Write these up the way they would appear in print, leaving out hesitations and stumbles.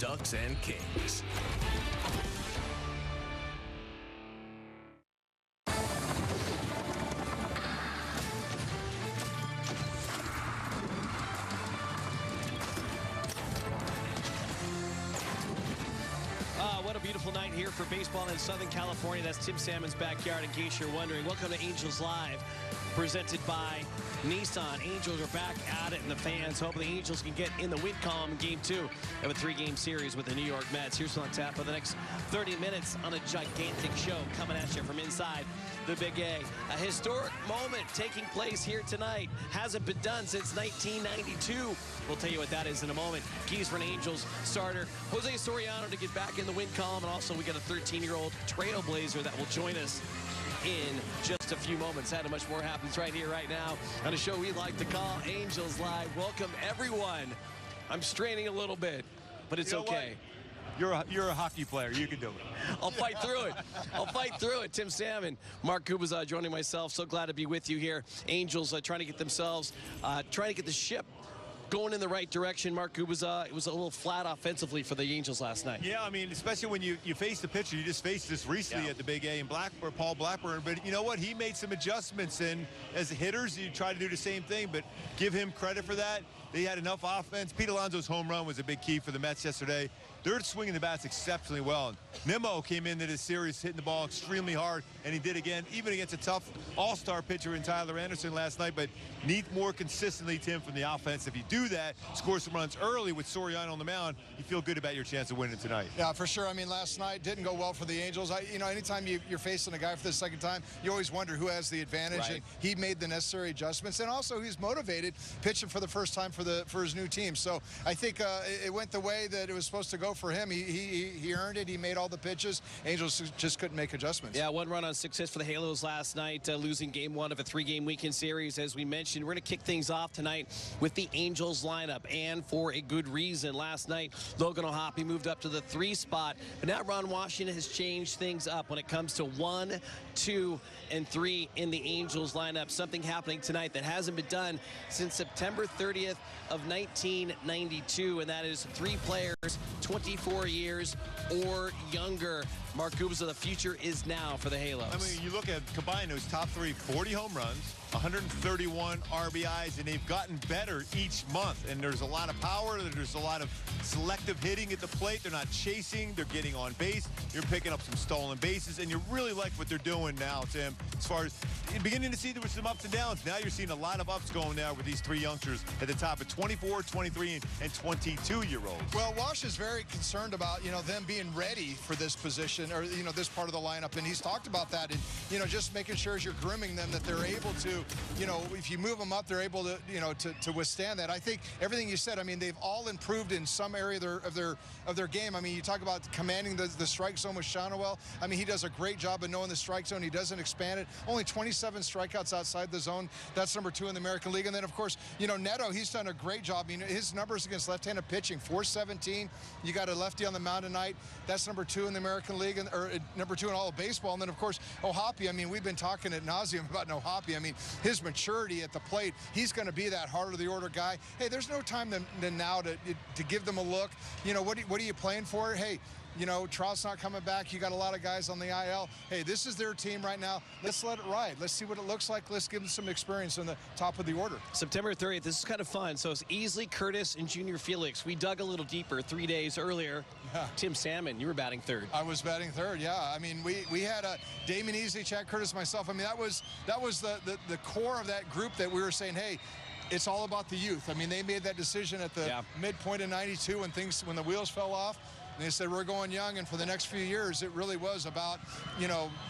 Ducks and Kings. What a beautiful night here for baseball in Southern California. That's Tim Salmon's backyard, in case you're wondering. Welcome to Angels Live, presented by Nissan. Angels are back at it, and the fans hope the Angels can get in the win column in Game 2 of a 3-game series with the New York Mets. Here's on tap for the next 30 minutes on a gigantic show coming at you from inside the Big A. A historic moment taking place here tonight. Hasn't been done since 1992. We'll tell you what that is in a moment. Keys for an Angels starter, Jose Soriano, to get back in the win column. And also we got a 13-year-old trailblazer that will join us in just a few moments. That and much more happens right here, right now on a show we like to call Angels Live. Welcome, everyone. I'm straining a little bit, but it's okay. You're a hockey player. You can do it. I'll fight through it. I'll fight through it. Tim Salmon, Mark Kubaza joining myself. So glad to be with you here. Angels trying to get themselves, trying to get the ship going in the right direction. Mark Kubaza, it was a little flat offensively for the Angels last night. Yeah, I mean, especially when you face the pitcher. You just faced this recently at the Big A in Paul Blackburn. But you know what? He made some adjustments. And as hitters, you try to do the same thing. But give him credit for that. They had enough offense. Pete Alonso's home run was a big key for the Mets yesterday. They're swinging the bats exceptionally well. Nimmo came into this series hitting the ball extremely hard, and he did again, even against a tough all-star pitcher in Tyler Anderson last night. But need more consistently, Tim, from the offense. If you do that, score some runs early with Soriano on the mound, you feel good about your chance of winning tonight. Yeah, for sure. I mean, last night didn't go well for the Angels. Anytime you're facing a guy for the second time, you always wonder who has the advantage. Right. And he made the necessary adjustments, and also he's motivated, pitching for the first time for his new team. So I think it went the way that it was supposed to go for him. He earned it. He made all the pitches. Angels just couldn't make adjustments. Yeah, 1 run on 6 hits for the Halos last night, losing Game 1 of a 3-game weekend series. As we mentioned, we're going to kick things off tonight with the Angels lineup, and for a good reason. Last night, Logan O'Hoppe moved up to the 3 spot, but now Ron Washington has changed things up when it comes to 1, 2, and 3 in the Angels lineup. Something happening tonight that hasn't been done since September 30th of 1992, and that is 3 players 24 years or younger. Mark Kubaza, the future is now for the Halos. I mean, you look at combine those top 3, 40 home runs, 131 RBIs, and they've gotten better each month. And there's a lot of power. There's a lot of selective hitting at the plate. They're not chasing. They're getting on base. You're picking up some stolen bases, and you really like what they're doing now, Tim. As far as beginning to see there were some ups and downs. Now you're seeing a lot of ups going now with these 3 youngsters at the top of 24, 23, and 22-year-olds. Well, Wash is very concerned about, them being ready for this position or, this part of the lineup. And he's talked about that and, just making sure as you're grooming them that they're able to, if you move them up, they're able to, to withstand that. I think everything you said, I mean, they've all improved in some area of their game. I mean, you talk about commanding the strike zone with Shonowell. I mean, he does a great job of knowing the strike zone. He doesn't expand it. Only 27 strikeouts outside the zone. That's number 2 in the American League. And then, of course, Netto, he's done a great job. His numbers against left-handed pitching, 417. You got a lefty on the mound tonight. That's number 2 in the American League, or number 2 in all of baseball. And then, of course, O'Hoppe. I mean, we've been talking ad nauseum about O'Hoppe. I mean, his maturity at the plate, he's going to be that heart-of-the-order guy. Hey, there's no time than now to give them a look. What are you playing for? Hey, Trout's not coming back. You got a lot of guys on the IL. Hey, this is their team right now. Let's let it ride. Let's see what it looks like. Let's give them some experience in the top of the order. September 30th, this is kind of fun. So it's Easley, Curtis, and Junior Felix. We dug a little deeper 3 days earlier. Yeah. Tim Salmon, you were batting 3rd. I was batting 3rd, yeah. I mean, we had a Damon Easley, Chad Curtis, myself. I mean, that was the core of that group that we were saying, hey, it's all about the youth. I mean, they made that decision at the midpoint of 92 when the wheels fell off. And they said, we're going young, and for the next few years, it really was about,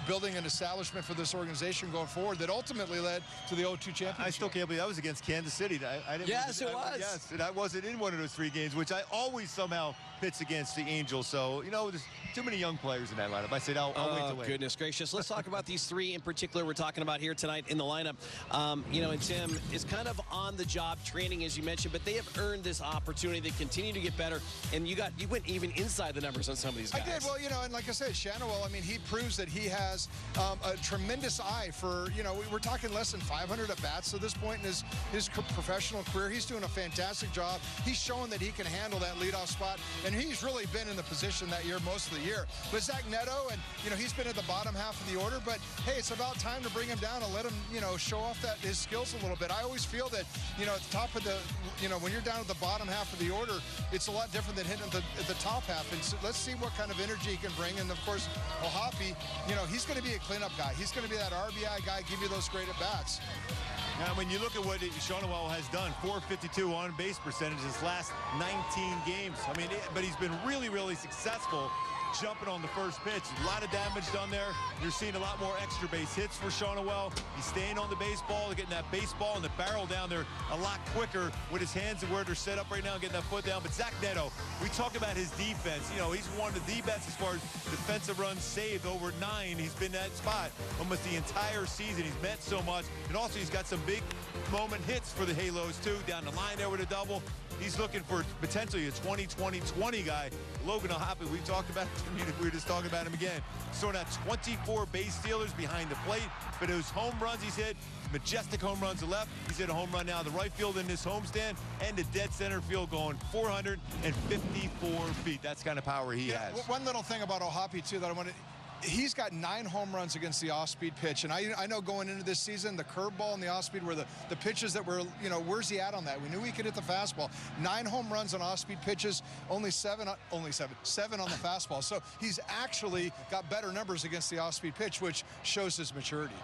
building an establishment for this organization going forward that ultimately led to the 0-2 championship. I still can't believe that was against Kansas City. I didn't yes, it was. Yes, and I wasn't in one of those 3 games, which I always somehow pits against the Angels. So, there's too many young players in that lineup. I said, I'll wait till later. Goodness gracious. Let's talk about these 3 in particular we're talking about here tonight in the lineup. And Tim is kind of on the job training, as you mentioned, but they have earned this opportunity. They continue to get better, and you went even inside the numbers on some of these guys. I did. Well, and like I said, Shonowell, I mean, he proves that he has a tremendous eye for, we're talking less than 500 at-bats at this point in his professional career. He's doing a fantastic job. He's showing that he can handle that leadoff spot. And and he's really been in the position that year most of the year. But Zach Netto, and, he's been at the bottom half of the order, but, hey, it's about time to bring him down and let him, show off his skills a little bit. I always feel that, at the top of the, when you're down at the bottom half of the order, it's a lot different than hitting at the top half. And so let's see what kind of energy he can bring. And, of course, Ohapi, he's going to be a cleanup guy. He's going to be that RBI guy, give you those great at-bats. Now, when you look at what Shonowell has done, 452 on-base percentage his last 19 games. I mean, but he's been really, really successful jumping on the first pitch. A lot of damage done there. You're seeing a lot more extra base hits for Shonowell. He's staying on the baseball, getting that baseball and the barrel down there a lot quicker with his hands and where they're set up right now, getting that foot down. But Zach Netto, we talk about his defense. He's one of the best as far as defensive runs saved, over 9. He's been that spot almost the entire season. He's meant so much. And also he's got some big moment hits for the Halos too, down the line there with a double. He's looking for potentially a 20-20-20 guy. Logan Ohapi, we talked about him. We were just talking about him again. Throwing out 24 base stealers behind the plate. But those home runs he's hit, majestic home runs to left. He's hit a home run now to the right field in this homestand, and the dead center field going 454 feet. That's the kind of power he has. One little thing about Ohapi, too, that I want to... He's got 9 home runs against the off-speed pitch. And I know going into this season, the curveball and the off-speed were the pitches that were, where's he at on that? We knew he could hit the fastball. 9 home runs on off-speed pitches, only seven on the fastball. So he's actually got better numbers against the off-speed pitch, which shows his maturity.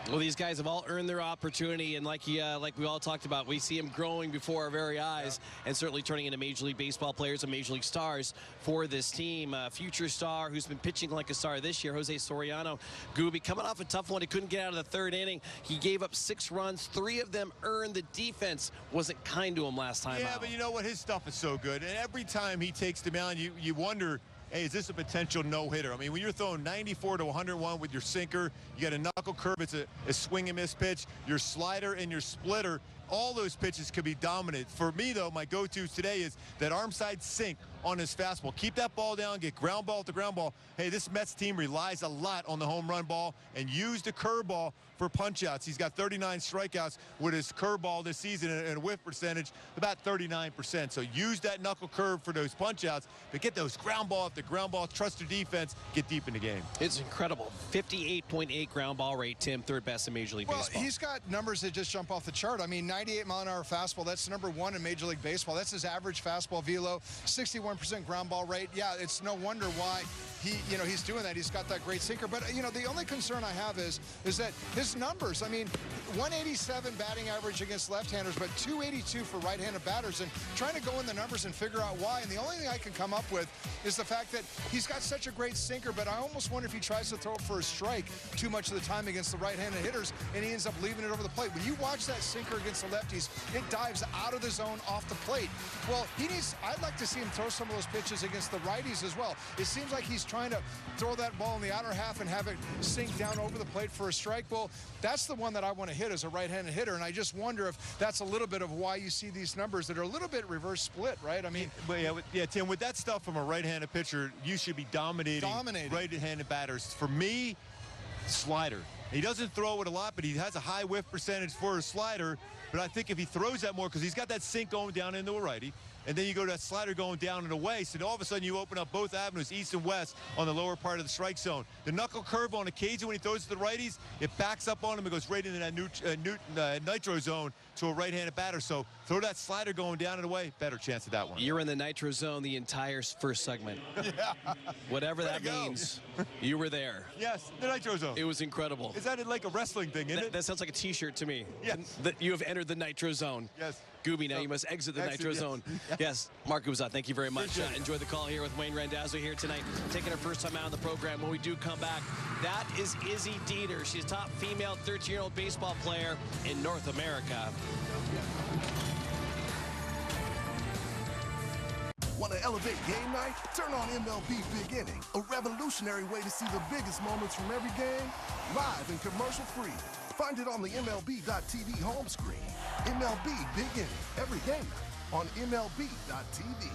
Well, these guys have all earned their opportunity, and like we all talked about, we see them growing before our very eyes, and certainly turning into Major League Baseball players and Major League stars for this team. Future star who's been pitching like a star this year, Jose Soriano. Gooby coming off a tough one. He couldn't get out of the 3rd inning. He gave up 6 runs. 3 of them earned. The defense wasn't kind to him last time out. But you know what? His stuff is so good, and every time he takes the mound, you wonder, hey, is this a potential no-hitter? I mean, when you're throwing 94 to 101 with your sinker, you got a knuckle curve, it's a swing and miss pitch, your slider and your splitter, all those pitches could be dominant. For me, though, my go-to today is that arm side sink on his fastball. Keep that ball down, get ground ball to ground ball. Hey, this Mets team relies a lot on the home run ball and use the curveball for punch-outs. He's got 39 strikeouts with his curveball this season and a whiff percentage about 39%. So use that knuckle curve for those punch-outs, but get those ground ball after ground ball, trust your defense, get deep in the game. It's incredible. 58.8 ground ball rate, Tim, 3rd best in Major League Baseball. Well, he's got numbers that just jump off the chart. I mean, 98-mile-an-hour fastball, that's number 1 in Major League Baseball. That's his average fastball velo, 61% ground ball rate. Yeah, it's no wonder why he's doing that. He's got that great sinker. But, the only concern I have is that his numbers, I mean, 187 batting average against left-handers, but 282 for right-handed batters. And trying to go in the numbers and figure out why. And the only thing I can come up with is the fact that he's got such a great sinker, but I almost wonder if he tries to throw it for a strike too much of the time against the right-handed hitters, and he ends up leaving it over the plate. When you watch that sinker against the lefties, it dives out of the zone off the plate. Well, I'd like to see him throw some of those pitches against the righties as well. It seems like he's trying to throw that ball in the outer half and have it sink down over the plate for a strike. Well, that's the one that I want to hit as a right-handed hitter, and I just wonder if that's a little bit of why you see these numbers that are a little bit reverse split, right? I mean, yeah, Tim, with that stuff from a right-handed pitcher, you should be dominating. Right-handed batters. For me, slider. He doesn't throw it a lot, but he has a high whiff percentage for his slider. But I think if he throws that more, because he's got that sink going down into a righty, and then you go to that slider going down and away, so all of a sudden you open up both avenues, east and west, on the lower part of the strike zone. The knuckle curve on occasion when he throws to the righties, it backs up on him and goes right into that nitro zone to a right-handed batter. So throw that slider going down and away, better chance of that one. You're in the nitro zone the entire first segment. Yeah. Whatever that means, you were there. Yes, the nitro zone. It was incredible. Is that like a wrestling thing, isn't it? That sounds like a T-shirt to me. Yes. That you have entered the nitro zone. Yes. Gooby, now you must exit the nitro zone. Yes, Mark Guzat, thank you very much. Enjoy the call here with Wayne Randazzo here tonight, taking her first time out on the program. When we do come back, that is Izzy Deer. She's a top female 13-year-old baseball player in North America. Want to elevate game night? Turn on MLB Big Inning, a revolutionary way to see the biggest moments from every game, live and commercial-free. Find it on the MLB.tv home screen. MLB Big Inning, every game night on MLB.tv.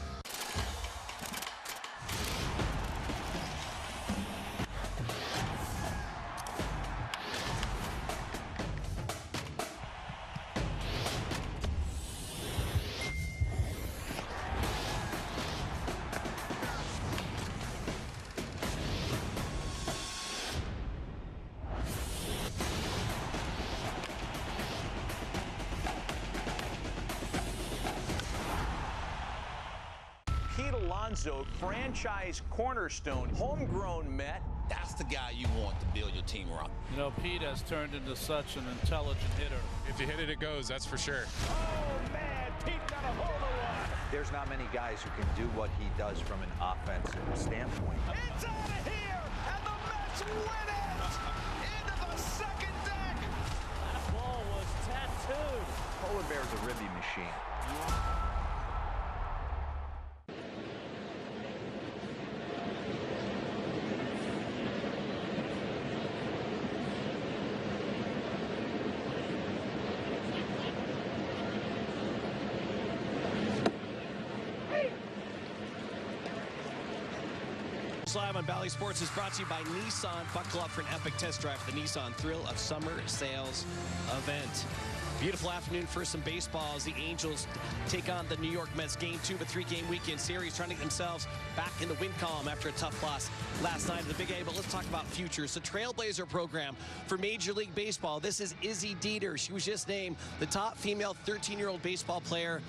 Alonso, franchise cornerstone, homegrown Met. That's the guy you want to build your team around. You know, Pete has turned into such an intelligent hitter. If you hit it, it goes, that's for sure. Oh, man, Pete got a hold of one. There's not many guys who can do what he does from an offensive standpoint. It's out of here, and the Mets win it! Into the second deck! That ball was tattooed. Polar Bear's a ribby machine. Live on Bally Sports is brought to you by Nissan. Buckle up for an epic test drive for the Nissan Thrill of Summer Sales event. Beautiful afternoon for some baseball as the Angels take on the New York Mets. Game 2 of a 3-game weekend series, trying to get themselves back in the win column after a tough loss last night in the Big A. But let's talk about futures. The Trailblazer program for Major League Baseball. This is Izzy Deer. She was just named the top female 13-year-old baseball player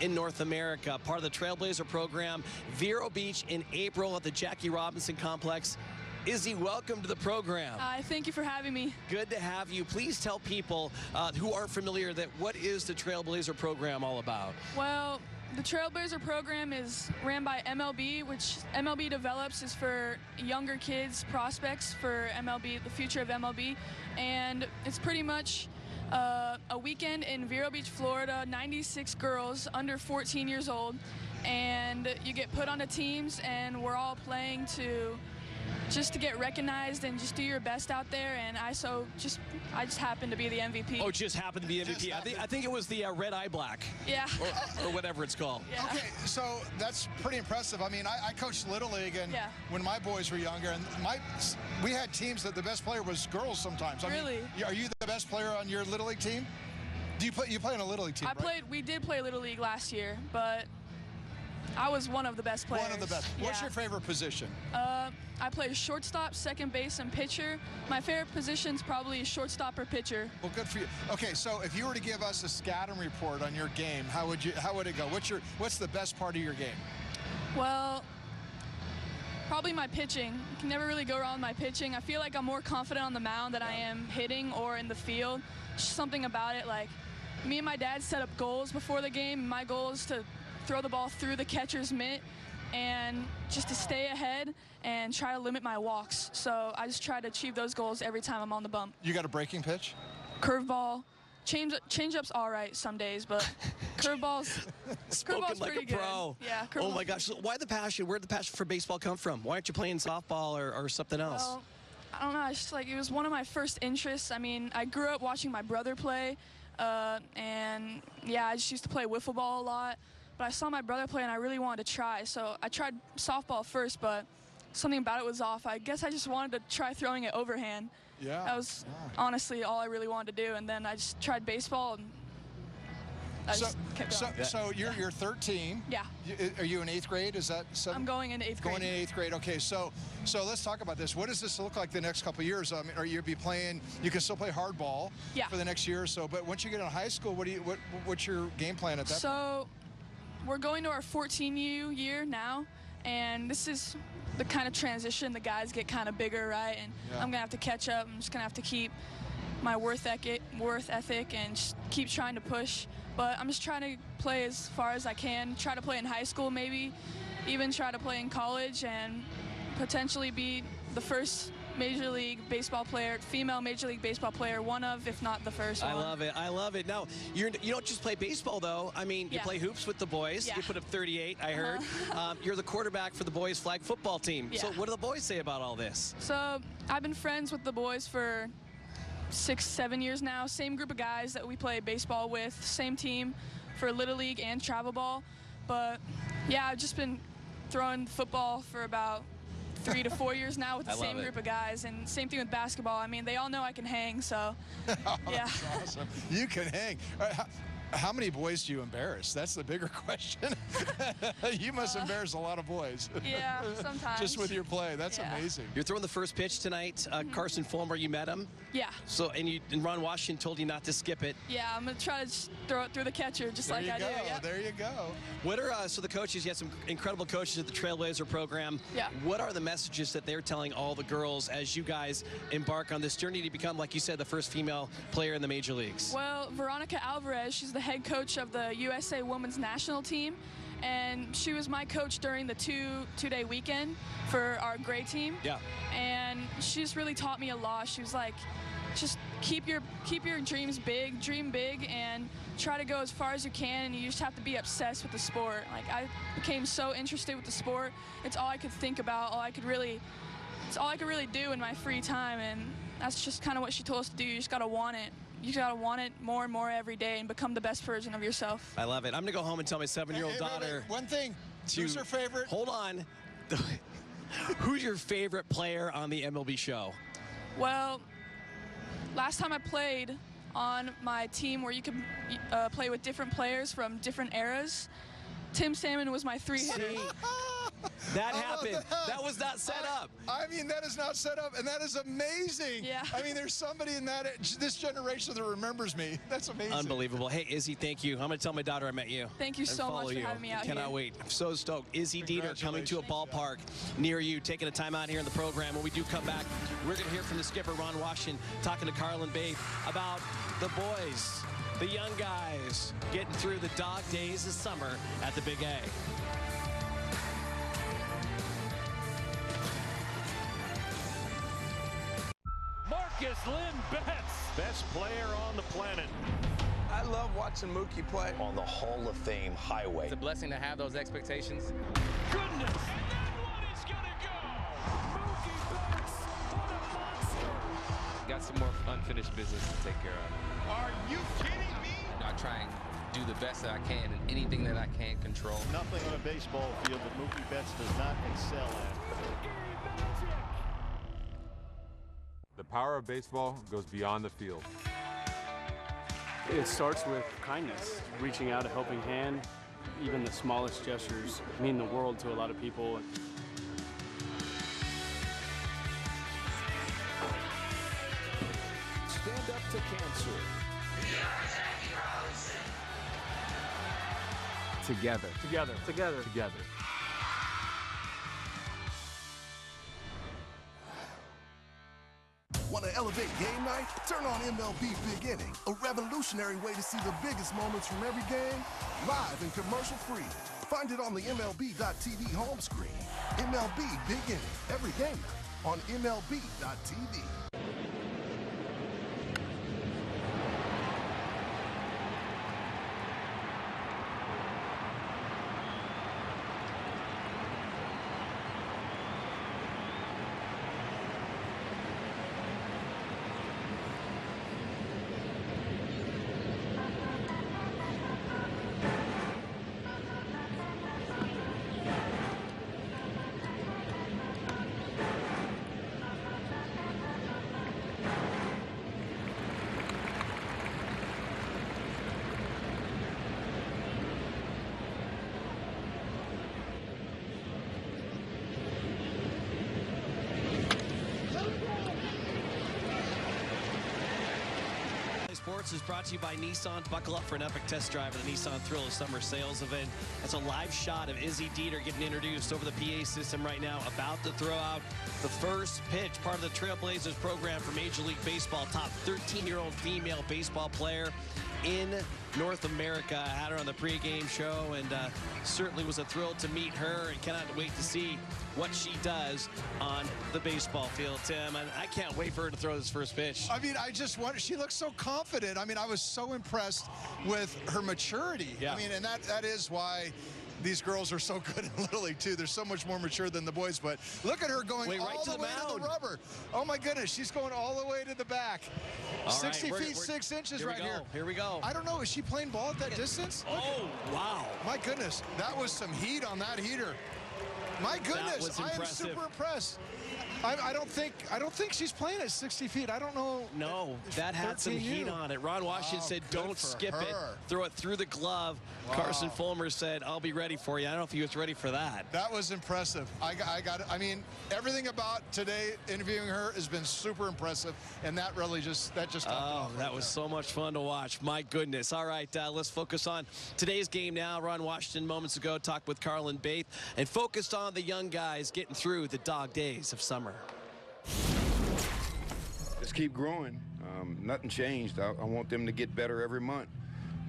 in North America. Part of the Trailblazer program, Vero Beach in April at the Jackie Robinson Complex. Izzy, welcome to the program. Thank you for having me. Good to have you. Please tell people who aren't familiar that what is the Trailblazer program all about? Well, the Trailblazer program is ran by MLB, which MLB develops is for younger kids, prospects for MLB, the future of MLB. And it's pretty much a weekend in Vero Beach, Florida, 96 girls under 14 years old. And you get put onto teams, and we're all playing just to get recognized and just do your best out there. And I just happened to be the MVP. Oh, just happened to be MVP. I think it was the red eye black. Yeah. Or whatever it's called. Yeah. Okay, so that's pretty impressive. I mean, I coached Little League, and yeah, when my boys were younger, and we had teams that the best player was girls sometimes. I really? mean, are you the best player on your Little League team? Do you play on a Little League team? We did play Little League last year, but I was one of the best players. One of the best. Yeah. What's your favorite position? I play shortstop, second base, and pitcher. My favorite position's probably shortstop or pitcher. Well, good for you. Okay, so if you were to give us a scouting report on your game, how would it go? What's the best part of your game? Well, probably my pitching. You can never really go wrong with my pitching. I feel like I'm more confident on the mound than I am hitting or in the field. Just something about it. Like, me and my dad set up goals before the game. My goal is to throw the ball through the catcher's mitt and just to stay ahead and try to limit my walks. So I just try to achieve those goals every time I'm on the bump. You got a breaking pitch? Curveball. Change-up's all right some days, but curveball's Spoken like pretty a pro. Good. Yeah, oh my gosh, so why the passion? Where did the passion for baseball come from? Why aren't you playing softball or something else? Well, I don't know. It's just like it was one of my first interests. I mean, I grew up watching my brother play, and yeah, I just used to play wiffle ball a lot. But I saw my brother play, and I really wanted to try. So I tried softball first, but something about it was off. I guess I just wanted to try throwing it overhand. Yeah. That was honestly all I really wanted to do. And then I just tried baseball, and I just kept going. So you're 13. Yeah. Are you in 8th grade? Is that 7th? I'm going into 8th grade. Going in 8th grade. Okay. So let's talk about this. What does this look like the next couple of years? I mean, are you be playing? You can still play hardball. Yeah. For the next year or so. But once you get in high school, what's your game plan at that point? So we're going to our 14U year now, and this is the kind of transition. The guys get kind of bigger, right? And yeah. I'm gonna have to catch up. I'm just gonna have to keep my worth ethic and just keep trying to push. But I'm just trying to play as far as I can. Try to play in high school, maybe even try to play in college, and potentially be the first Major League Baseball player, female Major League Baseball player, one of, if not the first one. I love it. I love it. Now, you don't just play baseball, though. I mean, you play hoops with the boys. Yeah. You put up 38, I heard. You're the quarterback for the boys' flag football team. Yeah. So what do the boys say about all this? So I've been friends with the boys for 6-7 years now. Same group of guys that we play baseball with. Same team for Little League and travel ball. But, yeah, I've just been throwing football for about 3 to 4 years now with the same group of guys, and same thing with basketball. I mean, they all know I can hang, so yeah. That's awesome. You can hang. All right, How many boys do you embarrass? That's the bigger question. You must embarrass a lot of boys. Yeah, sometimes. Just with your play. That's amazing. You're throwing the first pitch tonight. Carson Fulmer, you met him? Yeah. So, and Ron Washington told you not to skip it. Yeah, I'm going to try to just throw it through the catcher just like I do. Yep. There you go. What are, so the coaches, you had some incredible coaches at the Trailblazer program. Yeah. What are the messages that they're telling all the girls as you guys embark on this journey to become, like you said, the first female player in the major leagues? Well, Veronica Alvarez, she's the head coach of the USA Women's National Team, and she was my coach during the two-day weekend for our gray team. Yeah. And she just really taught me a lot. She was like, just keep your dreams big, dream big, and try to go as far as you can, and you just have to be obsessed with the sport. Like, I became so interested with the sport. It's all I could think about, it's all I could really do in my free time, and that's just kind of what she told us to do. You just got to want it. You got to want it more and more every day and become the best version of yourself. I love it. I'm going to go home and tell my 7-year-old daughter. One thing. Who's her favorite? Hold on. Who's your favorite player on the MLB show? Well, last time I played on my team where you could play with different players from different eras, Tim Salmon was my 3-hitter. That happened. That was not set up. I mean, that is not set up, and that is amazing. Yeah. I mean, there's somebody in this generation that remembers me. That's amazing. Unbelievable. Hey, Izzy, thank you. I'm going to tell my daughter I met you. Thank you so much for having me out here. Cannot wait. I'm so stoked. Izzy Deer coming to a ballpark near you, taking a time out here in the program. When we do come back, we're going to hear from the skipper, Ron Washington, talking to Carlin Bay about the boys, the young guys, getting through the dog days of summer at the Big A. Lynn Betts, best player on the planet. I love watching Mookie play on the Hall of Fame highway. It's a blessing to have those expectations. Goodness, and that one is gonna go. Mookie Betts, what a monster. Got some more unfinished business to take care of. Are you kidding me? I try and do the best that I can in anything that I can't control. Nothing on a baseball field that Mookie Betts does not excel at. The power of baseball goes beyond the field. It starts with kindness, reaching out a helping hand. Even the smallest gestures mean the world to a lot of people. Stand up to cancer. Together. Together. Together. Together. Want to elevate game night? Turn on MLB Big Inning, a revolutionary way to see the biggest moments from every game, live and commercial-free. Find it on the MLB.tv home screen. MLB Big Inning, every game night on MLB.tv. Sports is brought to you by Nissan. Buckle up for an epic test drive of the Nissan Thrill of Summer sales event. That's a live shot of Izzy Deer getting introduced over the PA system right now, about to throw out the first pitch, part of the Trailblazers program for Major League Baseball. Top 13-year-old female baseball player in North America. I had her on the pregame show, and certainly was a thrill to meet her, and cannot wait to see what she does on the baseball field, Tim. And I can't wait for her to throw this first pitch. I mean, I just wonder, she looks so confident. I mean, I was so impressed with her maturity. Yeah. I mean, and that is why these girls are so good in Little League, too. They're so much more mature than the boys, but look at her going all the way to the rubber. Oh, my goodness, she's going all the way to the back. All 60 right, feet, 6 inches here right here. Here we go. I don't know, is she playing ball at that distance? Oh, wow. My goodness, that was some heat on that heater. My goodness, That was I am impressive. super impressed. I don't think she's playing at 60 feet. I don't know. No, that had some heat on it. Ron Washington said, don't skip it. Throw it through the glove. Wow. Carson Fulmer said, I'll be ready for you. I don't know if he was ready for that. That was impressive. I got it. I mean, everything about today interviewing her has been super impressive, and that really just topped it off right that was so much fun to watch. My goodness. All right, let's focus on today's game now. Ron Washington moments ago talked with Carlin Baith and focused on the young guys getting through the dog days of summer. Just keep growing. Nothing changed. I want them to get better every month.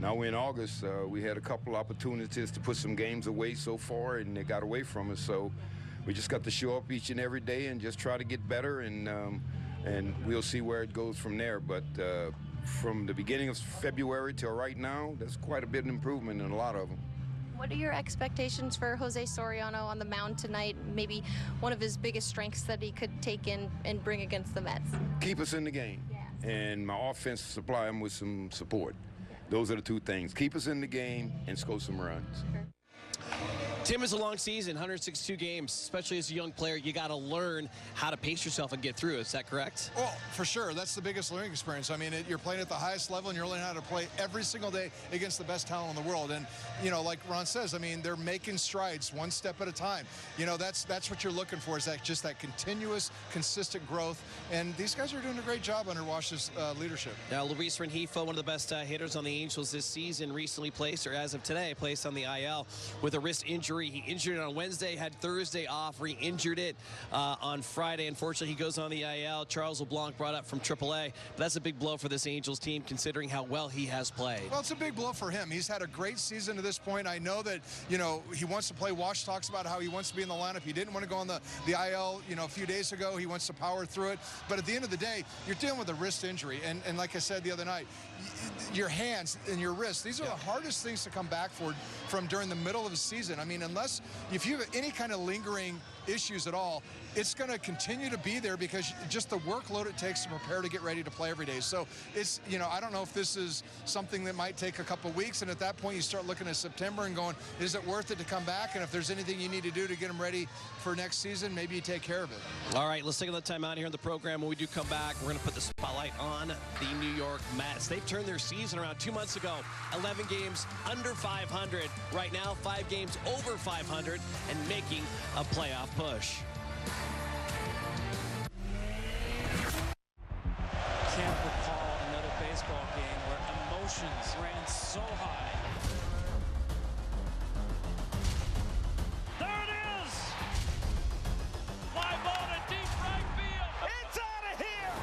Now we're in August. We had a couple opportunities to put some games away so far, and they got away from us. So we just got to show up each and every day and just try to get better, and we'll see where it goes from there. But from the beginning of February till right now, there's quite a bit of improvement in a lot of them. What are your expectations for Jose Soriano on the mound tonight? Maybe one of his biggest strengths that he could take in and bring against the Mets. Keep us in the game, and my offense supply them with some support. Those are the two things. Keep us in the game and score some runs. Tim, is a long season, 162 games, especially as a young player. You got to learn how to pace yourself and get through. Is that correct? Well, for sure. That's the biggest learning experience. I mean, you're playing at the highest level, and you're learning how to play every single day against the best talent in the world. And, you know, like Ron says, I mean, they're making strides one step at a time. You know, that's what you're looking for, is that continuous, consistent growth. And these guys are doing a great job under Wash's leadership. Now, Luis Rengifo, one of the best hitters on the Angels this season, recently placed, or as of today, placed on the IL with a wrist injury. He injured it on Wednesday, had Thursday off, re-injured it on Friday. Unfortunately, he goes on the IL. Charles LeBlanc brought up from AAA. But that's a big blow for this Angels team, considering how well he has played. Well, it's a big blow for him. He's had a great season to this point. I know that, you know, he wants to play. Wash talks about how he wants to be in the lineup. He didn't want to go on the IL, you know, a few days ago. He wants to power through it. But at the end of the day, you're dealing with a wrist injury. And like I said the other night, your hands and your wrists, these are the hardest things to come back from during the middle of the season. I mean, if you have any kind of lingering issues at all, it's going to continue to be there because just the workload it takes to prepare to get ready to play every day. So it's, you know, I don't know if this is something that might take a couple weeks, and at that point you start looking at September and going, is it worth it to come back? And if there's anything you need to do to get them ready for next season, maybe you take care of it. All right, let's take a little time out here in the program. When we do come back, we're going to put the spotlight on the New York Mets. They've turned their season around 2 months ago. 11 games under 500. Right now, 5 games over 500 and making a playoff push. Can't recall another baseball game where emotions ran so high. There it is! Fly ball to deep right field. It's out of here!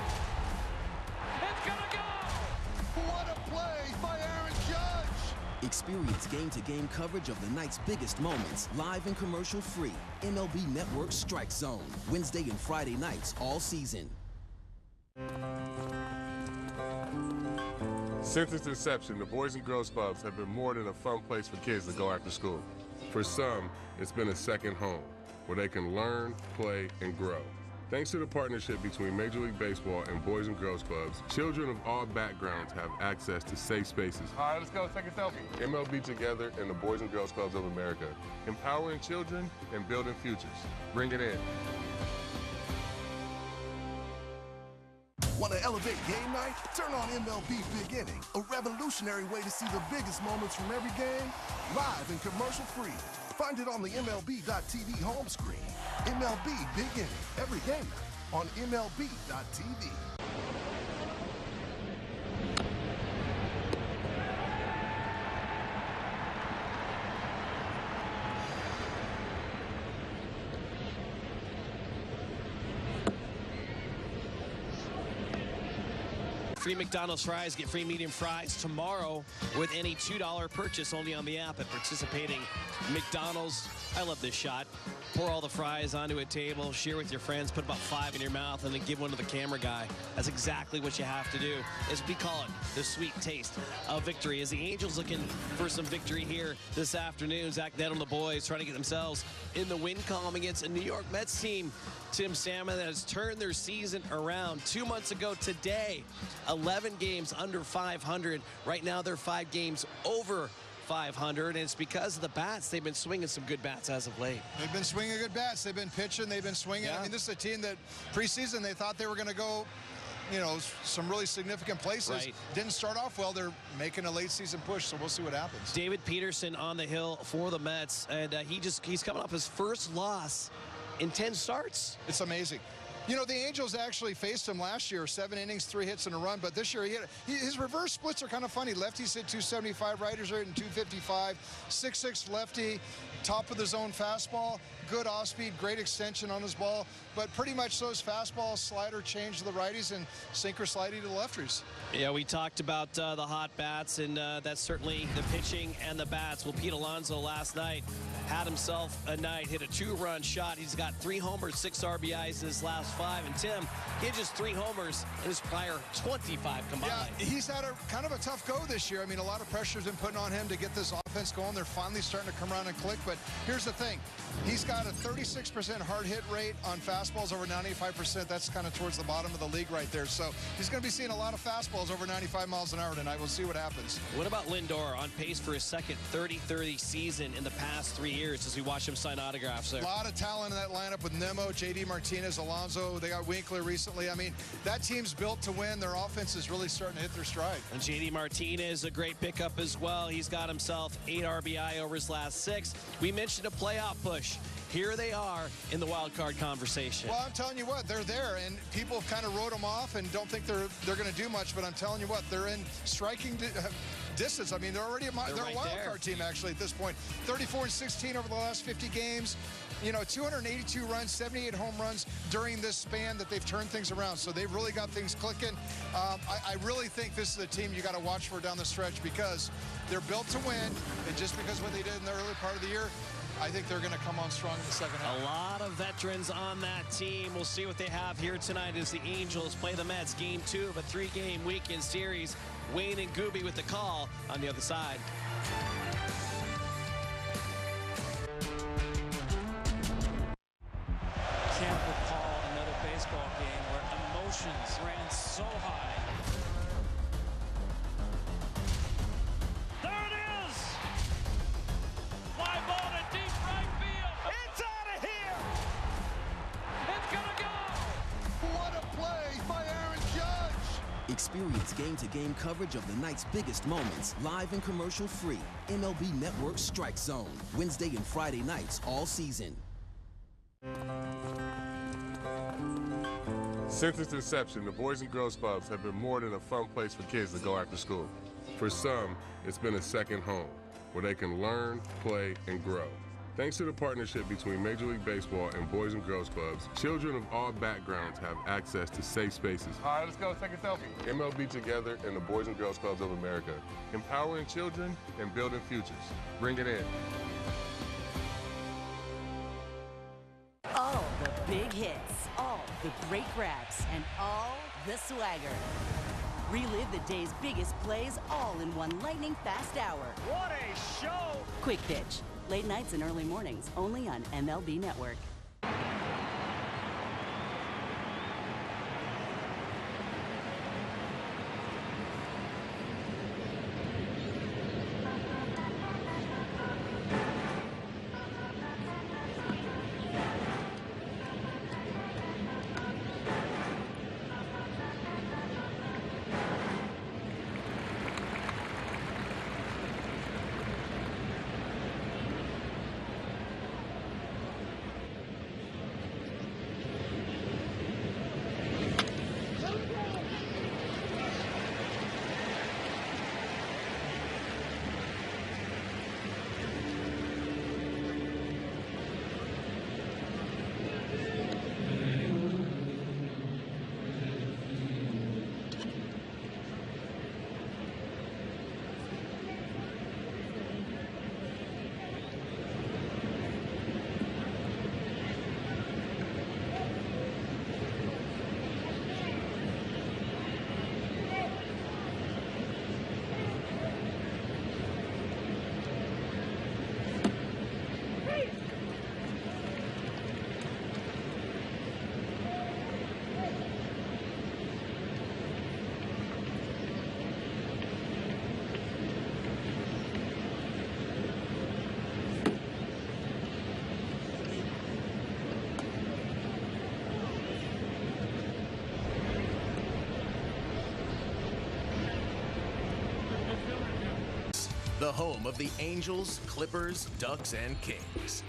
It's gonna go! What a play by Aaron Judge! Experience game-to-game coverage of the night's biggest moments, live and commercial-free. MLB Network Strike Zone, Wednesday and Friday nights all season. Since its inception, the Boys and Girls Clubs have been more than a fun place for kids to go after school. For some, it's been a second home, where they can learn, play, and grow. Thanks to the partnership between Major League Baseball and Boys and Girls Clubs, children of all backgrounds have access to safe spaces. All right, let's go, take a selfie. MLB Together and the Boys and Girls Clubs of America, empowering children and building futures. Bring it in. Want to elevate game night? Turn on MLB Big Inning, a revolutionary way to see the biggest moments from every game, live and commercial-free. Find it on the MLB.tv home screen. MLB Big Inning, every game night on MLB.tv. Free McDonald's fries, get free medium fries tomorrow with any $2 purchase only on the app at participating McDonald's. I love this shot. Pour all the fries onto a table, share with your friends, put about 5 in your mouth, and then give one to the camera guy. That's exactly what you have to do. As we call it, the sweet taste of victory. As the Angels looking for some victory here this afternoon, Zach Netto and the boys trying to get themselves in the win column against a New York Mets team, Tim Salmon, that has turned their season around. 2 months ago today, 11 games under 500. Right now, they're 5 games over .500, and it's because of the bats. They've been swinging some good bats as of late. They've been swinging good bats. They've been pitching. They've been swinging. Yeah. I mean, this is a team that preseason they thought they were going to go, some really significant places. Right. Didn't start off well. They're making a late season push, so we'll see what happens. David Peterson on the hill for the Mets, and he's coming off his first loss in 10 starts. It's amazing. The Angels actually faced him last year, 7 innings, 3 hits and a run, but this year his reverse splits are kind of funny. Lefties hit 275, righters are hitting 255, 6'6" lefty, top of the zone fastball, good off speed, great extension on his ball, but pretty much those fastball, slider change to the righties and sinker slidey to the lefties. Yeah, we talked about the hot bats, and that's certainly the pitching and the bats. Well, Pete Alonso last night had himself a night, hit a 2-run shot. He's got 3 homers, 6 RBIs in his last 5. And Tim, he had just 3 homers in his prior 25 combined. Yeah, he's had a kind of a tough go this year. I mean, a lot of pressure's been put on him to get this offense going. They're finally starting to come around and click. But here's the thing. He's got a 36% hard hit rate on fastballs over 95%. That's kind of towards the bottom of the league right there. So he's going to be seeing a lot of fastballs over 95 miles an hour tonight. We'll see what happens. What about Lindor, on pace for his second 30-30 season in the past 3 years as we watch him sign autographs there? A lot of talent in that lineup with Nemo, J.D. Martinez, Alonso. They got Winkler recently. I mean, that team's built to win. Their offense is really starting to hit their stride. And J.D. Martinez, a great pickup as well. He's got himself 8 RBI over his last 6. We mentioned a playoff push. Here they are in the wild card conversation. Well, I'm telling you what, they're there, and people kind of wrote them off and don't think they're going to do much. But I'm telling you what, they're in striking distance. I mean, they're already they're a wild card team actually at this point. 34-16 over the last 50 games. 282 runs, 78 home runs during this span that they've turned things around. So they've really got things clicking. I really think this is a team you got to watch for down the stretch because they're built to win. And just because of what they did in the early part of the year, I think they're going to come on strong in the second half. A lot of veterans on that team. We'll see what they have here tonight as the Angels play the Mets. Game 2 of a 3-game weekend series. Wayne and Gooby with the call on the other side. Can't recall another baseball game where emotions ran so high. There it is! Fly ball to deep right field. It's out of here! It's gonna go! What a play by Aaron Judge! Experience game-to-game coverage of the night's biggest moments, live and commercial-free. MLB Network Strike Zone, Wednesday and Friday nights all season. Since its inception, the Boys and Girls Clubs have been more than a fun place for kids to go after school. For some, it's been a second home, where they can learn, play, and grow. Thanks to the partnership between Major League Baseball and Boys and Girls Clubs, children of all backgrounds have access to safe spaces. All right, let's go take a selfie. MLB Together and the Boys and Girls Clubs of America, empowering children and building futures. Bring it in. All the big hits, all the great grabs, and all the swagger. Relive the day's biggest plays all in one lightning-fast hour. What a show! Quick Pitch. Late nights and early mornings, only on MLB Network. the home of the Angels, Clippers, Ducks, and Kings.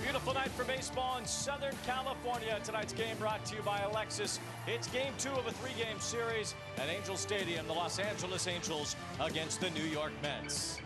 Beautiful night for baseball in Southern California. Tonight's game brought to you by Alexis. It's game 2 of a 3-game series at Angel Stadium. The Los Angeles Angels against the New York Mets.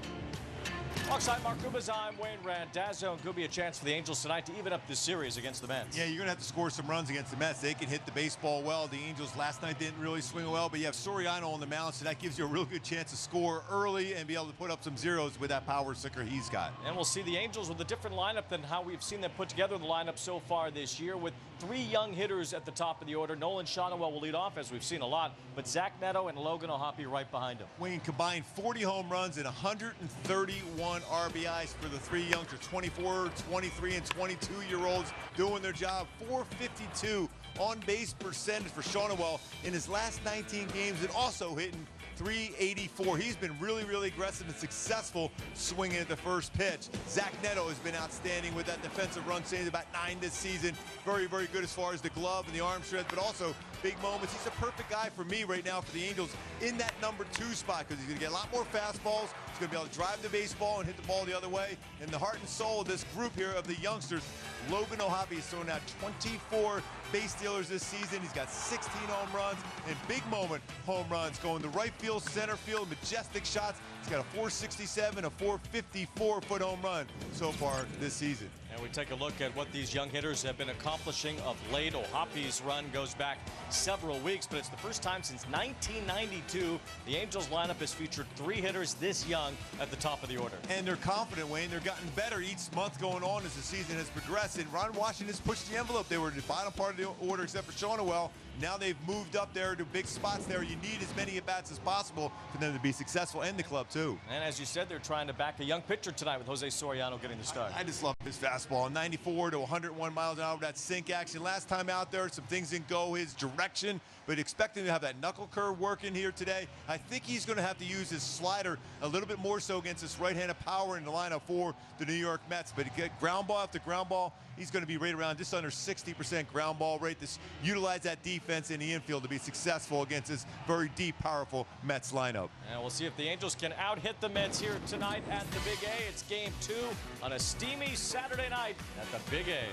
Alongside Mark Kubas, I'm Wayne Randazzo, and could be a chance for the Angels tonight to even up this series against the Mets. Yeah, you're going to have to score some runs against the Mets. They can hit the baseball well. The Angels last night didn't really swing well, but you have Soriano on the mound, so that gives you a real good chance to score early and be able to put up some zeros with that power sinker he's got. And we'll see the Angels with a different lineup than how we've seen them put together the lineup so far this year, with 3 young hitters at the top of the order. Nolan Shotwell will lead off, as we've seen a lot, but Zach Netto and Logan O'Hoppe right behind him. Wayne combined 40 home runs and 131 RBIs for the 3 youngsters, 24, 23, and 22-year-olds doing their job. 452 on-base percentage for Shotwell in his last 19 games, and also hitting .384. He's been really, really aggressive and successful swinging at the first pitch. Zach Netto has been outstanding with that defensive run saved about 9 this season. Very, very good as far as the glove and the arm strength, but also big moments. He's a perfect guy for me right now for the Angels in that number 2 spot, because he's going to get a lot more fastballs. He's going to be able to drive the baseball and hit the ball the other way. And the heart and soul of this group here of the youngsters, Logan O'Hoppe has thrown out 24 base stealers this season. He's got 16 home runs and big moment home runs going to right field, center field, majestic shots. He's got a 467, a 454-foot home run so far this season. And we take a look at what these young hitters have been accomplishing of late. O'Hoppe's run goes back several weeks, but it's the first time since 1992 the Angels lineup has featured 3 hitters this young at the top of the order. And they're confident, Wayne. They're gotten better each month going on as the season has progressed. And Ron Washington's pushed the envelope. They were in the bottom part of the order except for Shotwell. Now they've moved up there to big spots there. You need as many at-bats as possible for them to be successful, and the club too. And as you said, they're trying to back a young pitcher tonight with Jose Soriano getting the start. I just love his fastball. 94 to 101 miles an hour, that sink action. Last time out there, some things didn't go his direction, but expecting to have that knuckle curve working here today. I think he's going to have to use his slider a little bit more so against this right-handed power in the lineup for the New York Mets. But to get ground ball after ground ball, he's going to be right around just under 60% ground ball rate. This utilize that defense in the infield to be successful against this very deep, powerful Mets lineup. And we'll see if the Angels can out-hit the Mets here tonight at the Big A. It's game 2 on a steamy Saturday night at the Big A.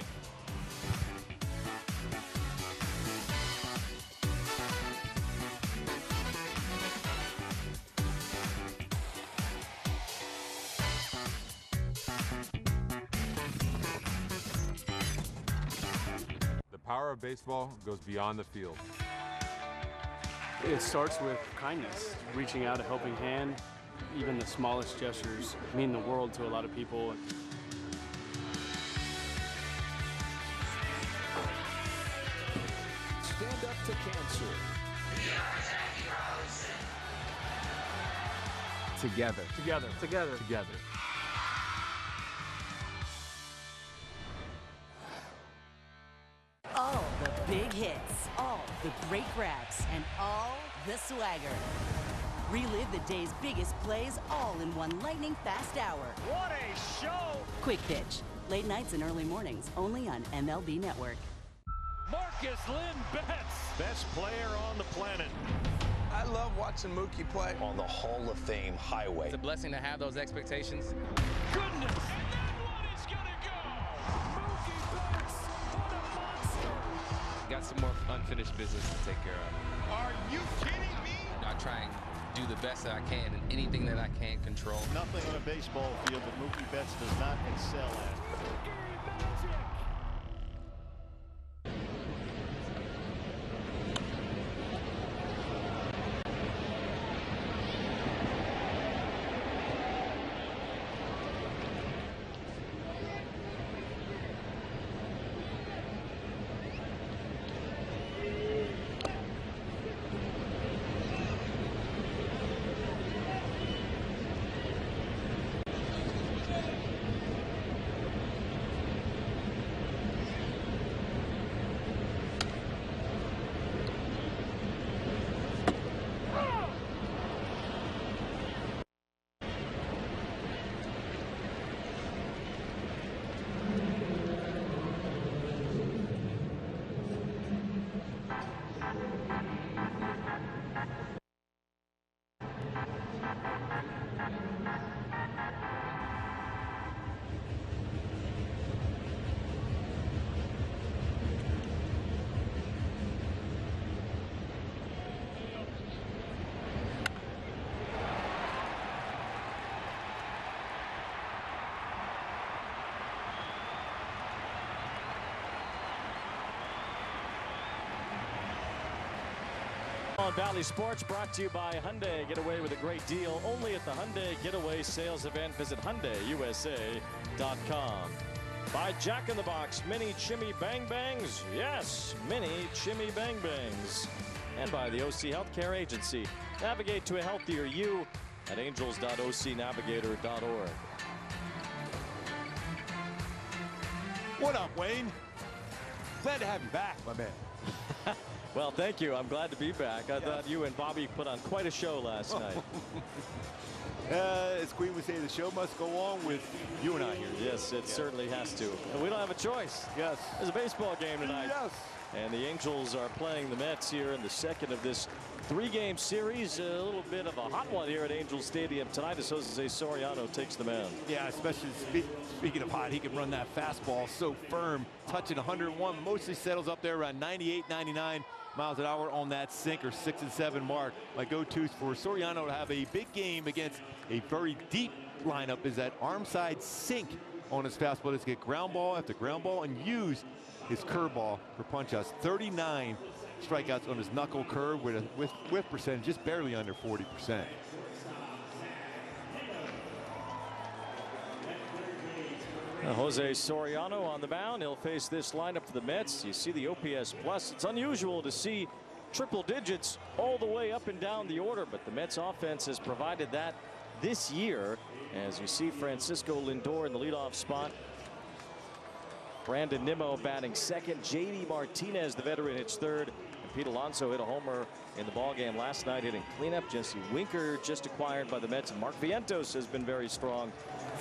The power of baseball goes beyond the field. It starts with kindness, reaching out a helping hand. Even the smallest gestures mean the world to a lot of people. Stand up to cancer. Together. Together. Together. Together. All the big hits, all the great grabs, and all the swagger. Relive the day's biggest plays all in one lightning-fast hour. What a show! Quick Pitch. Late nights and early mornings, only on MLB Network. Marcus Lynn Betts, best player on the planet. I love watching Mookie play on the Hall of Fame highway. It's a blessing to have those expectations. Goodness! And that one is gonna go! Mookie Betts, what a monster! Got some more unfinished business to take care of. Are you kidding me? I try and do the best that I can in anything that I can control. Nothing on a baseball field that Mookie Betts does not excel at. Baseball and Valley Sports brought to you by Hyundai. Get away with a great deal only at the Hyundai Getaway Sales Event. Visit HyundaiUSA.com. By Jack in the Box Mini Chimmy Bang Bangs. Yes, Mini Chimmy Bang Bangs. And by the OC Healthcare Agency. Navigate to a healthier you at angels.ocnavigator.org. What up, Wayne? Glad to have you back, my man. Well, thank you. I'm glad to be back. I thought you and Bobby put on quite a show last night. As Queen would say, the show must go on with you and I here. Yes, it certainly has to. And we don't have a choice. Yes. There's a baseball game tonight. Yes. And the Angels are playing the Mets here in the second of this three-game series. A little bit of a hot one here at Angel Stadium tonight as Jose Soriano takes the mound. Yeah, especially speaking of hot, he can run that fastball so firm, touching 101, mostly settles up there around 98, 99 miles an hour on that sinker, 6 and 7 mark. My go-tos for Soriano to have a big game against a very deep lineup is that arm side sink on his fastball. To get ground ball after ground ball and use his curveball for punch-outs. 39 strikeouts on his knuckle curve with a whiff percentage just barely under 40%. Jose Soriano on the mound. He'll face this lineup for the Mets. You see the OPS plus. It's unusual to see triple digits all the way up and down the order, but the Mets offense has provided that this year. As you see Francisco Lindor in the leadoff spot. Brandon Nimmo batting second. JD Martinez, the veteran, hits third. And Pete Alonso hit a homer in the ballgame last night, hitting cleanup. Jesse Winker just acquired by the Mets. And Mark Vientos has been very strong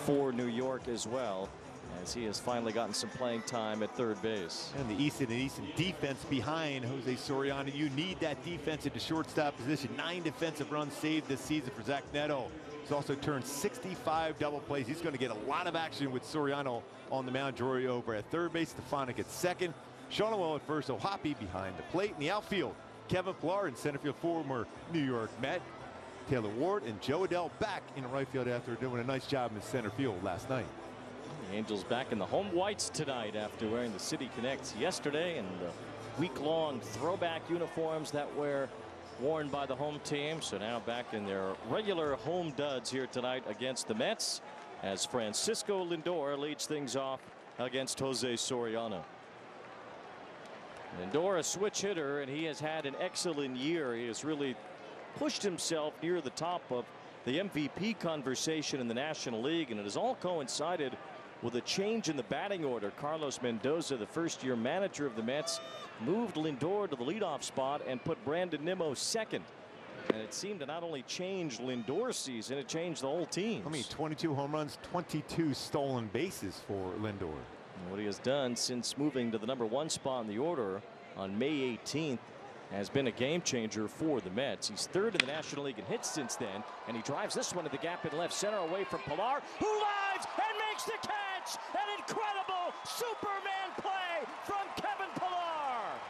for New York as well, as he has finally gotten some playing time at third base. And the Easton defense behind Jose Soriano. You need that defense at the shortstop position. 9 defensive runs saved this season for Zach Netto. He's also turned 65 double plays. He's going to get a lot of action with Soriano on the mound. Jory over at third base. Stefanik at second. Shonowell at first. O'Hoppe behind the plate. In the outfield, Kevin Pillar in center field, former New York Met. Taylor Ward and Joe Adell back in right field after doing a nice job in center field last night. The Angels back in the home whites tonight after wearing the City Connects yesterday, and the week-long throwback uniforms that were worn by the home team. So now back in their regular home duds here tonight against the Mets, as Francisco Lindor leads things off against Jose Soriano. Lindor, a switch hitter, and he has had an excellent year. He has really pushed himself near the top of the MVP conversation in the National League, and it has all coincided with a change in the batting order. Carlos Mendoza, the first-year manager of the Mets, moved Lindor to the leadoff spot and put Brandon Nimmo second. And it seemed to not only change Lindor's season, it changed the whole team. I mean, 22 home runs, 22 stolen bases for Lindor. And what he has done since moving to the #1 spot in the order on May 18th has been a game changer for the Mets. He's third in the National League in hits since then, and he drives this one to the gap in left center away from Pillar, who lives and makes the catch. An incredible Superman play from Kevin Pillar.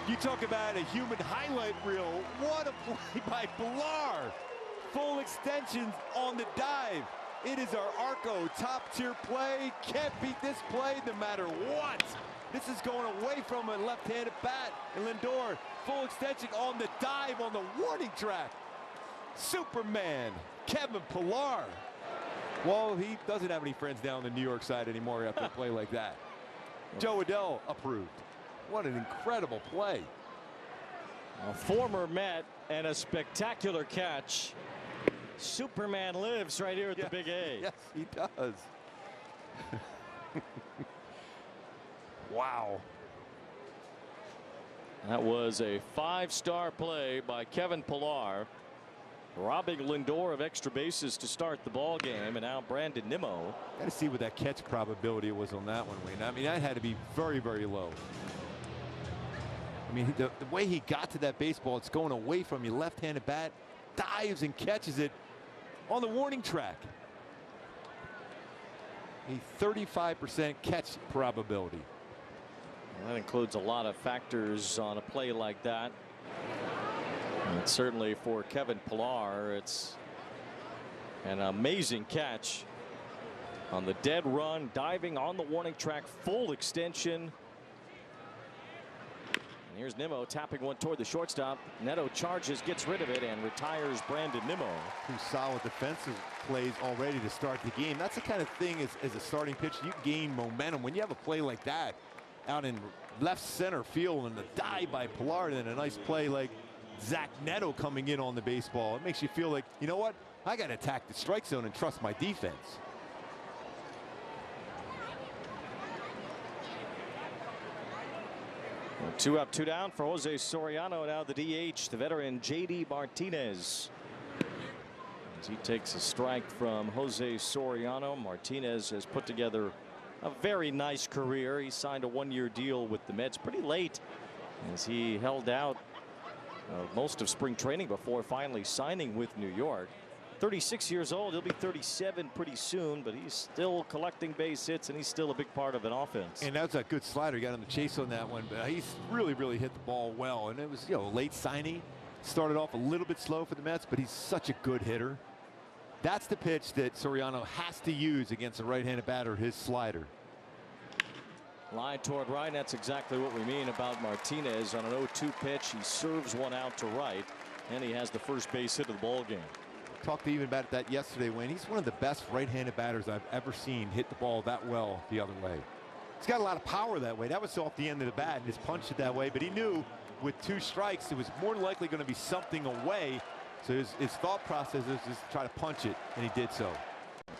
You talk about a human highlight reel. What a play by Pillar. Full extensions on the dive. It is our Arco top-tier play. Can't beat this play no matter what. This is going away from a left-handed bat. And Lindor, full extension on the dive on the warning track. Superman, Kevin Pillar. Well, he doesn't have any friends down the New York side anymore after a play like that. Joe Adell approved. What an incredible play. A former Met and a spectacular catch. Superman lives right here at the Big A. Yes, he does. Wow. That was a 5-star play by Kevin Pillar, robbing Lindor of extra bases to start the ball game. And now Brandon Nimmo. Got to see what that catch probability was on that one, Wayne. I mean, that had to be very, very low. I mean, the way he got to that baseball, it's going away from you, left-handed bat, dives and catches it on the warning track. A 35% catch probability. Well, that includes a lot of factors on a play like that. And certainly for Kevin Pillar, it's an amazing catch on the dead run, diving on the warning track, full extension. Here's Nimmo tapping one toward the shortstop. Netto charges, gets rid of it, and retires Brandon Nimmo. 2 solid defensive plays already to start the game. That's the kind of thing as a starting pitcher, you gain momentum. When you have a play like that out in left center field and a dive by Pilar and a nice play like Zach Netto coming in on the baseball, it makes you feel like, you know what? I got to attack the strike zone and trust my defense. Well, 2 up, 2 down for Jose Soriano. Now the DH, the veteran J.D. Martinez. As he takes a strike from Jose Soriano. Martinez has put together a very nice career. He signed a 1-year deal with the Mets pretty late as he held out most of spring training before finally signing with New York. 36 years old. He'll be 37 pretty soon, but he's still collecting base hits, and he's still a big part of an offense. And that's a good slider. He got on the chase on that one, but he's really hit the ball well. And it was, a late signing. Started off a little bit slow for the Mets, but he's such a good hitter. That's the pitch that Soriano has to use against a right-handed batter, his slider. Line toward right. That's exactly what we mean about Martinez. On an 0-2 pitch, he serves one out to right, and he has the first base hit of the ball game. Talked to even about that yesterday, Wayne. He's one of the best right-handed batters I've ever seen hit the ball that well the other way. He's got a lot of power that way. That was off the end of the bat and just punched it that way, but he knew with 2 strikes it was more than likely going to be something away, so his thought process is just try to punch it, and he did so.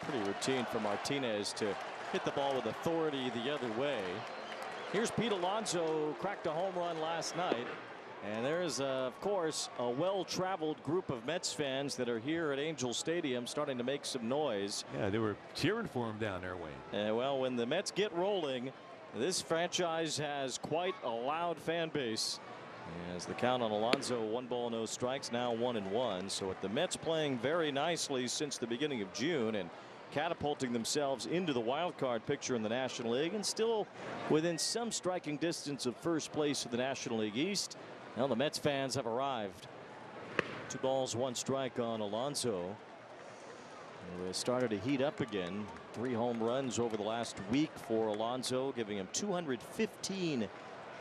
Pretty routine for Martinez to hit the ball with authority the other way. Here's Pete Alonso, cracked a home run last night. And there's, of course, a well-traveled group of Mets fans that are here at Angel Stadium starting to make some noise. Yeah, they were cheering for him down there, Wayne. Well, when the Mets get rolling, this franchise has quite a loud fan base. As the count on Alonso, 1 ball, no strikes, now 1-1. So with the Mets playing very nicely since the beginning of June and catapulting themselves into the wild card picture in the National League and still within some striking distance of first place in the National League East. Well, the Mets fans have arrived. 2 balls, 1 strike on Alonso. Who started to heat up again. 3 home runs over the last week for Alonso, giving him 215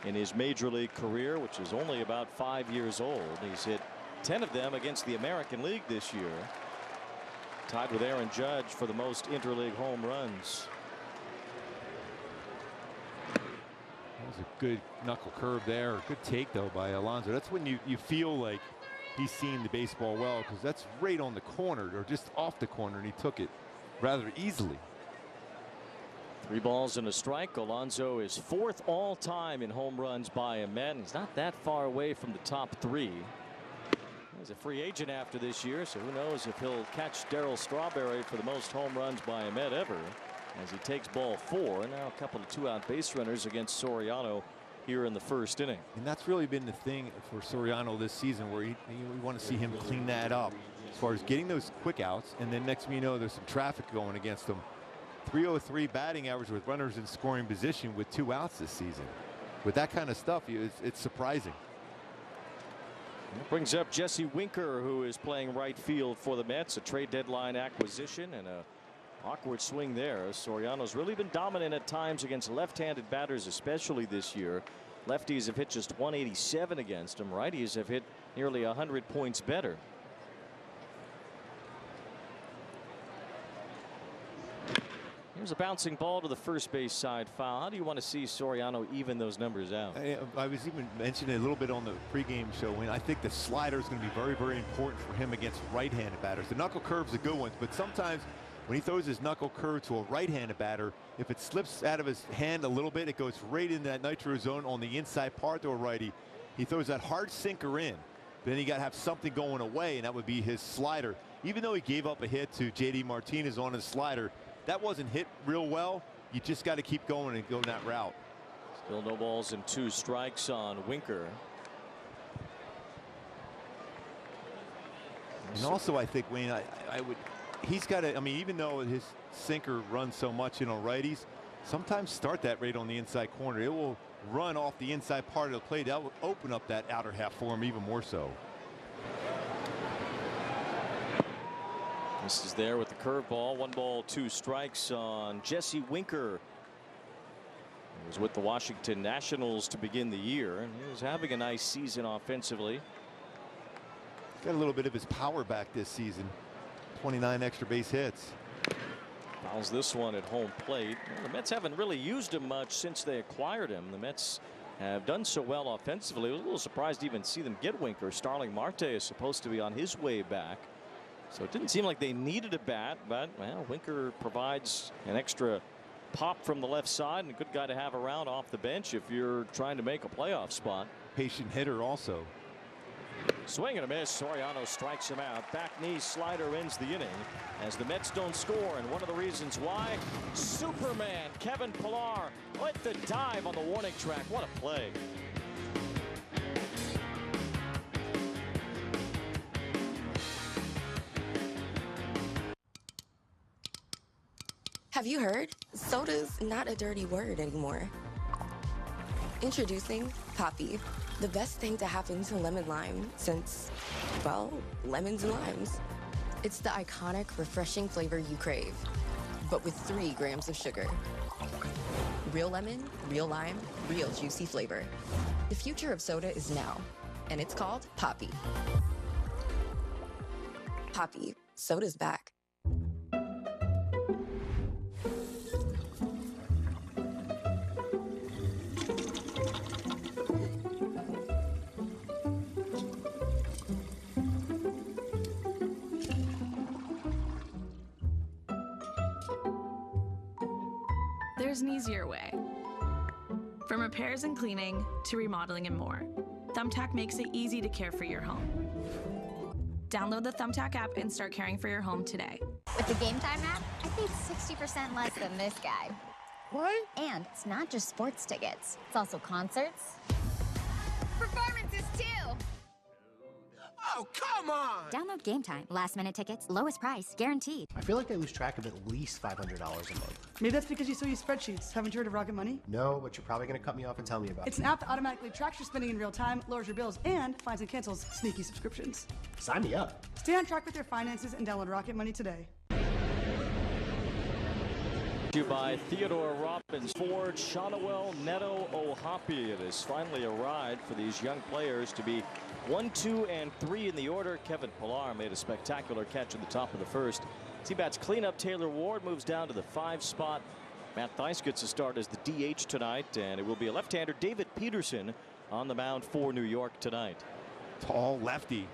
in his major league career, which is only about 5 years old. He's hit 10 of them against the American League this year. Tied with Aaron Judge for the most interleague home runs. That was a good knuckle curve there. Good take, though, by Alonso. That's when you feel like he's seen the baseball well, because that's right on the corner or just off the corner, and he took it rather easily. 3 balls and a strike. Alonso is 4th all-time in home runs by a Met. He's not that far away from the top 3. He's a free agent after this year, so who knows if he'll catch Darryl Strawberry for the most home runs by a Met ever. As he takes ball 4, and now a couple of 2-out base runners against Soriano here in the first inning. And that's really been the thing for Soriano this season, where we want to see him clean that up as far as getting those quick outs, and then next thing you know, there's some traffic going against him. 303 batting average with runners in scoring position with 2 outs this season. With that kind of stuff, it's surprising. That brings up Jesse Winker, who is playing right field for the Mets. A trade deadline acquisition and a awkward swing there. Soriano's really been dominant at times against left-handed batters, especially this year. Lefties have hit just 187 against him. Righties have hit nearly 100 points better. Here's a bouncing ball to the first base side foul. How do you want to see Soriano even those numbers out? I was even mentioning a little bit on the pregame show, and I think the slider is going to be very important for him against right-handed batters. The knuckle curve's a good one, but sometimes when he throws his knuckle curve to a right-handed batter, if it slips out of his hand a little bit, it goes right in that nitro zone on the inside part to a righty. He throws that hard sinker in, but then you got to have something going away, and that would be his slider. Even though he gave up a hit to J.D. Martinez on his slider, that wasn't hit real well. You just got to keep going and go that route. Still no balls and 2 strikes on Winker. And also, I think, Wayne, he's got to, I mean, even though his sinker runs so much, righties, sometimes start that right on the inside corner. It will run off the inside part of the plate. That will open up that outer half for him even more so. This is there with the curveball. 1 ball, 2 strikes on Jesse Winker. was with the Washington Nationals to begin the year, and he was having a nice season offensively. Got a little bit of his power back this season. 29 extra base hits. Fouls this one at home plate. Well, the Mets haven't really used him much since they acquired him. The Mets have done so well offensively. I was a little surprised to even see them get Winker. Starling Marte is supposed to be on his way back, so it didn't seem like they needed a bat, but well, Winker provides an extra pop from the left side and a good guy to have around off the bench if you're trying to make a playoff spot. Patient hitter also. Swing and a miss. Soriano strikes him out. Back knee slider ends the inning as the Mets don't score, and one of the reasons why, Superman Kevin Pillar with the dive on the warning track. What a play. Have you heard? Soda's not a dirty word anymore. Introducing Poppy, the best thing to happen to lemon lime since, well, lemons and limes. It's the iconic, refreshing flavor you crave, but with 3 grams of sugar. Real lemon, real lime, real juicy flavor. The future of soda is now, and it's called Poppy. Poppy, soda's back. There's an easier way. From repairs and cleaning to remodeling and more, Thumbtack makes it easy to care for your home. Download the Thumbtack app and start caring for your home today. With the Game Time app, I paid 60% less than this guy. What? And it's not just sports tickets. It's also concerts. Performances, too! Oh, come on! Download Game Time. Last-minute tickets, lowest price, guaranteed. I feel like I lose track of at least $500 a month. Maybe that's because you still use spreadsheets. Haven't you heard of Rocket Money? No, but you're probably going to cut me off and tell me about it. It's an app that automatically tracks your spending in real time, lowers your bills, and finds and cancels sneaky subscriptions. Sign me up. Stay on track with your finances and download Rocket Money today. To you by Theodore Robbins Ford, Shonowell, Netto, Ohapi. It has finally arrived for these young players to be 1, 2, and 3 in the order. Kevin Pillar made a spectacular catch at the top of the first. T-Bats cleanup. Taylor Ward moves down to the 5 spot. Matt Thaiss gets a start as the DH tonight, and it will be a left-hander, David Peterson, on the mound for New York tonight. Tall lefty.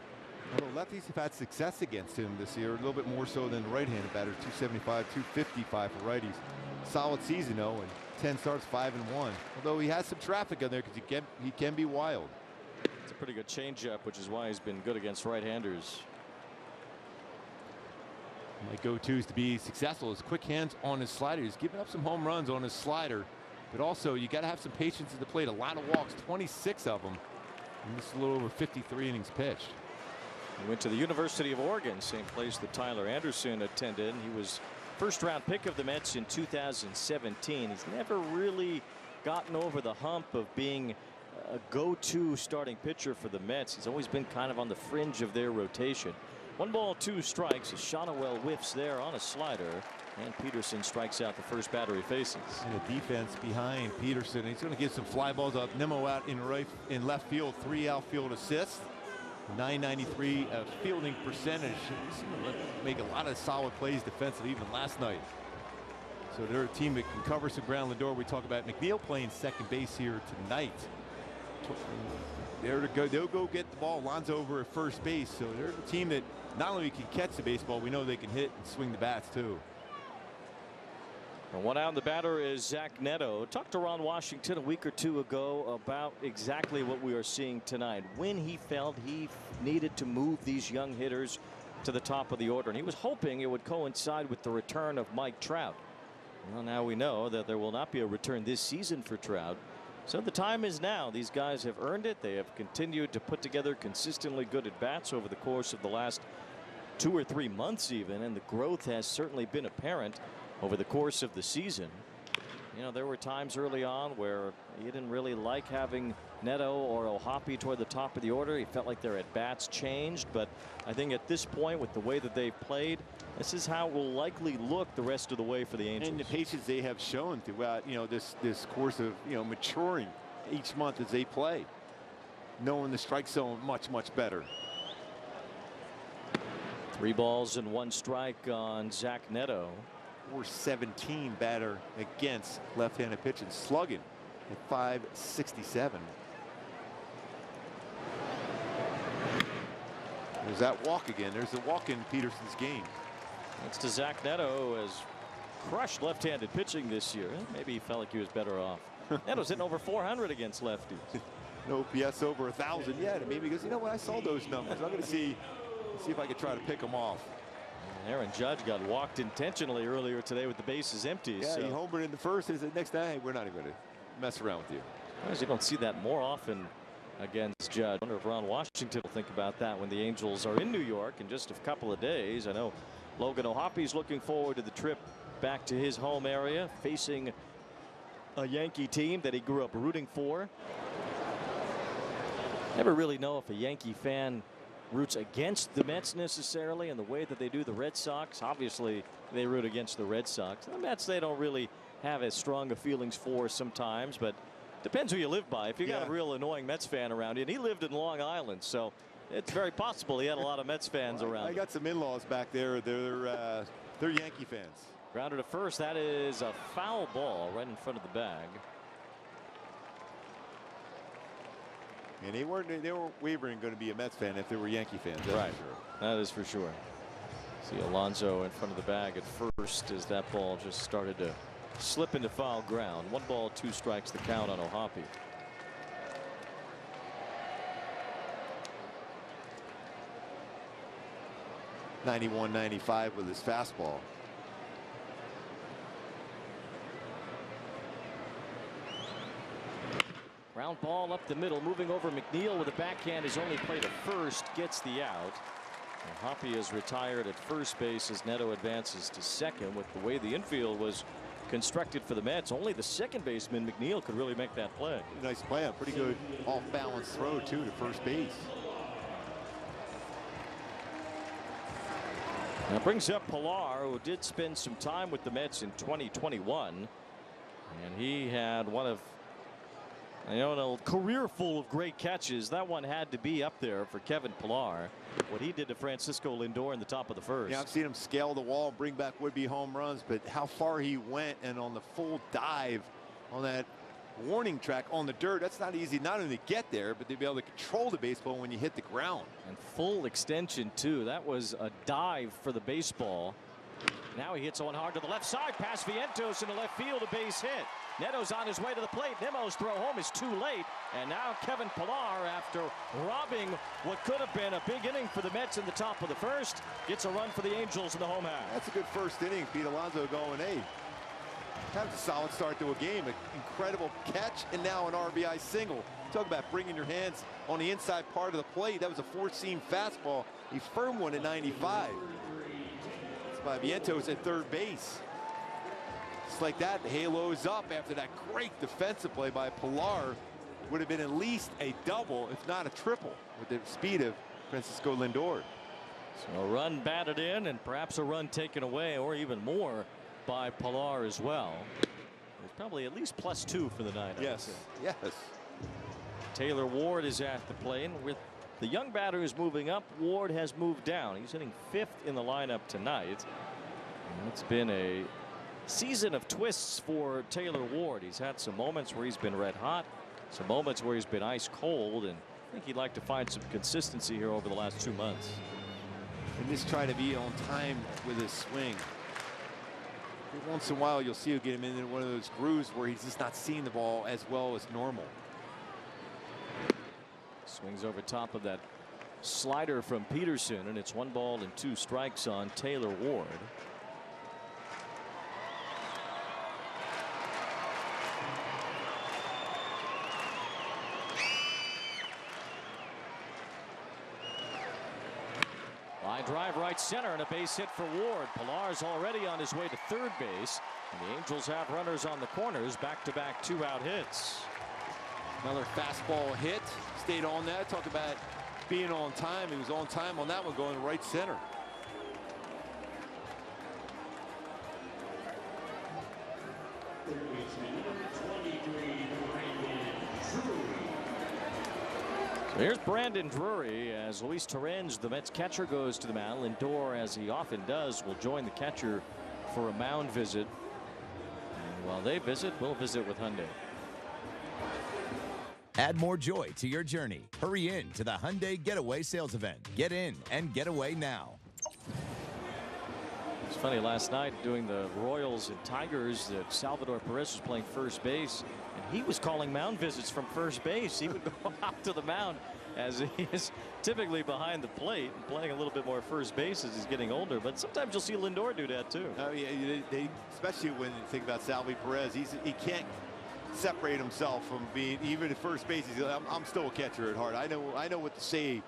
Although lefties have had success against him this year, a little bit more so than the right-handed batters. 275, 255 for righties. Solid season though, and 10 starts, 5-1. Although he has some traffic on there because he can be wild. It's a pretty good changeup, which is why he's been good against right-handers. My go-tos to be successful is quick hands on his slider. He's giving up some home runs on his slider, but also you got to have some patience at the plate. A lot of walks, 26 of them. And this is a little over 53 innings pitched. He went to the University of Oregon, same place that Tyler Anderson attended. He was first-round pick of the Mets in 2017. He's never really gotten over the hump of being a go-to starting pitcher for the Mets. He's always been kind of on the fringe of their rotation. 1 ball, 2 strikes as Shonowell whiffs there on a slider, and Peterson strikes out the first batter he faces. And the defense behind Peterson. He's going to give some fly balls up. Nimmo out in left field, 3 outfield assists. 993 fielding percentage. Make a lot of solid plays defensively even last night. So they're a team that can cover some ground. Lindor, we talk about McNeil playing second base here tonight. They'll go get the ball. Alonso over at first base. So they're a team that not only can catch the baseball, we know they can hit and swing the bats too. And 1 out, the batter is Zach Netto. Talked to Ron Washington a week or 2 ago about exactly what we are seeing tonight, when he felt he needed to move these young hitters to the top of the order, and he was hoping it would coincide with the return of Mike Trout. Well, now we know that there will not be a return this season for Trout, so the time is now. These guys have earned it. They have continued to put together consistently good at bats over the course of the last 2 or 3 months even, and the growth has certainly been apparent over the course of the season. You know, there were times early on where he didn't really like having Netto or O'Hoppe toward the top of the order. He felt like their at-bats changed, but I think at this point, with the way that they've played, this is how it will likely look the rest of the way for the Angels. And the patience they have shown throughout, this course of, maturing each month as they play, knowing the strike zone much better. 3 balls and 1 strike on Zach Netto. 417 batter against left-handed pitching, slugging at 567. There's that walk again. There's a walk in Peterson's game. Thanks to Zach Netto, who has crushed left-handed pitching this year. Maybe he felt like he was better off. Netto's hitting over 400 against lefties. No OPS over 1,000 yet. And maybe he goes, you know what? I saw those numbers. I'm going to see if I can try to pick them off. Aaron Judge got walked intentionally earlier today with the bases empty. Yeah, so he homered in the first and said, next night, we're not even going to mess around with you. You don't see that more often against Judge. I wonder if Ron Washington will think about that when the Angels are in New York in just a couple of days. I know Logan O'Hoppe's looking forward to the trip back to his home area, facing a Yankee team that he grew up rooting for. Never really know if a Yankee fan roots against the Mets necessarily in the way that they do the Red Sox. Obviously, they root against the Red Sox. The Mets, they don't really have as strong of feelings for sometimes, but depends who you live by. If you got a real annoying Mets fan around you, and he lived in Long Island, so it's very possible he had a lot of Mets fans around. I got some in-laws back there. They're Yankee fans. Grounded to first. That is a foul ball right in front of the bag. And they weren't wavering going to be a Mets fan if they were Yankee fans. Right. That is for sure. See Alonso in front of the bag at first as that ball just started to slip into foul ground. 1 ball, 2 strikes, the count on O'Hoppe. .91-95 with his fastball. Ground ball up the middle, moving over McNeil with a backhand. His only play to first, gets the out. O'Hoppe is retired at first base as Netto advances to second. With the way the infield was constructed for the Mets, only the second baseman McNeil could really make that play. Nice play, a pretty good off-balance throw too to first base. That brings up Pilar, who did spend some time with the Mets in 2021, and he had one of a career full of great catches. That one had to be up there for Kevin Pilar. What he did to Francisco Lindor in the top of the first. Yeah, I've seen him scale the wall and bring back would-be home runs, but how far he went and on the full dive on that warning track on the dirt, that's not easy not only to get there, but to be able to control the baseball when you hit the ground. And full extension too. That was a dive for the baseball. Now he hits one hard to the left side, past Vientos in the left field, a base hit. Netto's on his way to the plate. Nemo's throw home is too late. And now Kevin Pilar, after robbing what could have been a big inning for the Mets in the top of the first, gets a run for the Angels in the home half. That's a good first inning. Pete Alonso going, hey, that's a solid start to a game. An incredible catch and now an RBI single. Talk about bringing your hands on the inside part of the plate. That was a four-seam fastball. He firmed one at 95. It's by Vientos at third base. Just like that, the halo's up after that great defensive play by Pilar. Would have been at least a double, if not a triple, with the speed of Francisco Lindor. So a run batted in and perhaps a run taken away, or even more by Pilar as well. It's probably at least +2 for the night. Yes. Yes. Taylor Ward is at the plate. With the young batter who's moving up, Ward has moved down. He's hitting 5th in the lineup tonight. And it's been a season of twists for Taylor Ward. He's had some moments where he's been red hot, some moments where he's been ice cold, and I think he'd like to find some consistency here over the last 2 months. And just try to be on time with his swing. Once in a while you'll see him get him in one of those grooves where he's just not seeing the ball as well as normal. Swings over top of that slider from Peterson, and it's 1 ball and 2 strikes on Taylor Ward. Line drive right center and a base hit for Ward. Pilar's already on his way to third base. And the Angels have runners on the corners, back-to-back 2-out hits. Another fastball hit, stayed on that. Talk about being on time. He was on time on that one, going right center. So here's Brandon Drury as Luis Torrens, the Mets catcher, goes to the mound. Lindor, as he often does, will join the catcher for a mound visit. And while they visit, we'll visit with Hyundai. Add more joy to your journey. Hurry in to the Hyundai Getaway Sales Event. Get in and get away now. It's funny, last night doing the Royals and Tigers, that Salvador Perez was playing first base, and he was calling mound visits from first base. He would go out to the mound, as he is typically behind the plate and playing a little bit more first base as he's getting older. But sometimes you'll see Lindor do that too. Oh yeah, especially when you think about Salvi Perez, he can't separate himself from being, even at first base. I'm still a catcher at heart. I know what to say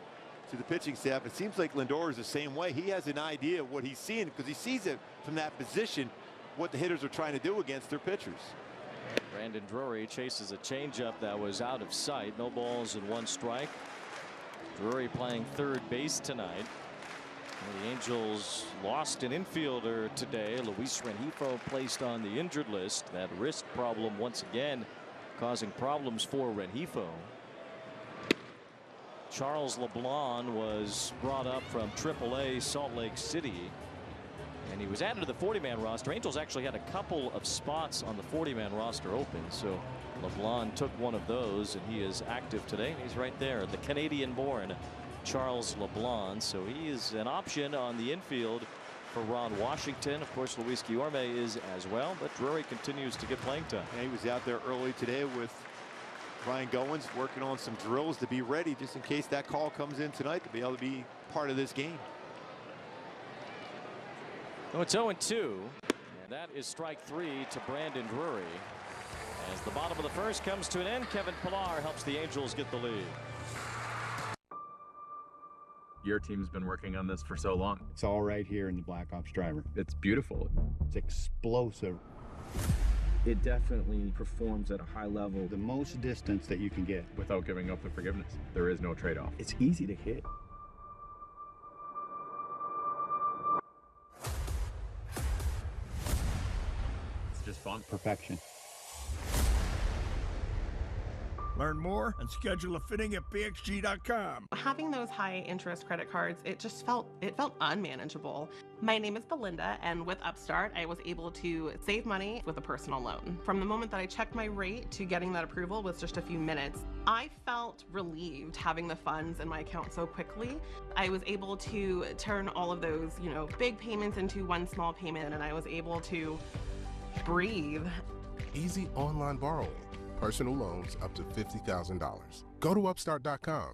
to the pitching staff. It seems like Lindor is the same way. He has an idea of what he's seeing because he sees it from that position, what the hitters are trying to do against their pitchers. Brandon Drury chases a changeup that was out of sight. No balls and 1 strike. Drury playing third base tonight. And the Angels lost an infielder today. Luis Rengifo placed on the injured list. That wrist problem once again causing problems for Rengifo. Charles LeBlanc was brought up from AAA Salt Lake City, and he was added to the 40-man roster. Angels actually had a couple of spots on the 40-man roster open, so LeBlanc took one of those, and he is active today. He's right there, the Canadian-born Charles LeBlanc. So he is an option on the infield for Ron Washington. Of course, Luis Guillorme is as well, but Drury continues to get playing time. Yeah, he was out there early today with Ryan Goins, working on some drills to be ready just in case that call comes in tonight, to be able to be part of this game. Oh, it's 0-2, and that is strike 3 to Brandon Drury. As the bottom of the first comes to an end, Kevin Pillar helps the Angels get the lead. Your team's been working on this for so long. It's all right here in the Black Ops driver. It's beautiful. It's explosive. It definitely performs at a high level. The most distance that you can get. Without giving up the forgiveness. There is no trade-off. It's easy to hit. It's just fun. Perfection. Learn more and schedule a fitting at pxg.com. Having those high interest credit cards, it felt unmanageable. My name is Belinda, and with Upstart, I was able to save money with a personal loan. From the moment that I checked my rate to getting that approval was just a few minutes. I felt relieved having the funds in my account so quickly. I was able to turn all of those, big payments into one small payment, and I was able to breathe. Easy online borrowing. Personal loans up to $50,000. Go to upstart.com.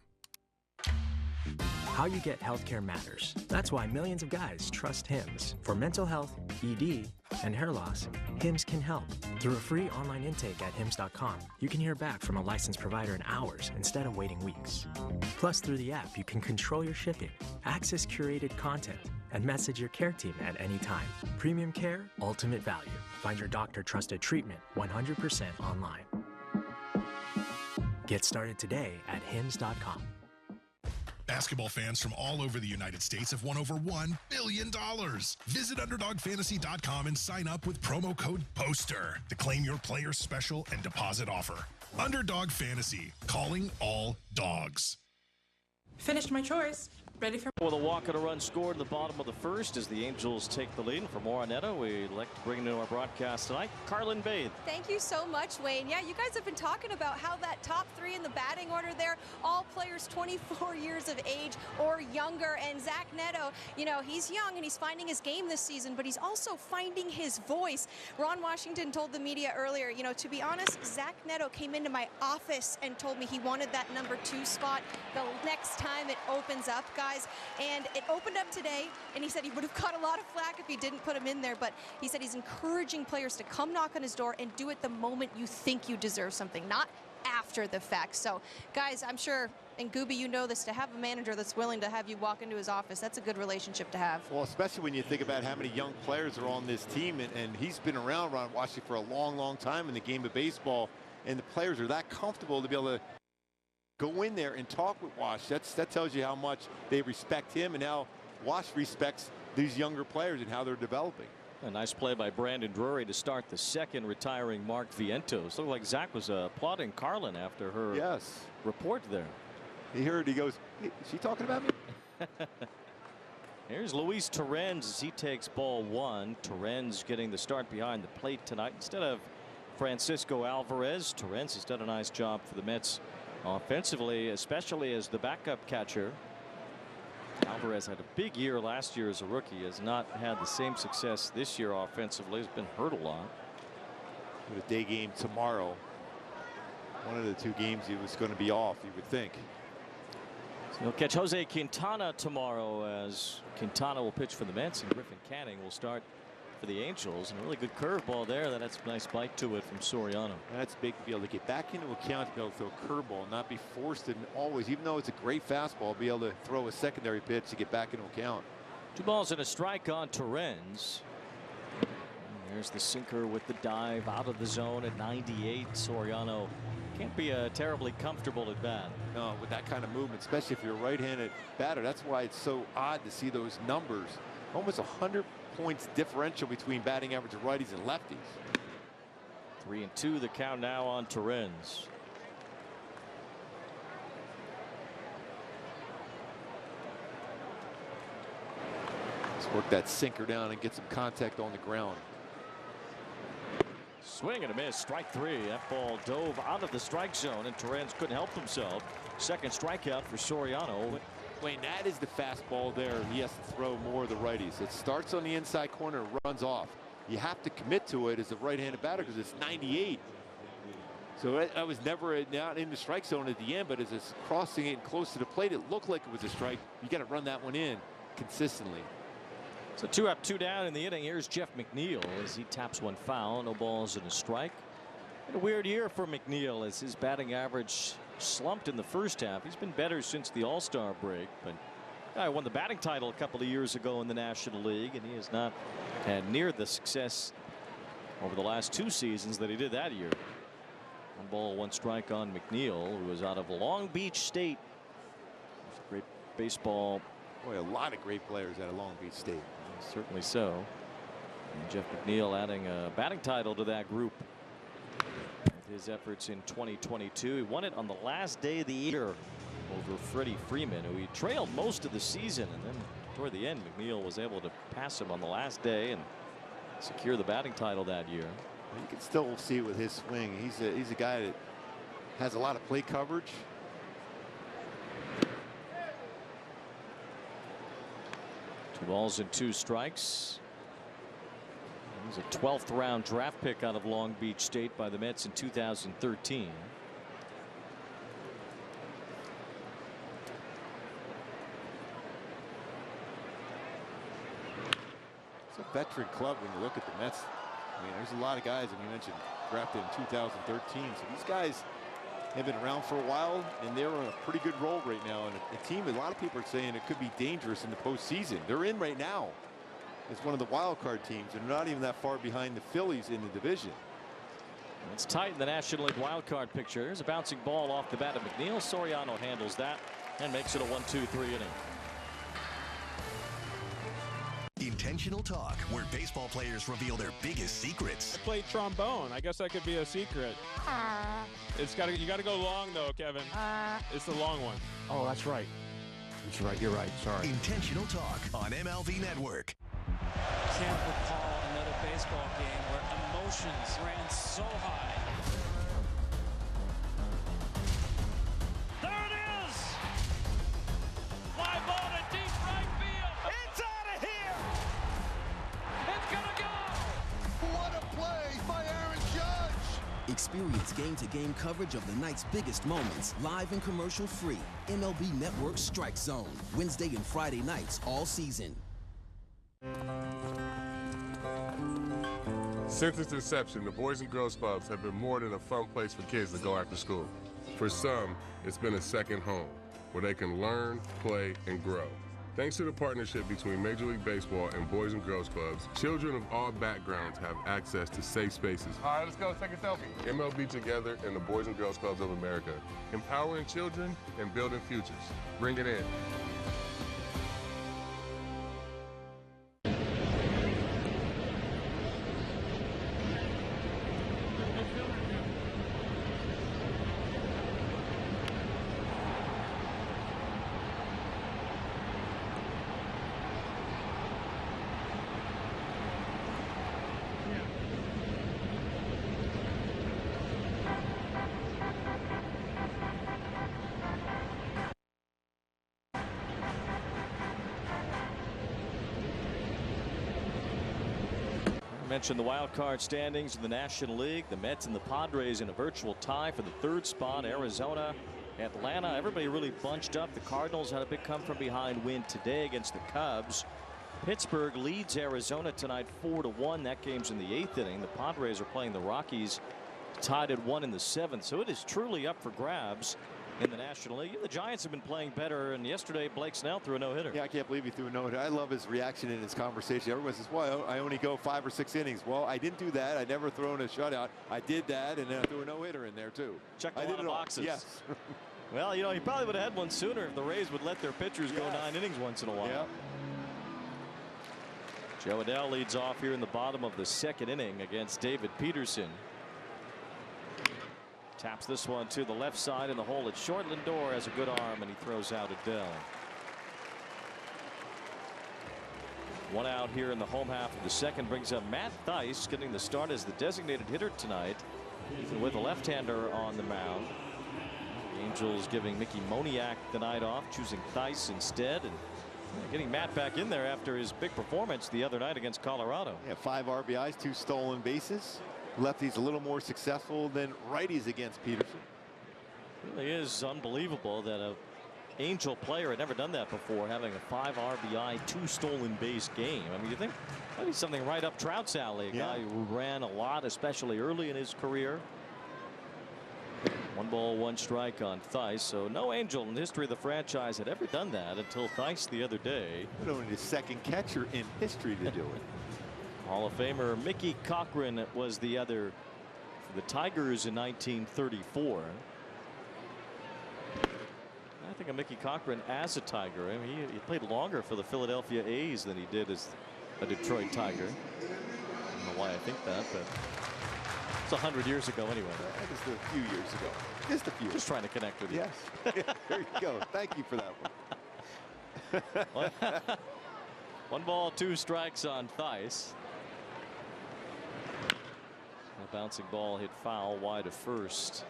How you get healthcare matters. That's why millions of guys trust Hims. For mental health, ED, and hair loss, Hims can help. Through a free online intake at hims.com, you can hear back from a licensed provider in hours instead of waiting weeks. Plus, through the app, you can control your shipping, access curated content, and message your care team at any time. Premium care, ultimate value. Find your doctor-trusted treatment 100% online. Get started today at hims.com. Basketball fans from all over the United States have won over $1 billion. Visit UnderdogFantasy.com and sign up with promo code POSTER to claim your player special and deposit offer. Underdog Fantasy, calling all dogs. Finished my chores. Ready for with a walk and a run scored in the bottom of the first as the Angels take the lead. And for more on Netto, we'd like to bring into our broadcast tonight Carlin Bathe. Thank you so much, Wayne. Yeah, you guys have been talking about how that top 3 in the batting order there, all players 24 years of age or younger. And Zach Netto, he's young and he's finding his game this season, but he's also finding his voice. Ron Washington told the media earlier, to be honest, Zach Netto came into my office and told me he wanted that number 2 spot the next time it opens up, guys. And it opened up today, and he said he would have caught a lot of flack if he didn't put him in there, but he said he's encouraging players to come knock on his door and do it the moment you think you deserve something, not after the fact. So, guys, I'm sure And Gooby, you know this, to have a manager that's willing to have you walk into his office, that's a good relationship to have. Well, especially when you think about how many young players are on this team, and he's been around Ron Washington for a long, long time in the game of baseball, and the players are that comfortable to be able to go in there and talk with Wash. That tells you how much they respect him and how Wash respects these younger players and how they're developing. A nice play by Brandon Drury to start the second, retiring Mark Vientos. Looked like Zach was applauding Carlin after her report there. He heard, he goes, hey, is she talking about me? Here's Luis Torrens as he takes ball one. Torrens getting the start behind the plate tonight instead of Francisco Alvarez. Torrens has done a nice job for the Mets offensively, especially as the backup catcher. Alvarez had a big year last year as a rookie, has not had the same success this year offensively, has been hurt a lot. With a day game tomorrow, one of the two games he was going to be off, you would think. So he'll catch Jose Quintana tomorrow, as Quintana will pitch for the Mets and Griffin Canning will start for the Angels. And a really good curveball there. That's a nice bite to it from Soriano. That's big to be able to get back into account, to be able to throw a curveball and not be forced and always, even though it's a great fastball, be able to throw a secondary pitch to get back into account. 2 balls and a strike on Torrens. There's the sinker with the dive out of the zone at 98. Soriano can't be terribly comfortable at bat. No, with that kind of movement, especially if you're a right-handed batter. That's why it's so odd to see those numbers. Almost 100 points differential between batting average of righties and lefties. 3-2 the count now on Torrens. Let's work that sinker down and get some contact on the ground. Swing and a miss, strike 3. That ball dove out of the strike zone and Torrens couldn't help himself. Second strikeout for Soriano. Wayne, that is the fastball there. He has to throw more of the righties. It starts on the inside corner and runs off. You have to commit to it as a right-handed batter because it's 98. So I was never not in the strike zone at the end, but as it's crossing it close to the plate, it looked like it was a strike. You got to run that one in consistently. So 2 up, 2 down in the inning. Here's Jeff McNeil as he taps one foul. No balls and a strike. And a weird year for McNeil as his batting average slumped in the first half. He's been better since the All-Star break, but I won the batting title a couple of years ago in the National League, and he has not had near the success over the last 2 seasons that he did that year. 1 ball, 1 strike on McNeil, who is out of Long Beach State. Great baseball. Boy, a lot of great players out of Long Beach State. Certainly so. And Jeff McNeil adding a batting title to that group with his efforts in 2022. He won it on the last day of the year over Freddie Freeman, who he trailed most of the season, and then toward the end McNeil was able to pass him on the last day and secure the batting title that year. You can still see with his swing, he's a guy that has a lot of plate coverage. Two balls and 2 strikes. He's a 12th round draft pick out of Long Beach State by the Mets in 2013. It's a veteran club when you look at the Mets. I mean, there's a lot of guys, and you mentioned drafted in 2013. So these guys have been around for a while, and they're on a pretty good roll right now. And a team, a lot of people are saying it could be dangerous in the postseason. They're in right now as one of the wild card teams, and they're not even that far behind the Phillies in the division. It's tight in the National League wild card picture. There's a bouncing ball off the bat of McNeil. Soriano handles that and makes it a 1-2-3 inning. Intentional Talk, where baseball players reveal their biggest secrets. I played trombone. I guess that could be a secret. You got to go long though, Kevin. It's the long one. Oh, that's right. That's right. You're right. Sorry. Intentional Talk on MLB Network. Can't recall another baseball game where emotions ran so high. There it is! Fly ball to deep right field. It's out of here! It's gonna go! What a play by Aaron Judge! Experience game-to-game coverage of the night's biggest moments, live and commercial-free. MLB Network Strike Zone, Wednesday and Friday nights all season. Since its inception, the Boys and Girls Clubs have been more than a fun place for kids to go after school. For some, it's been a second home. where they can learn, play, and grow. Thanks to the partnership between Major League Baseball and Boys and Girls Clubs, children of all backgrounds have access to safe spaces. All right, let's go take a selfie. MLB Together and the Boys and Girls Clubs of America, empowering children and building futures. Bring it in. Mentioned the wild card standings in the National League. The Mets and the Padres in a virtual tie for the third spot. Arizona, Atlanta, everybody really bunched up. The Cardinals had a big come from behind win today against the Cubs. Pittsburgh leads Arizona tonight 4-1. That game's in the 8th inning. The Padres are playing the Rockies, tied at 1 in the 7th. So it is truly up for grabs in the National League. The Giants have been playing better, and yesterday Blake Snell threw a no-hitter. Yeah, I can't believe he threw a no-hitter. I love his reaction in his conversation. Everyone says, well, I only go 5 or 6 innings. Well, I didn't do that. I never thrown a shutout. I did that, and then I threw a no-hitter in there too. Checked a lot of boxes. Yes. Well, you know, he probably would have had one sooner if the Rays would let their pitchers go 9 innings once in a while. Yep. Joe Adell leads off here in the bottom of the 2nd inning against David Peterson. Taps this one to the left side in the hole. It's short. Lindor has a good arm, and he throws out Adell. 1 out here in the home half of the 2nd brings up Matt Thaiss, getting the start as the designated hitter tonight, even with a left-hander on the mound. The Angels giving Mickey Moniak the night off, choosing Thaiss instead, and getting Matt back in there after his big performance the other night against Colorado. Yeah, 5 RBIs, 2 stolen bases. Lefties a little more successful than righties against Peterson. It really is unbelievable that a Angel player had never done that before, having a 5 RBI, 2 stolen base game. I mean, you think that'd be something right up Trout's alley. A guy who ran a lot, especially early in his career. 1 ball, 1 strike on Thaiss. So no Angel in the history of the franchise had ever done that until Thaiss the other day. Only the 2nd catcher in history to do it. Hall of Famer Mickey Cochran was the other for the Tigers in 1934. I think of Mickey Cochran as a Tiger. I mean, he played longer for the Philadelphia A's than he did as a Detroit Tiger. I don't know why I think that, but it's 100 years ago anyway. Just a few years ago. Just a few. Just trying to connect with you. Yes. There you go. Thank you for that one. 1 ball, 2 strikes on Thaiss. A bouncing ball hit foul wide of first.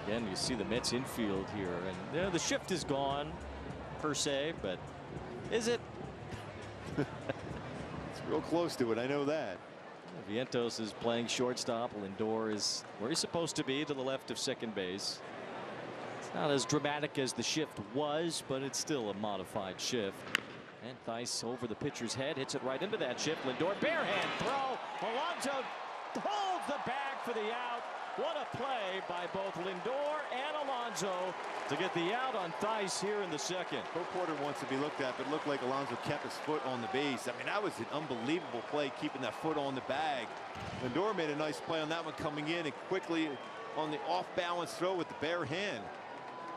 Again, you see the Mets infield here, and the shift is gone per se, but is it? It's real close to it. I know that. Vientos is playing shortstop. Lindor is where he's supposed to be, to the left of second base. It's not as dramatic as the shift was, but it's still a modified shift. And Thaiss over the pitcher's head, hits it right into that shift. Lindor, bare hand throw. Alonso holds the bag for the out. What a play by both Lindor and Alonso to get the out on Thaiss here in the 2nd. Bo Porter wants to be looked at, but it looked like Alonso kept his foot on the base. I mean, that was an unbelievable play, keeping that foot on the bag. Lindor made a nice play on that one, coming in and quickly on the off-balance throw with the bare hand.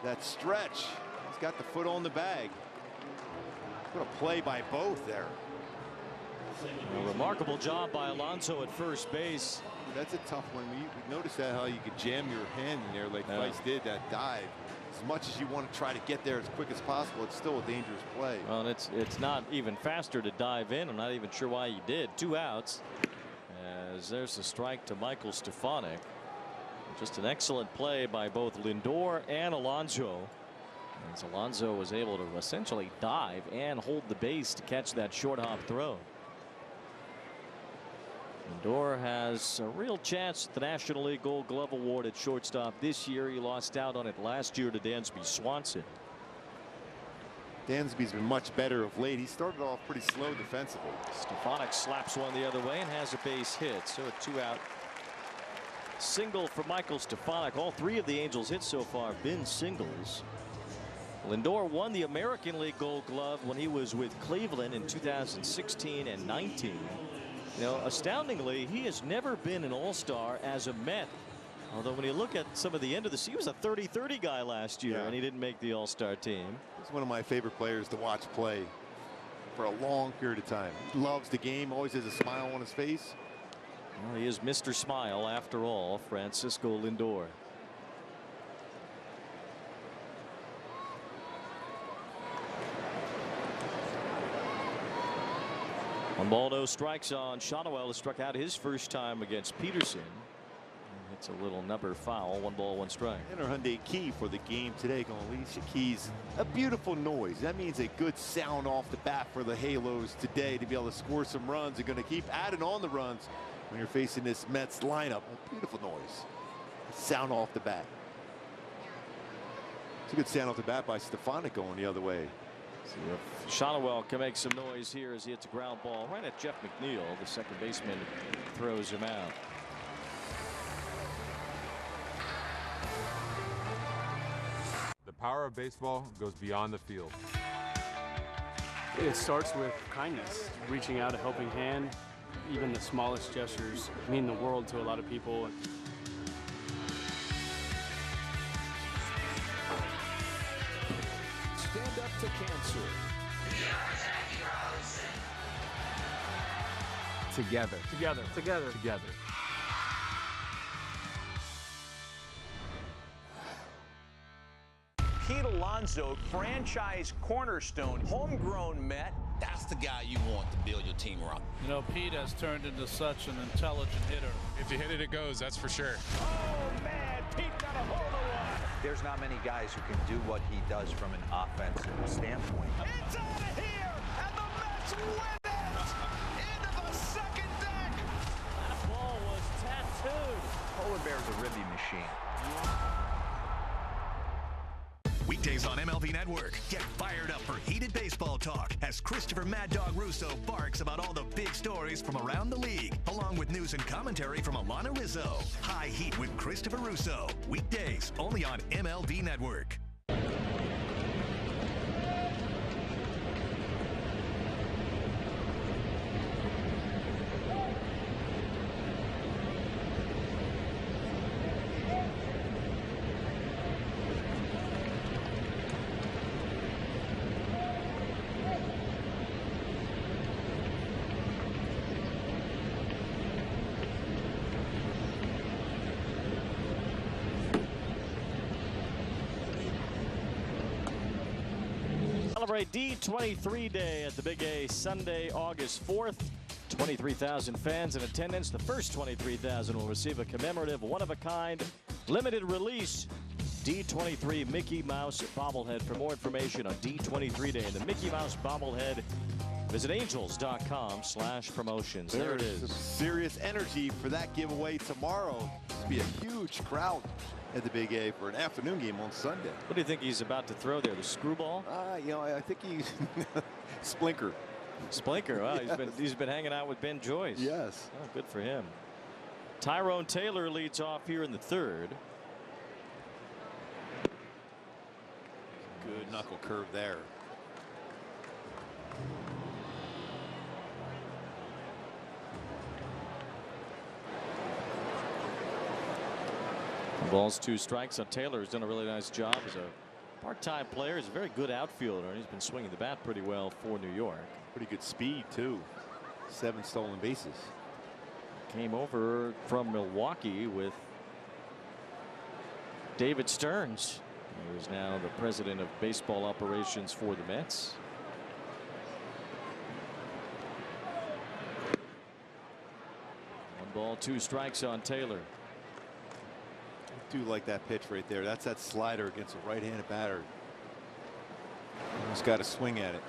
That stretch. He's got the foot on the bag. What a play by both there. A remarkable job by Alonso at first base. That's a tough one. You notice that, how you could jam your hand in there like Thaiss did, that dive. As much as you want to try to get there as quick as possible, it's still a dangerous play. Well, it's not even faster to dive in. I'm not even sure why he did. 2 outs. As there's a strike to Michael Stefanik. Just an excellent play by both Lindor and Alonso. As Alonso was able to essentially dive and hold the base to catch that short hop throw. Lindor has a real chance at the National League Gold Glove Award at shortstop this year. He lost out on it last year to Dansby Swanson. Dansby's been much better of late. He started off pretty slow defensively. Stefanik slaps one the other way and has a base hit. So a 2-out single for Michael Stefanik. All three of the Angels hits so far have been singles. Lindor won the American League Gold Glove when he was with Cleveland in 2016 and 19. You know, astoundingly, he has never been an all-star as a Met. Although when you look at some of the end of the season, he was a 30-30 guy last year, and he didn't make the all-star team. He's one of my favorite players to watch play for a long period of time. He loves the game, always has a smile on his face. Well, he is Mr. Smile after all, Francisco Lindor. One ball, no strikes on Shotwell, who struck out his first time against Peterson. It's a little number foul. 1 ball, 1 strike. And our Hyundai key for the game today, going Alicia Keys. A beautiful noise. That means a good sound off the bat for the Halos today to be able to score some runs. They're going to keep adding on the runs when you're facing this Mets lineup. A beautiful noise. Sound off the bat. It's a good sound off the bat by Stefanik going the other way. See if Shotwell can make some noise here as he hits a ground ball right at Jeff McNeil. The second baseman throws him out. The power of baseball goes beyond the field. It starts with kindness, reaching out a helping hand. Even the smallest gestures mean the world to a lot of people. Stand up to cancer. Together. Together. Together. Together. Pete Alonso, franchise cornerstone, homegrown Met. That's the guy you want to build your team around. You know, Pete has turned into such an intelligent hitter. If you hit it, it goes, that's for sure. Oh, man, Pete got a hold of one. There's not many guys who can do what he does from an offensive standpoint. It's out of here, and the Mets win it! Into the second deck! That ball was tattooed. Polar Bear's a ribby machine. Weekdays on MLB Network. Get fired up for heated baseball talk as Christopher Mad Dog Russo barks about all the big stories from around the league, along with news and commentary from Alana Rizzo. High Heat with Christopher Russo. Weekdays only on MLB Network. Celebrate D23 Day at the Big A Sunday, August 4th. 23,000 fans in attendance. The first 23,000 will receive a commemorative, one-of-a-kind, limited release D23 Mickey Mouse bobblehead. For more information on D23 Day and the Mickey Mouse bobblehead, visit angels.com/promotions. There it is. Some serious energy for that giveaway tomorrow. This will be a huge crowd at the Big A for an afternoon game on Sunday. What do you think he's about to throw there? The screwball? You know, I think he's Splinker. Splinker. Wow, he's been hanging out with Ben Joyce. Yes. Oh, good for him. Tyrone Taylor leads off here in the third. Good knuckle curve there. Balls, 2 strikes on Taylor, who's done a really nice job as a part-time player. He's a very good outfielder, and he's been swinging the bat pretty well for New York. Pretty good speed, too. 7 stolen bases. Came over from Milwaukee with David Stearns, who is now the president of baseball operations for the Mets. One ball, 2 strikes on Taylor. I do like that pitch right there. That's that slider against a right-handed batter. He's got to swing at it.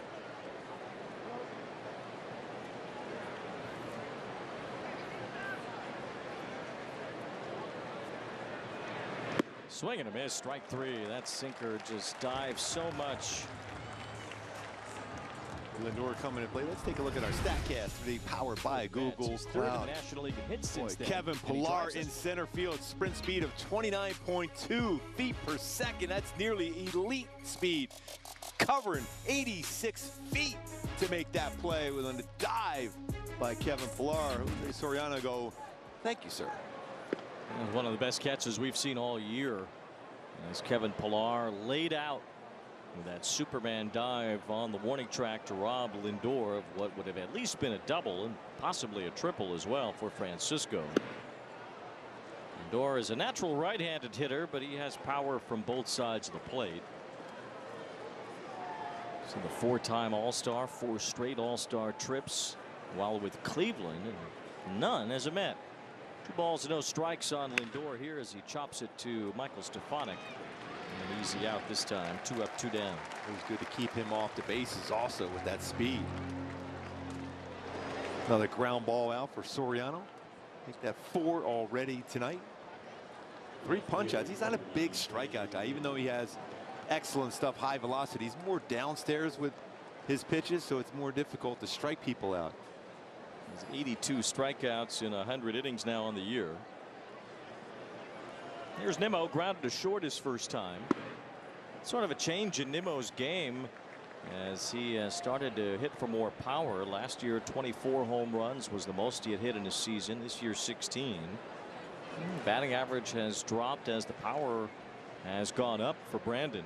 Swing and a miss, strike 3. That sinker just dives so much. Lindor coming in play. Let's take a look at our StatCast today, powered by Google Cloud. National League hits since then. Kevin Pillar in center field, sprint speed of 29.2 feet per second. That's nearly elite speed. Covering 86 feet to make that play with a dive by Kevin Pillar. Soriano go, thank you, sir. One of the best catches we've seen all year as Kevin Pillar laid out with that Superman dive on the warning track to rob Lindor of what would have at least been a double and possibly a triple as well for Francisco. Lindor is a natural right-handed hitter, but he has power from both sides of the plate. So the four-time All-Star, 4 straight All-Star trips while with Cleveland, and none as a Met. 2 balls, no strikes on Lindor here as he chops it to Michael Stefanik. An easy out this time. 2 up, 2 down. It was good to keep him off the bases also with that speed. Another ground ball out for Soriano. I think that 4 already tonight. 3 punch outs. He's not a big strikeout guy, even though he has excellent stuff, high velocity. He's more downstairs with his pitches, so it's more difficult to strike people out. He's 82 strikeouts in 100 innings now on the year. Here's Nimmo, grounded to short his first time. Sort of a change in Nimmo's game as he started to hit for more power. Last year 24 home runs was the most he had hit in a season. This year 16. Batting average has dropped as the power has gone up for Brandon.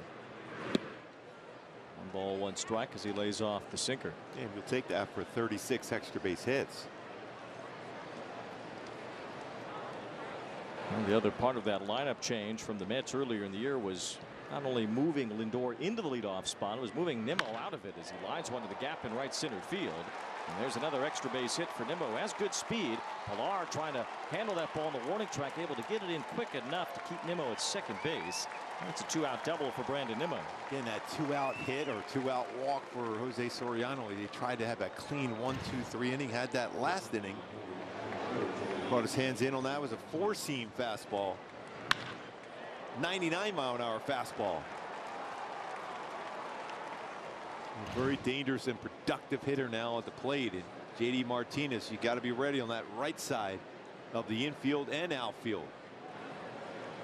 1 ball 1 strike as he lays off the sinker. And we'll take that for 36 extra base hits. And the other part of that lineup change from the Mets earlier in the year was not only moving Lindor into the leadoff spot, it was moving Nimmo out of it as he lines one to the gap in right center field. And there's another extra base hit for Nimmo. Has good speed. Pillar trying to handle that ball on the warning track, able to get it in quick enough to keep Nimmo at second base. That's a 2-out double for Brandon Nimmo. Again, that 2-out hit or 2-out walk for Jose Soriano. He tried to have that clean 1-2-3 inning. Had that last inning. Brought his hands in on that. It was a 4-seam fastball. 99-mile-an-hour fastball. A very dangerous and productive hitter now at the plate. And JD Martinez, you got to be ready on that right side of the infield and outfield.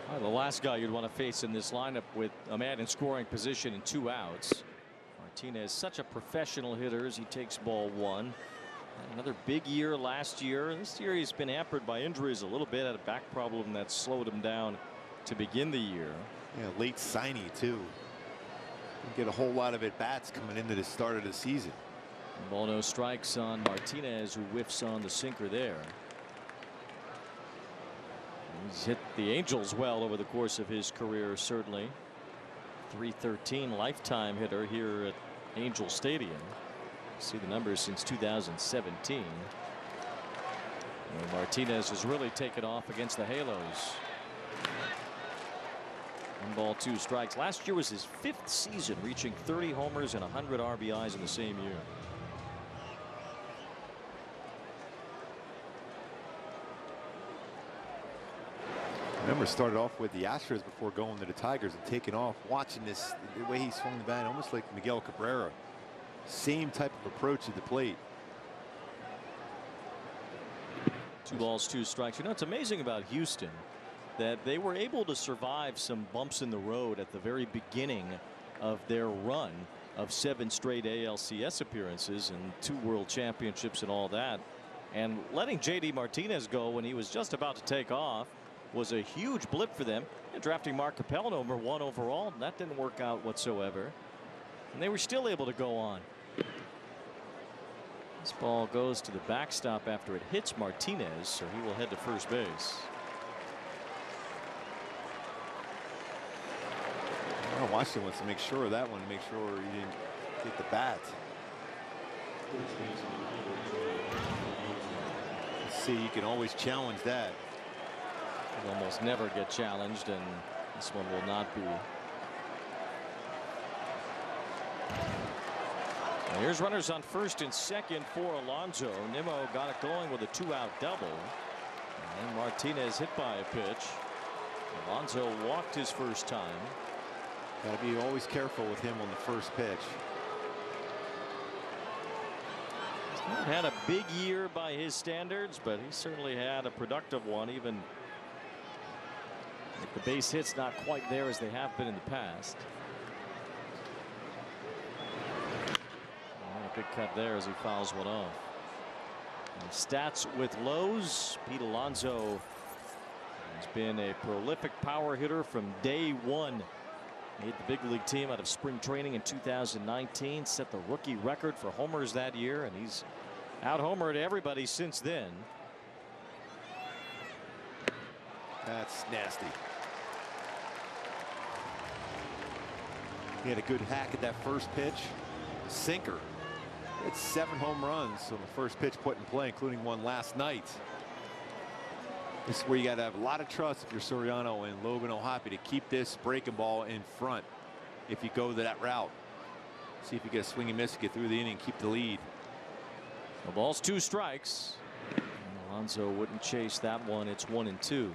Well, the last guy you'd want to face in this lineup with a man in scoring position and 2 outs. Martinez, such a professional hitter as he takes ball 1. Had another big year last year. This year he's been hampered by injuries a little bit. Had a back problem that slowed him down to begin the year. Yeah, late signing too. Didn't get a whole lot of at bats coming into the start of the season. 1 ball, no strikes on Martinez, who whiffs on the sinker there. He's hit the Angels well over the course of his career, certainly. .313 lifetime hitter here at Angel Stadium. See the numbers since 2017. And Martinez has really taken off against the Halos. 1 ball, 2 strikes. Last year was his 5th season, reaching 30 homers and 100 RBIs in the same year. Remember, started off with the Astros before going to the Tigers and taking off. Watching this, the way he swung the bat, almost like Miguel Cabrera. Same type of approach at the plate. 2 balls, 2 strikes. You know, it's amazing about Houston that they were able to survive some bumps in the road at the very beginning of their run of 7 straight ALCS appearances and 2 world championships and all that. And letting JD Martinez go when he was just about to take off was a huge blip for them. And drafting Mark Capel, number 1 overall, that didn't work out whatsoever. And they were still able to go on. This ball goes to the backstop after it hits Martinez, so he will head to first base. Washington wants to make sure of that one, to make sure he didn't get the bat. Let's see, you can always challenge that. He'll almost never get challenged, and this one will not be. Now here's runners on first and second for Alonso. Nimmo got it going with a 2-out double. And Martinez hit by a pitch. Alonso walked his first time. Got to be always careful with him on the first pitch. Had a big year by his standards, but he certainly had a productive one, even if the base hits not quite there as they have been in the past. A big cut there as he fouls one off. And stats with Lowe's. Pete Alonso has been a prolific power hitter from day one. Made the big league team out of spring training in 2019. Set the rookie record for homers that year, and he's out-homered everybody since then. That's nasty. He had a good hack at that first pitch. Sinker. It's 7 home runs on the first pitch put in play, including one last night. This is where you got to have a lot of trust if you're Soriano and Logan O'Hoppe to keep this breaking ball in front if you go that route. See if you get a swing and miss, get through the inning, keep the lead. The ball's 2 strikes. And Alonso wouldn't chase that one. It's 1-2.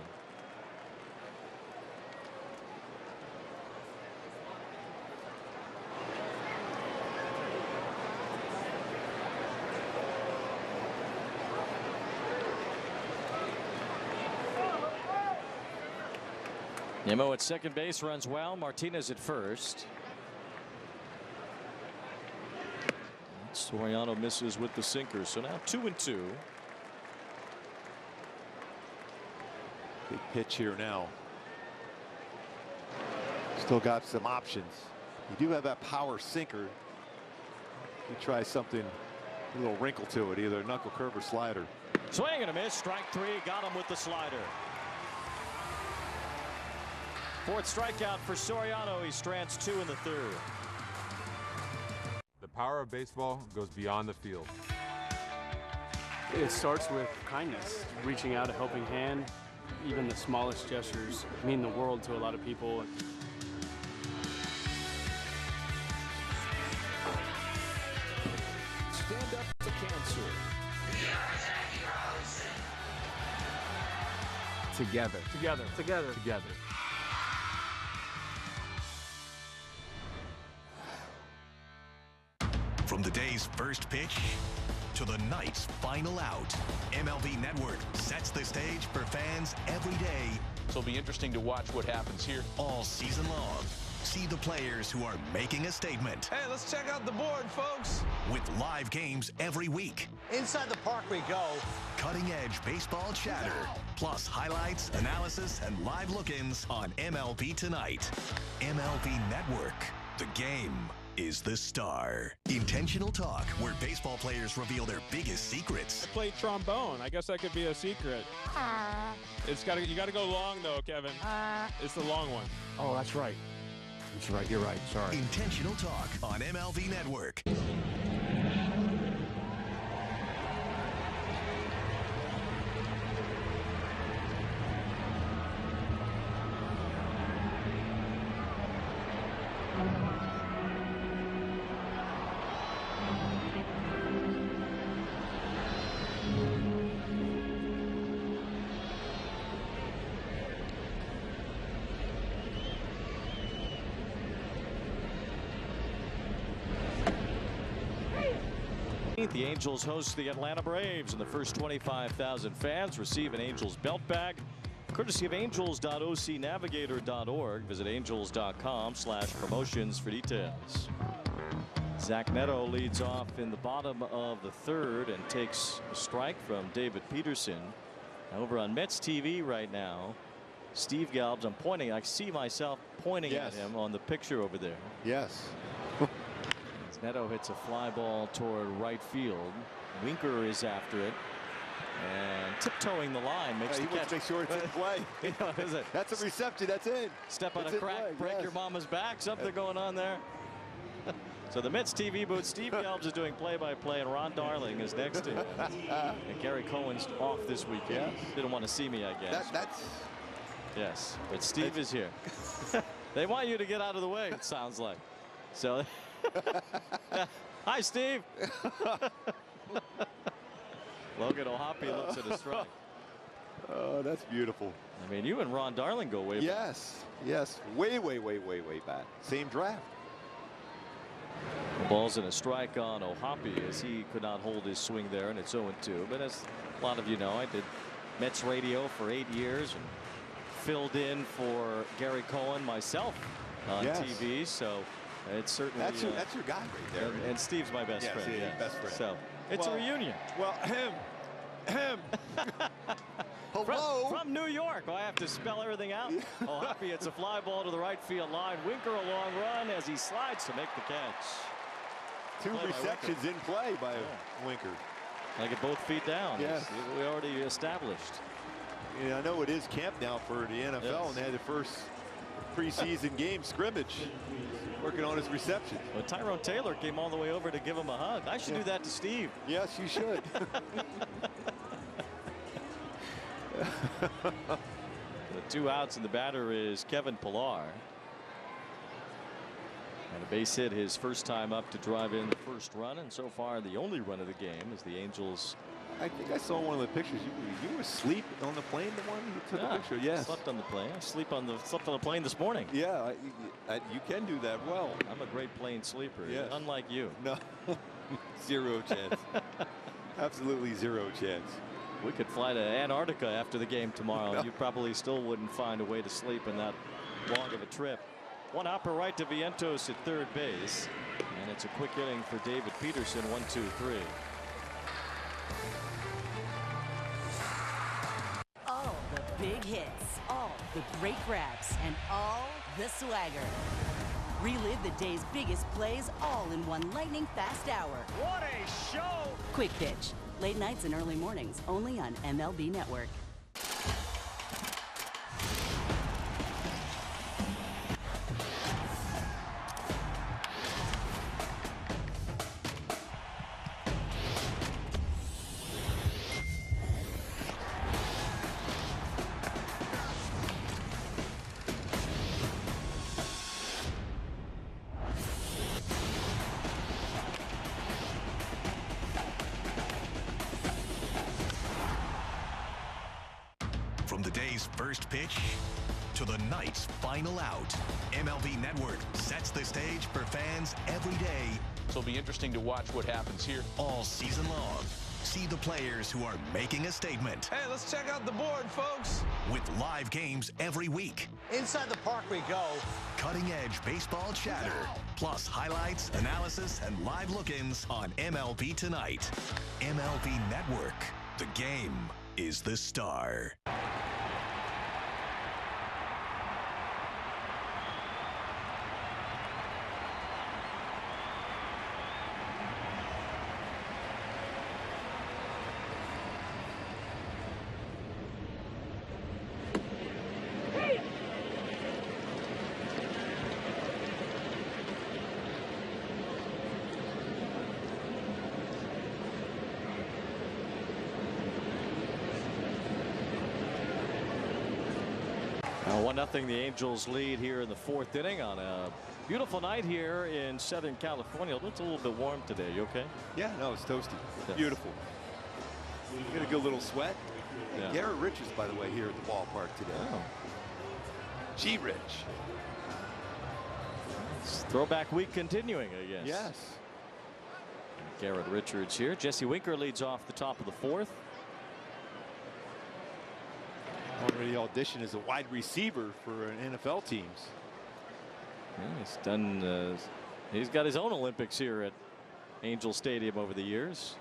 Nimmo at second base runs well. Martinez at first. Soriano misses with the sinker, so now 2-2. Big pitch here now. Still got some options. You do have that power sinker. You try something, a little wrinkle to it, either a knuckle curve or slider. Swing and a miss. Strike 3. Got him with the slider. 4th strikeout for Soriano. He strands 2 in the 3rd. The power of baseball goes beyond the field. It starts with kindness, reaching out a helping hand. Even the smallest gestures mean the world to a lot of people. Stand up to cancer. Together. Together. Together. Together. From the day's first pitch to the night's final out, MLB Network sets the stage for fans every day. So it'll be interesting to watch what happens here all season long. See the players who are making a statement. Hey, let's check out the board, folks. With live games every week. Inside the park we go. Cutting-edge baseball chatter. Plus highlights, analysis, and live look-ins on MLB Tonight. MLB Network. The game is the star. Intentional Talk, where baseball players reveal their biggest secrets. I played trombone. I guess that could be a secret. You gotta go long though, Kevin. It's the long one. Oh, that's right. That's right. You're right. Sorry. Intentional Talk on MLB Network. The Angels host the Atlanta Braves, and the first 25,000 fans receive an Angels belt bag, courtesy of angels.ocnavigator.org. Visit angels.com/promotions for details. Zach Netto leads off in the bottom of the 3rd and takes a strike from David Peterson. Over on Mets TV right now, Steve Galbs, I'm pointing, I see myself pointing at him on the picture over there. Yes. Netto hits a fly ball toward right field. Winker is after it and tiptoeing the line makes the catch. Wants to make sure it's in play. That's a reception. That's in. Step on a crack, break your mama's back. Something going on there. So the Mets TV booth, Steve Galbs is doing play-by-play, and Ron Darling is next to him. And Gary Cohen's off this weekend. Didn't want to see me, I guess. Yes, but Steve is here. They want you to get out of the way, it sounds like. So. Hi, Steve. Logan O'Hoppe looks at a strike. Oh, that's beautiful. I mean, you and Ron Darling go way back. Yes. Way back. Same draft. Balls and a strike on O'Hoppe as he could not hold his swing there, and it's 0-2. But as a lot of you know, I did Mets radio for 8 years and filled in for Gary Cohen myself on TV. So it's certainly that's your guy right there. And Steve's my best friend. Yeah, best friend. So it's a reunion. Well, him. Hello. From New York. I have to spell everything out. O'Hoppe, it's a fly ball to the right field line. Winker a long run as he slides to make the catch. 2 receptions in play by Winker. I get both feet down. Yes. We already established. Yeah, I know it is camp now for the NFL, and they had the first preseason game scrimmage working on his reception. Well, Tyrone Taylor came all the way over to give him a hug. I should do that to Steve. Yes, you should. The 2 outs, and the batter is Kevin Pillar. And a base hit his first time up to drive in the first run, and so far the only run of the game is the Angels. I think I saw one of the pictures. You were asleep on the plane, the one you took a picture. Yes. Slept on the plane. I slept on the plane this morning. Yeah, you can do that well. I'm a great plane sleeper. Yes. Unlike you. No. 0 chance. Absolutely 0 chance. We could fly to Antarctica after the game tomorrow. No. You probably still wouldn't find a way to sleep in that long of a trip. One hopper right to Vientos at third base. And it's a quick inning for David Peterson. 1-2-3. All the big hits, all the great grabs, and all the swagger. Relive the day's biggest plays all in one lightning fast hour. What a show! Quick Pitch. Late nights and early mornings only on MLB Network. From the day's first pitch to the night's final out, MLB Network sets the stage for fans every day. So it'll be interesting to watch what happens here all season long. See the players who are making a statement. Hey, let's check out the board, folks. With live games every week. Inside the park we go. Cutting-edge baseball chatter. Plus highlights, analysis, and live look-ins on MLB Tonight. MLB Network. The game is the star. Now 1-0 the Angels lead here in the 4th inning on a beautiful night here in Southern California. It's a little bit warm today. You okay? Yeah, no, it's toasty. Yes. Beautiful. You get a good little sweat. Yeah. Garrett Richards, by the way, here at the ballpark today. Oh. G. Rich. It's throwback week continuing, I guess. Yes. Garrett Richards here. Jesse Winker leads off the top of the 4th. Already auditioned as a wide receiver for NFL teams. Yeah, he's done. He's got his own Olympics here at Angel Stadium over the years.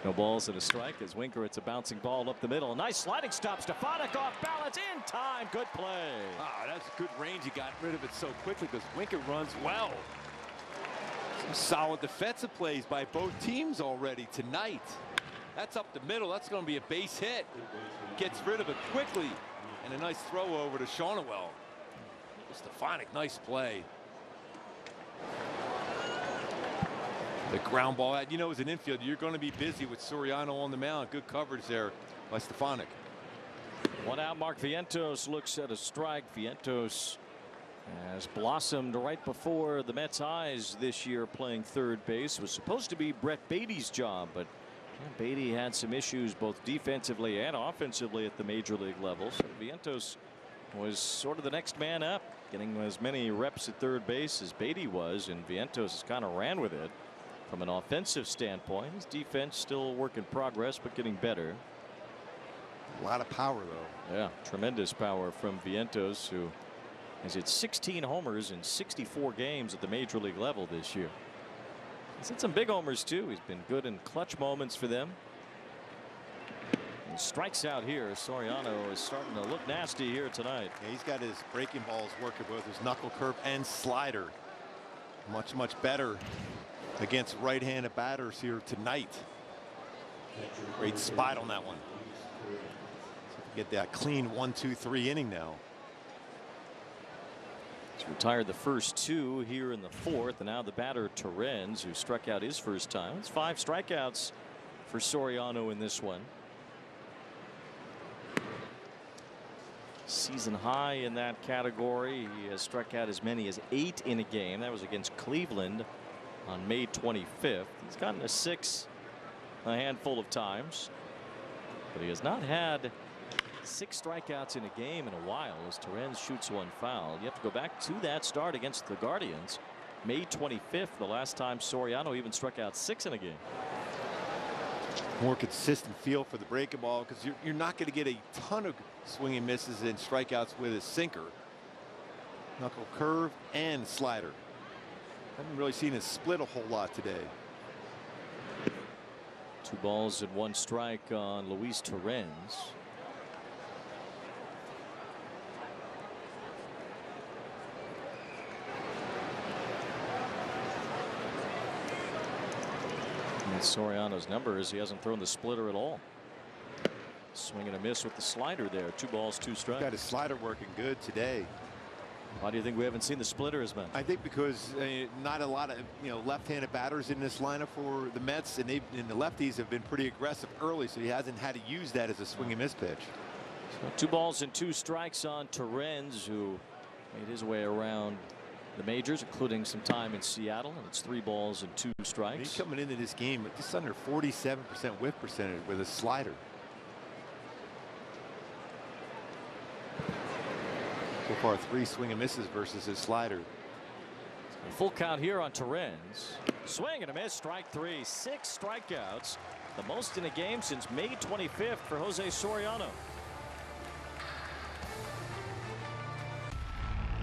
No balls and a strike as Winker. It's a bouncing ball up the middle. Nice sliding stop. Stefanik off balance in time. Good play. Ah, that's good range. He got rid of it so quickly because Winker runs well. Some solid defensive plays by both teams already tonight. That's up the middle. That's going to be a base hit. Gets rid of it quickly. And a nice throw over to Shawnwell. Stefanik, nice play. The ground ball. You know, as an infielder, you're going to be busy with Soriano on the mound. Good coverage there by Stefanik. 1 out. Mark Vientos looks at a strike. Vientos has blossomed right before the Mets' eyes this year playing third base. It was supposed to be Brett Beatty's job, but Beatty had some issues both defensively and offensively at the major league level. So Vientos was sort of the next man up, getting as many reps at third base as Beatty was, and Vientos has kind of ran with it from an offensive standpoint. His defense still a work in progress, but getting better. A lot of power, though. Yeah, tremendous power from Vientos, who has hit 16 homers in 64 games at the major league level this year. He's hit some big homers too. He's been good in clutch moments for them. And strikes out here. Soriano is starting to look nasty here tonight. Yeah, he's got his breaking balls working, both his knuckle curve and slider. Much better against right-handed batters here tonight. Great spot on that one. Get that clean 1-2-3 inning now. He's retired the first two here in the fourth, and now the batter Torrens, who struck out his first time. It's 5 strikeouts for Soriano in this one. Season high in that category. He has struck out as many as 8 in a game. That was against Cleveland on May 25th. He's gotten a 6 a handful of times, but he has not had 6 strikeouts in a game in a while as Torrens shoots one foul. You have to go back to that start against the Guardians, May 25th, the last time Soriano even struck out 6 in a game. More consistent feel for the breaking ball, because you're not going to get a ton of swing and misses and strikeouts with a sinker, knuckle curve, and slider. Haven't really seen it split a whole lot today. 2 balls and 1 strike on Luis Torrens. Soriano's numbers, he hasn't thrown the splitter at all. Swing and a miss with the slider there. 2 balls, 2 strikes. Got his slider working good today. Why do you think we haven't seen the splitter as much? I think because not a lot of left-handed batters in this lineup for the Mets, and the lefties have been pretty aggressive early, so he hasn't had to use that as a swing and miss pitch. So 2 balls and 2 strikes on Torrens, who made his way around the majors, including some time in Seattle, and it's 3 balls and 2 strikes. He's coming into this game with just under 47% whiff percentage with a slider. So far 3 swing and misses versus his slider. A full count here on Torrens. Swing and a miss, strike 3. 6 strikeouts, the most in a game since May 25th for Jose Soriano.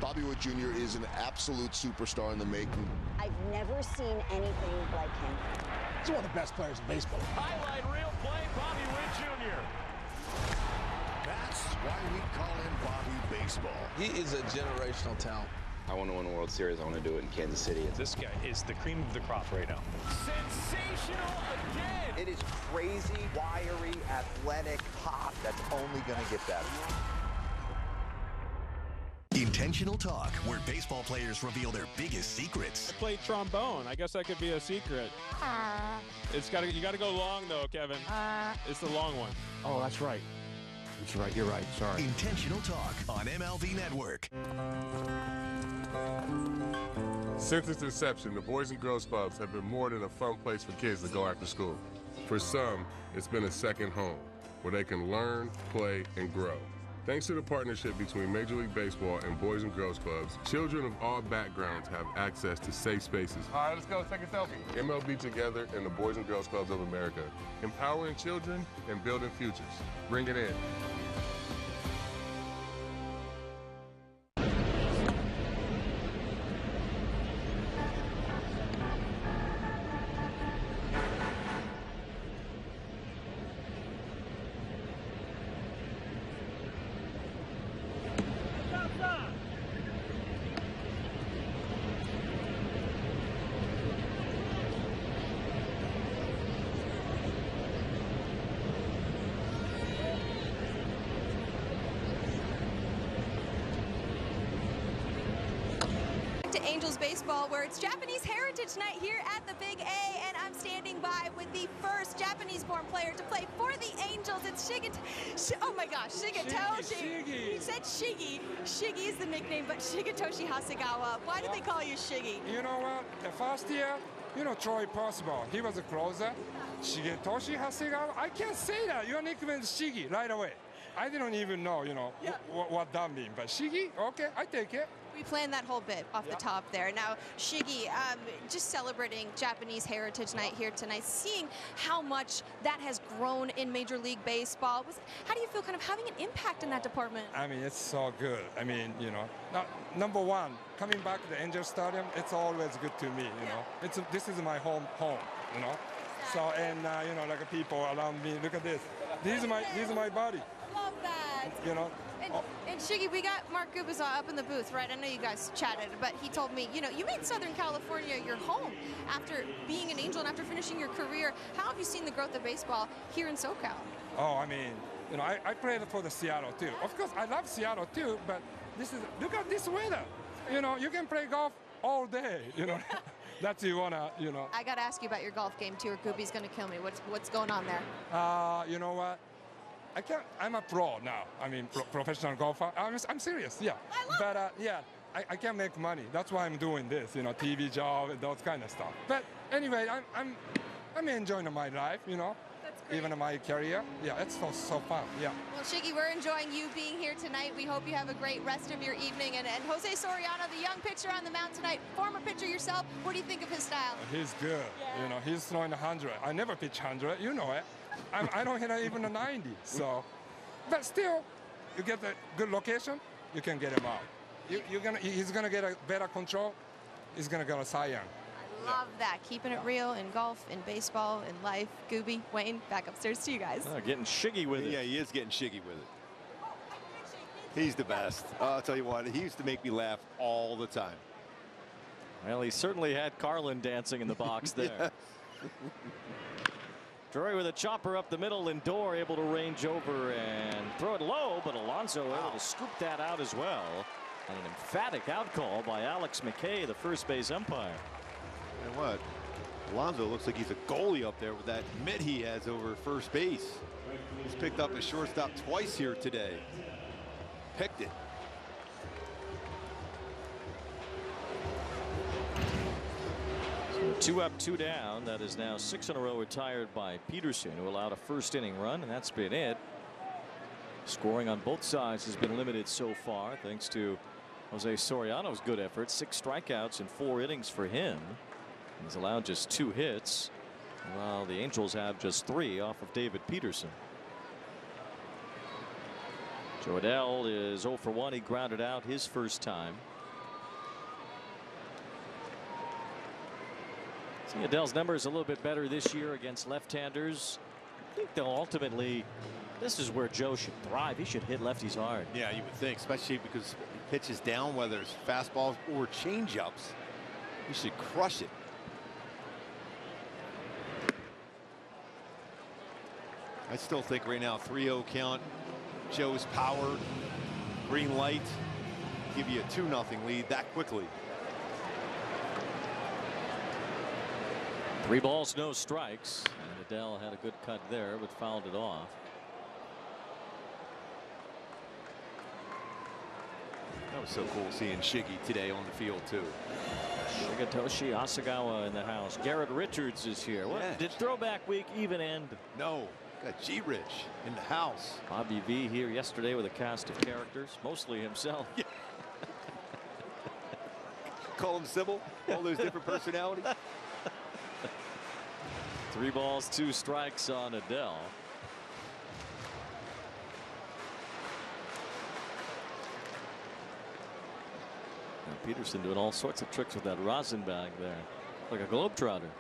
Bobby Witt Jr. is an absolute superstar in the making. I've never seen anything like him. He's one of the best players in baseball. Highlight reel play, Bobby Witt Jr. That's why we call him Bobby Baseball. He is a generational talent. I want to win a World Series. I want to do it in Kansas City. This guy is the cream of the crop right now. Sensational again. It is crazy, wiry, athletic pop that's only going to get better. Intentional Talk, where baseball players reveal their biggest secrets. I played trombone. I guess that could be a secret. You got to go long though, Kevin. It's the long one. Oh, that's right. That's right. You're right. Sorry. Intentional Talk on MLB Network. Since its inception, the Boys and Girls Clubs have been more than a fun place for kids to go after school. For some, it's been a second home where they can learn, play, and grow. Thanks to the partnership between Major League Baseball and Boys and Girls Clubs, children of all backgrounds have access to safe spaces. All right, let's go take a selfie. MLB Together and the Boys and Girls Clubs of America, empowering children and building futures. Bring it in. Angels baseball, where it's Japanese heritage night here at the Big A, and I'm standing by with the first Japanese-born player to play for the Angels. It's Shigetoshi. He said Shiggy. Shiggy is the nickname, but Shigetoshi Hasegawa. Why did they call you Shiggy? You know what? The first year, Troy Percival, he was a closer. Shigetoshi Hasegawa. I can't say that. Your nickname is Shiggy right away. I didn't even know, what that means. But Shiggy, okay, I take it. We planned that whole bit off the top there. Now, Shiggy, just celebrating Japanese Heritage Night here tonight, seeing how much that has grown in Major League Baseball. How do you feel kind of having an impact in that department? I mean, it's so good. I mean, you know, number one, coming back to the Angel Stadium, it's always good to me, you know. This is my home, you know. So, and, you know, like people around me, look at this. These are my body. Love that. You know. And Shiggy, we got Mark Gubazon up in the booth, right? I know you guys chatted, but he told me, you know, you made Southern California your home after being an Angel and after finishing your career. How have you seen the growth of baseball here in SoCal? Oh, I mean, you know, I played for the Seattle too. Of course, I love Seattle too, but look at this weather. You know, you can play golf all day, you know. That's you wanna, you know. I got to ask you about your golf game too, or Gooby's going to kill me. What's going on there? You know what? I'm a pro now. I mean, professional golfer. I'm serious, yeah. But yeah, I can't make money. That's why I'm doing this, you know, TV job and those kind of stuff. But anyway, I'm enjoying my life, you know. Even my career. Yeah, it's so fun, yeah. Well, Shiggy, we're enjoying you being here tonight. We hope you have a great rest of your evening. And Jose Soriano, the young pitcher on the mound tonight, former pitcher yourself, what do you think of his style? He's good. Yeah. You know, he's throwing 100. I never pitch 100, you know it. I don't hit even a 90, so. But still, you get a good location, you can get him out. He's gonna get a better control. He's gonna get a Cy Young. Love that. Keeping it real in golf, in baseball, in life. Gooby, Wayne, back upstairs to you guys. Oh, getting shiggy with it. Yeah, he is getting shiggy with it. He's the best. I'll tell you what, he used to make me laugh all the time. Well, he certainly had Carlin dancing in the box there. Drury with a chopper up the middle, Lindor able to range over and throw it low, but Alonso able to scoop that out as well. And an emphatic out call by Alex McKay, the first base umpire. And what? Alonso looks like he's a goalie up there with that mitt he has over first base. He's picked up a shortstop twice here today. Picked it. So 2 up, 2 down. That is now 6 in a row retired by Peterson, who allowed a first inning run, and that's been it. Scoring on both sides has been limited so far, thanks to Jose Soriano's good effort. 6 strikeouts in 4 innings for him. He's allowed just 2 hits, while the Angels have just 3 off of David Peterson. Joe Adell is 0 for 1. He grounded out his first time. See, Adell's numbers a little bit better this year against left-handers. I think they'll ultimately, this is where Joe should thrive. He should hit lefties hard. Yeah, you would think, especially because he pitches down, whether it's fastballs or changeups. He should crush it. I still think right now 3-0 count. Joe's power, green light, give you a 2-0 lead that quickly. 3 balls, no strikes. And Adell had a good cut there, but fouled it off. That was so cool seeing Shiggy today on the field too. Shigetoshi Asagawa in the house. Garrett Richards is here. What did throwback week even end? No. Got G-Rich in the house. Bobby V here yesterday with a cast of characters, mostly himself. Yeah. Call him Sybil. All those different personalities. 3 balls, 2 strikes on Adell. And Peterson doing all sorts of tricks with that rosin bag there, like a globetrotter.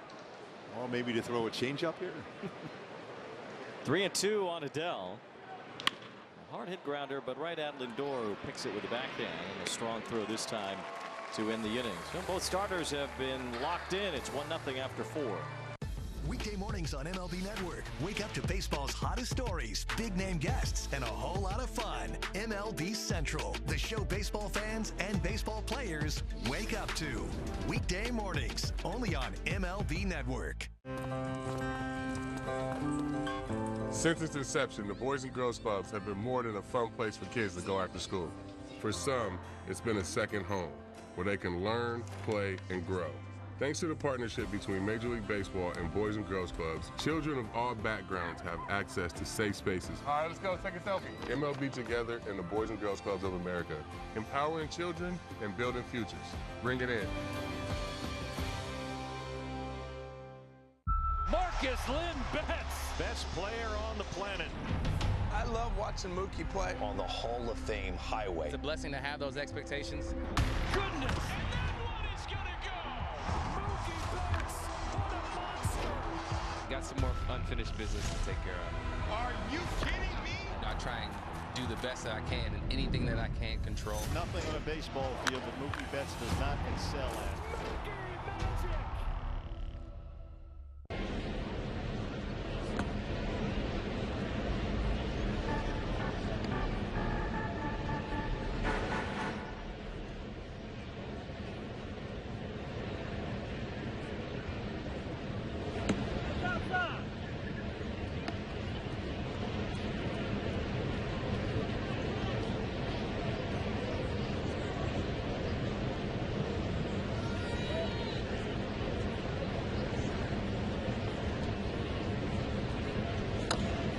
Or maybe to throw a changeup here. 3-2 on Adell. A hard hit grounder, but right at Lindor, who picks it with the backhand, and a strong throw this time to end the innings. Well, both starters have been locked in. It's 1-0 after 4. Weekday mornings on MLB Network. Wake up to baseball's hottest stories, big name guests, and a whole lot of fun. MLB Central, the show baseball fans and baseball players wake up to. Weekday mornings, only on MLB Network. Since its inception, the Boys and Girls Clubs have been more than a fun place for kids to go after school. For some, it's been a second home, where they can learn, play, and grow. Thanks to the partnership between Major League Baseball and Boys and Girls Clubs, children of all backgrounds have access to safe spaces. All right, let's go take a selfie. MLB Together and the Boys and Girls Clubs of America, empowering children and building futures. Bring it in. Marcus Lynn Betts, best player on the planet. I love watching Mookie play. On the Hall of Fame highway. It's a blessing to have those expectations. Goodness, and that one is gonna go. Mookie Betts, what a monster. Got some more unfinished business to take care of. Are you kidding me? I try and do the best that I can in anything that I can control. Nothing on a baseball field that Mookie Betts does not excel at.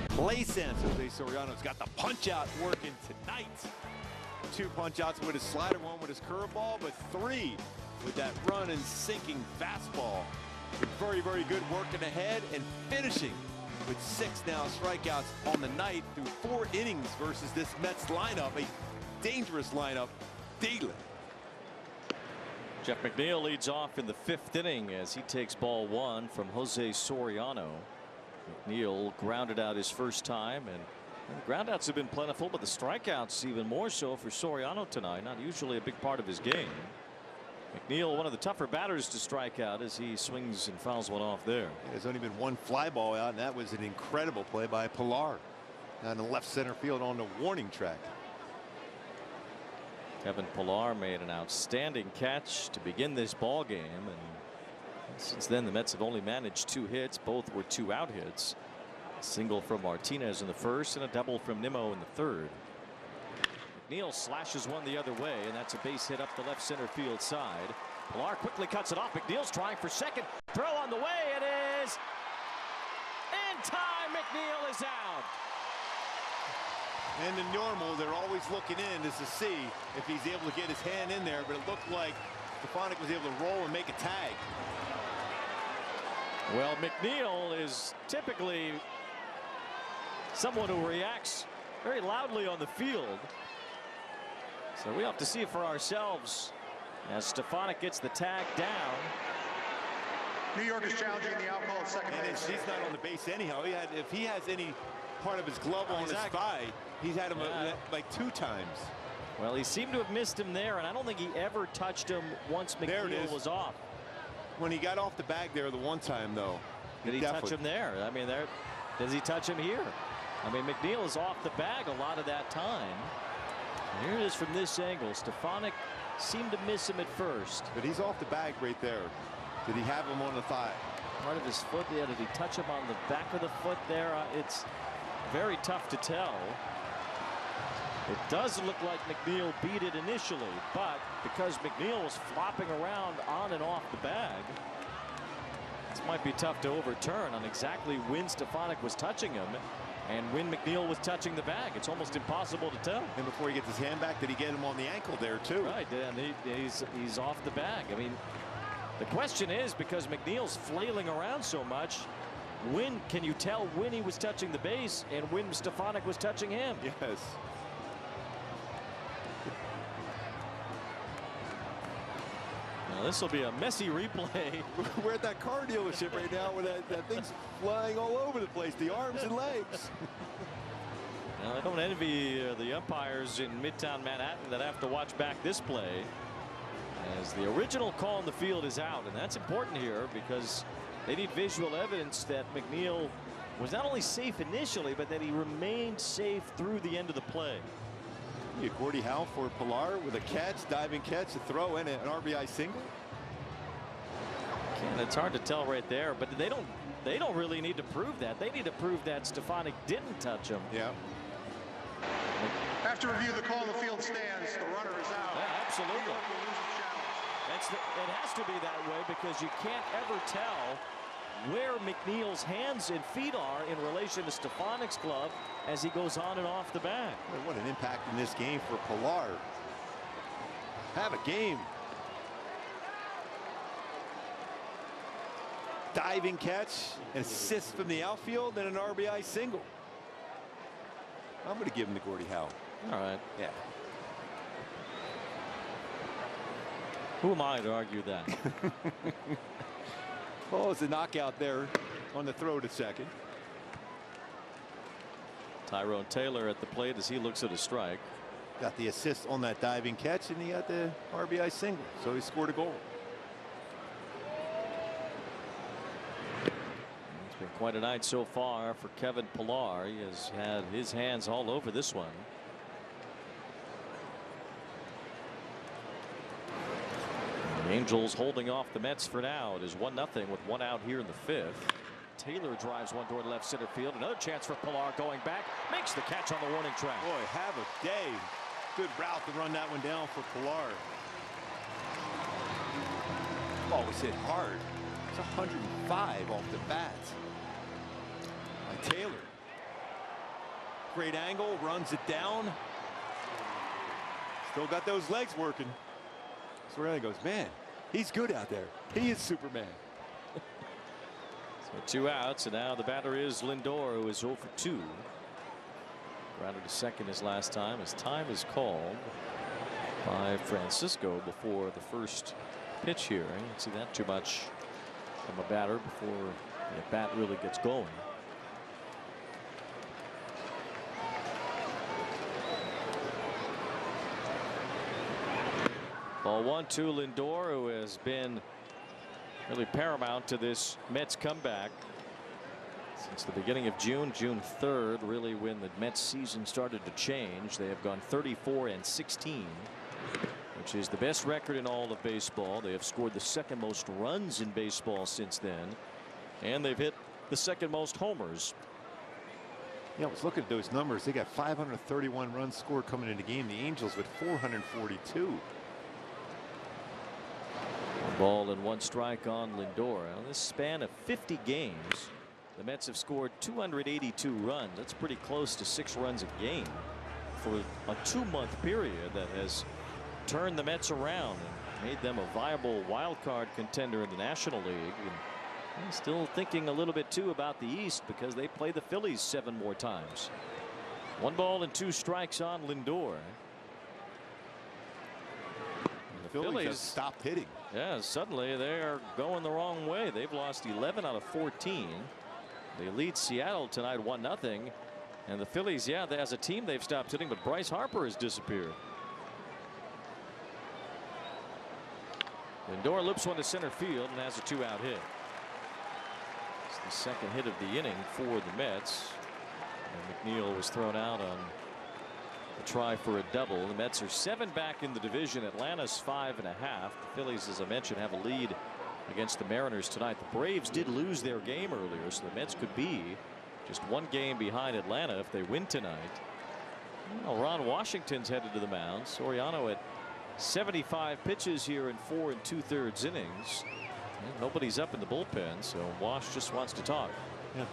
Play sense. Jose Soriano's got the punch out working tonight. 2 punch outs with his slider, 1 with his curveball, but 3 with that run and sinking fastball. Very, very good working ahead and finishing with 6 now strikeouts on the night through 4 innings versus this Mets lineup, a dangerous lineup daily. Jeff McNeil leads off in the 5th inning as he takes ball 1 from Jose Soriano. McNeil grounded out his first time, and the groundouts have been plentiful, but the strikeouts even more so for Soriano tonight. Not usually a big part of his game. McNeil, one of the tougher batters to strike out as he swings and fouls one off there. There's only been 1 fly ball out, and that was an incredible play by Pilar down the left center field on the warning track. Kevin Pilar made an outstanding catch to begin this ball game, and since then the Mets have only managed 2 hits. Both were 2-out hits. A single from Martinez in the first and a double from Nimmo in the third. McNeil slashes one the other way, and that's a base hit up the left center field side. Pilar quickly cuts it off. McNeil's trying for second. Throw on the way. It is in time. McNeil is out. And the normal, they're always looking in is to see if he's able to get his hand in there, but it looked like Stefanik was able to roll and make a tag. Well, McNeil is typically someone who reacts very loudly on the field. So we have to see it for ourselves as Stefanik gets the tag down. New York is challenging the outcall of second base. He's not on the base anyhow. If he has any part of his glove on his thigh, he's had him like 2 times. Well, he seemed to have missed him there, and I don't think he ever touched him once McNeil was off. When he got off the bag there the one time, though. Did he touch him there? I mean, does he touch him here? I mean, McNeil is off the bag a lot of that time. And here it is from this angle. Stefanik seemed to miss him at first. But he's off the bag right there. Did he have him on the thigh? Part of his foot there. Did he touch him on the back of the foot there? It's very tough to tell. It does look like McNeil beat it initially, but because McNeil was flopping around on and off the bag, this might be tough to overturn on exactly when Stefanik was touching him and when McNeil was touching the bag. It's almost impossible to tell. And before he gets his hand back, did he get him on the ankle there too? Right, and he's off the bag. I mean, the question is, because McNeil's flailing around so much, when can you tell when he was touching the base and when Stefanik was touching him? Yes. Now this will be a messy replay. We're at that car dealership right now where that thing's flying all over the place, the arms and legs. Now, I don't envy the umpires in Midtown Manhattan that have to watch back this play, as the original call in the field is out, and that's important here because they need visual evidence that McNeil was not only safe initially, but that he remained safe through the end of the play. Gordie Howe for Pilar with a catch, diving catch, a throw, and an RBI single. And it's hard to tell right there, but they don't really need to prove that. They need to prove that Stefanik didn't touch him. Yeah. After review, the call in the field stands. The runner is out. Yeah, absolutely. It has to be that way because you can't ever tell where McNeil's hands and feet are in relation to Stefanik's glove as he goes on and off the bat. What an impact in this game for Pilar. Have a game. Diving catch, an assist from the outfield, and an RBI single. I'm going to give him to Gordie Howe. All right. Yeah. Who am I to argue that? Oh, it's a knockout there on the throw to second. Tyrone Taylor at the plate as he looks at a strike. Got the assist on that diving catch, and he got the RBI single, so he scored a goal. It's been quite a night so far for Kevin Pilar. He has had his hands all over this one. The Angels holding off the Mets for now. It is 1-0 with one out here in the fifth. Taylor drives one toward left center field. Another chance for Pilar going back. Makes the catch on the warning track. Boy, have a day. Good route to run that one down for Pilar. Oh, it was hit hard. It's 105 off the bat. By Taylor. Great angle, runs it down. Still got those legs working. Soriano goes, man, he's good out there. He is Superman. So 2 outs, and now the batter is Lindor, who is 0 for 2. Grounded to second his last time. His time is called by Francisco before the first pitch here. You don't see that too much from a batter before the bat really gets going. Ball 1-2, Lindor, who has been really paramount to this Mets comeback since the beginning of June 3rd, really when the Mets season started to change. They have gone 34-16, which is the best record in all of baseball. They have scored the second most runs in baseball since then, and they've hit the second most homers. Yeah, I was looking at those numbers. They got 531 runs scored coming into the game. The Angels with 442. 1 ball and 1 strike on Lindor. On this span of 50 games, the Mets have scored 282 runs. That's pretty close to 6 runs a game for a 2-month period that has turned the Mets around and made them a viable wild card contender in the National League. And still thinking a little bit too about the East because they play the Phillies 7 more times. 1 ball and 2 strikes on Lindor. The Phillies have stopped hitting. Yeah, suddenly they are going the wrong way. They've lost 11 out of 14. They lead Seattle tonight 1-0. And the Phillies, yeah, as a team they've stopped hitting, but Bryce Harper has disappeared. Lindor loops one to center field and has a 2-out hit. It's the second hit of the inning for the Mets. And McNeil was thrown out on a try for a double. The Mets are 7 back in the division. Atlanta's 5.5. The Phillies, as I mentioned, have a lead against the Mariners tonight. The Braves did lose their game earlier, so the Mets could be just 1 game behind Atlanta if they win tonight. Well, Ron Washington's headed to the mound. Soriano at 75 pitches here in 4 2/3 innings. And nobody's up in the bullpen, so Wash just wants to talk. Yeah.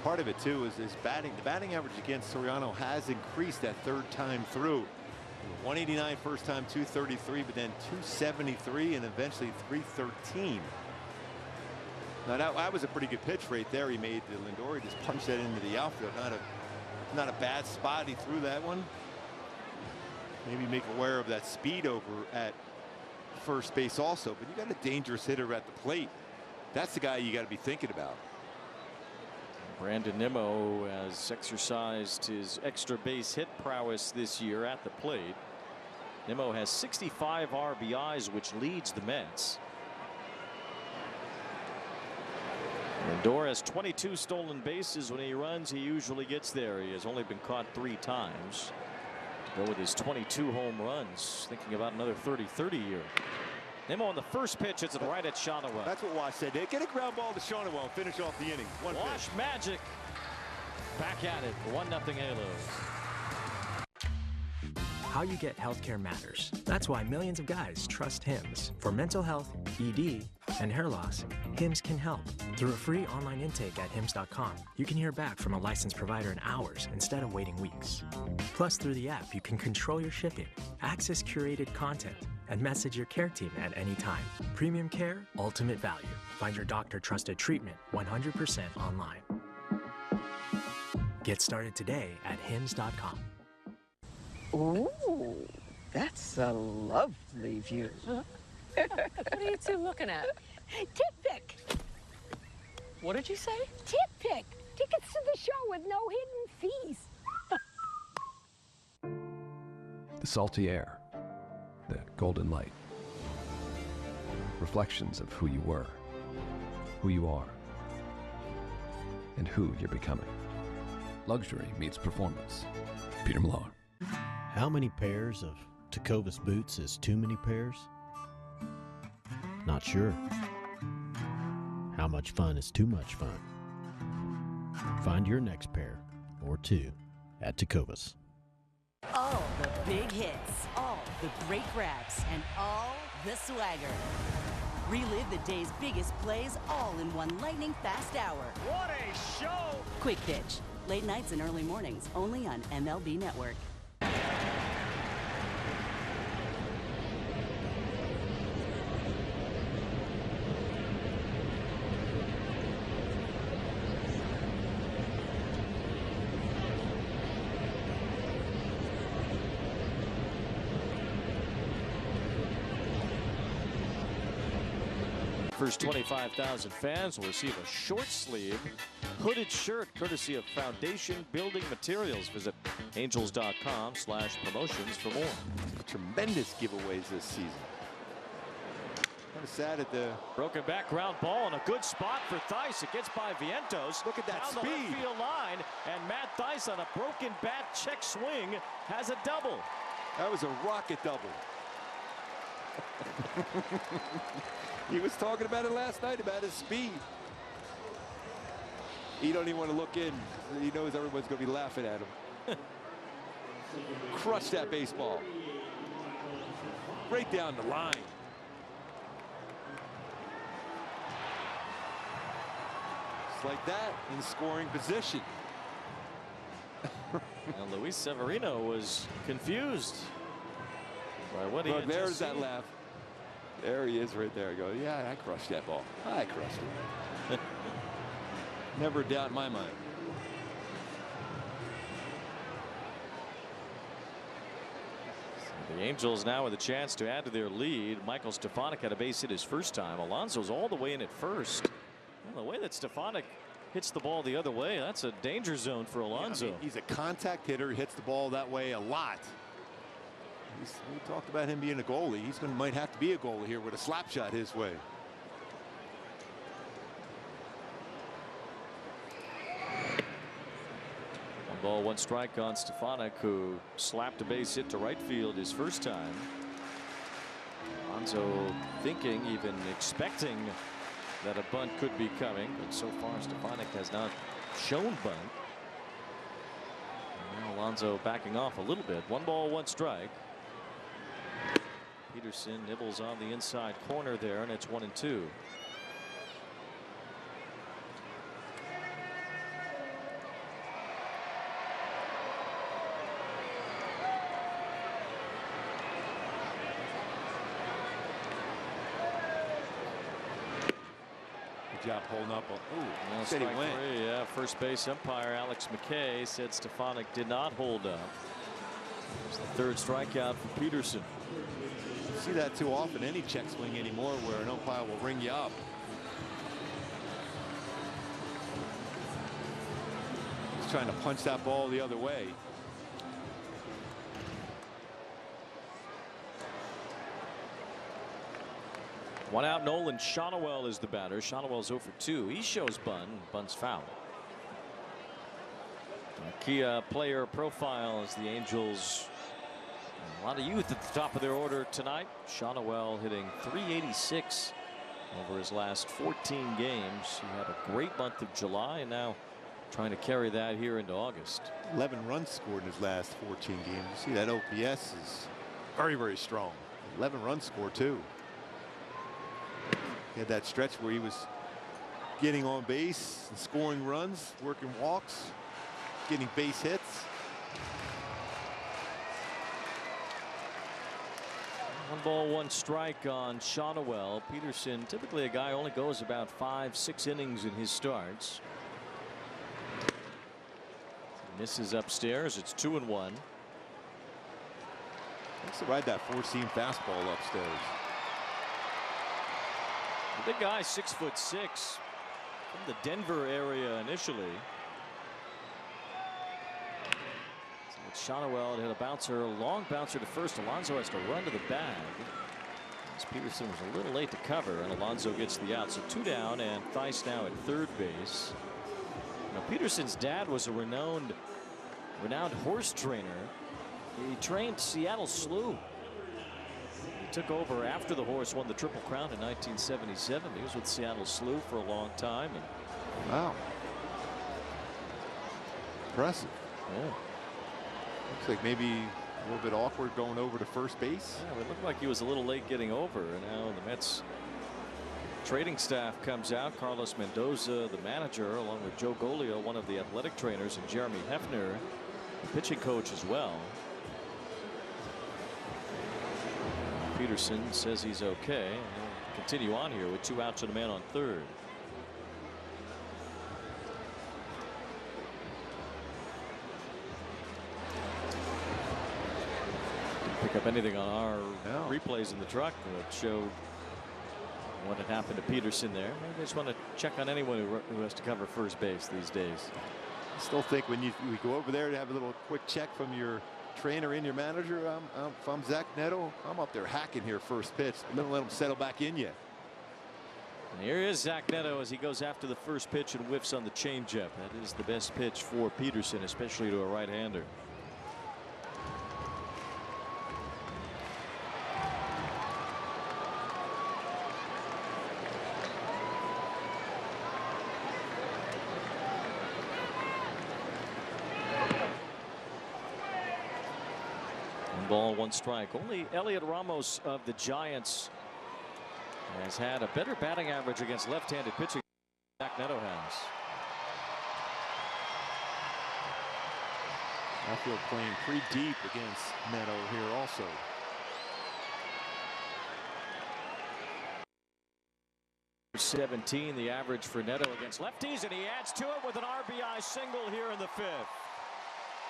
Part of it too is batting. The batting average against Soriano has increased that 3rd time through. 189 first time, 233, but then 273 and eventually 313. Now that was a pretty good pitch right there. He made to Lindor. He just punched that into the outfield. Not a bad spot. He threw that one. Maybe make aware of that speed over at first base also. But you got a dangerous hitter at the plate. That's the guy you got to be thinking about. Brandon Nimmo has exercised his extra base hit prowess this year at the plate. Nimmo has 65 RBIs, which leads the Mets. Lindor has 22 stolen bases. When he runs, he usually gets there. He has only been caught 3 times. To go with his 22 home runs, thinking about another 30-30 year. Nimmo on the first pitch, it's right at Shawanoa. That's what Wash said. Get a ground ball to Shawanoa and finish off the inning. Wash magic. Back at it. 1-0 Halos. How you get healthcare matters. That's why millions of guys trust Hims. For mental health, ED, and hair loss, Hims can help. Through a free online intake at hims.com, you can hear back from a licensed provider in hours instead of waiting weeks. Plus, through the app, you can control your shipping, access curated content, and message your care team at any time. Premium care, ultimate value. Find your doctor-trusted treatment 100% online. Get started today at hims.com. Ooh, that's a lovely view. What are you two looking at? Tip pick. What did you say? Tip pick. Tickets to the show with no hidden fees. The salty air, the golden light, reflections of who you were, who you are, and who you're becoming. Luxury meets performance. Peter Millar. How many pairs of Tecovas boots is too many pairs? Not sure. How much fun is too much fun? Find your next pair or two at Tecovas. All the big hits, all the great grabs, and all the swagger. Relive the day's biggest plays all in one lightning-fast hour. What a show! Quick Pitch. Late nights and early mornings, only on MLB Network. First 25,000 fans will receive a short sleeve hooded shirt courtesy of Foundation Building Materials. Visit angels.com/promotions for more. Tremendous giveaways this season. Kind of sad at the broken back ground ball and a good spot for Theis. It gets by Vientos. Look at that down speed. The left field line, and Matt Theis on a broken bat check swing has a double. That was a rocket double. He was talking about it last night, about his speed. He don't even want to look in. He knows everyone's going to be laughing at him. Crush that baseball. Right down the line. Just like that, in scoring position. And Luis Severino was confused by what he had there's just that seen. laugh. There he is right there. I go, yeah, I crushed that ball. I crushed it. Never a doubt in my mind. The Angels now with a chance to add to their lead. Michael Stefanik had a base hit his first time. Alonso's all the way in at first. Well, the way that Stefanik hits the ball the other way, that's a danger zone for Alonso. Yeah, I mean, he's a contact hitter. He hits the ball that way a lot. We talked about him being a goalie. He's might have to be a goalie here with a slap shot his way. One ball, one strike on Stefanik, who slapped a base hit to right field his first time. Alonso thinking, even expecting that a bunt could be coming, but so far Stefanik has not shown bunt. And now Alonso backing off a little bit. One ball, one strike. Peterson nibbles on the inside corner there, and it's 1-2. Good job holding up. Well, said he strike went. three, yeah. First base umpire Alex McKay said Stefanik did not hold up. It's the third strikeout for Peterson. You see that too often, any check swing anymore, where an umpire will ring you up. He's trying to punch that ball the other way. One out. Nolan Shonowell is the batter. Shonowell's 0 for 2. He shows bunt. Bunt's foul. A key player profile as the Angels. A lot of youth at the top of their order tonight. Shonowell hitting .386 over his last 14 games. He had a great month of July, and now trying to carry that here into August. 11 runs scored in his last 14 games. You see that OPS is very, very strong. 11 runs scored too. He had that stretch where he was getting on base and scoring runs, working walks, getting base hits. 1 ball, 1 strike on Shotwell. Peterson, typically a guy only goes about 5-6 innings in his starts. Misses upstairs. It's 2-1. Looks to ride that 4-seam fastball upstairs. The big guy, 6'6", from the Denver area initially. Shotwell hit a bouncer, long bouncer to first. Alonso has to run to the bag. As Peterson was a little late to cover, and Alonso gets the out. So 2 down, and Theis now at third base. Now Peterson's dad was a renowned horse trainer. He trained Seattle Slew. He took over after the horse won the Triple Crown in 1977. He was with Seattle Slew for a long time. And wow. Impressive. Yeah. Looks like maybe a little bit awkward going over to first base. Yeah, it looked like he was a little late getting over, and now the Mets trading staff comes out. Carlos Mendoza, the manager, along with Joe Golio, one of the athletic trainers, and Jeremy Hefner, the pitching coach as well. Peterson says he's okay. He'll continue on here with 2 outs and a man on third. Pick up anything on our replays in the truck that showed what had happened to Peterson there. Maybe they just want to check on anyone who has to cover first base these days. I still think when we go over there to have a little quick check from your trainer and your manager, if I'm Zach Netto, I'm up there hacking here first pitch. I'm going to let him settle back in yet. And here is Zach Netto as he goes after the first pitch and whiffs on the changeup. That is the best pitch for Peterson, especially to a right-hander. Ball, 1 strike. Only Elliot Ramos of the Giants has had a better batting average against left-handed pitching than Zach Netto has. Outfield playing pretty deep against Netto here also. .17 the average for Netto against lefties, and he adds to it with an RBI single here in the 5th.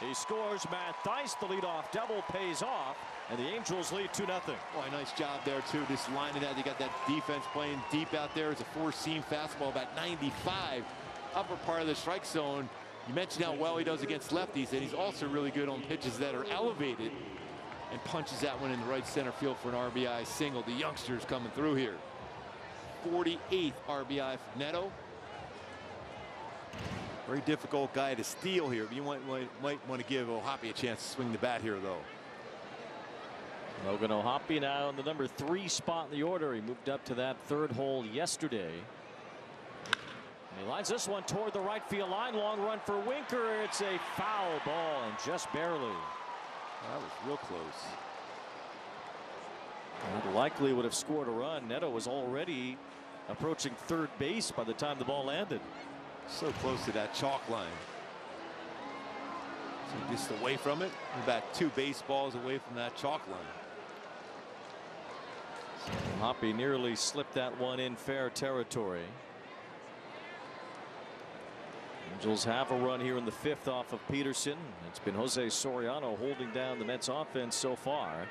He scores. Matt Theis, the leadoff double, pays off, and the Angels lead 2-0. Boy, nice job there too. Just lining that. You got that defense playing deep out there. It's a 4-seam fastball, about 95, upper part of the strike zone. You mentioned how well he does against lefties, and he's also really good on pitches that are elevated, and punches that one in the right center field for an RBI single. The youngsters coming through here. 48th RBI for Netto. Very difficult guy to steal here, but you might want to give O'Hoppe a chance to swing the bat here, though. Logan O'Hoppe now in the number 3 spot in the order. He moved up to that 3rd hole yesterday. And he lines this one toward the right field line. Long run for Winker. It's a foul ball, and just barely. That was real close. That likely would have scored a run. Netto was already approaching third base by the time the ball landed. So close to that chalk line. So just away from it. About 2 baseballs away from that chalk line. So Hoppe nearly slipped that one in fair territory. Angels have a run here in the 5th off of Peterson. It's been Jose Soriano holding down the Mets offense so far.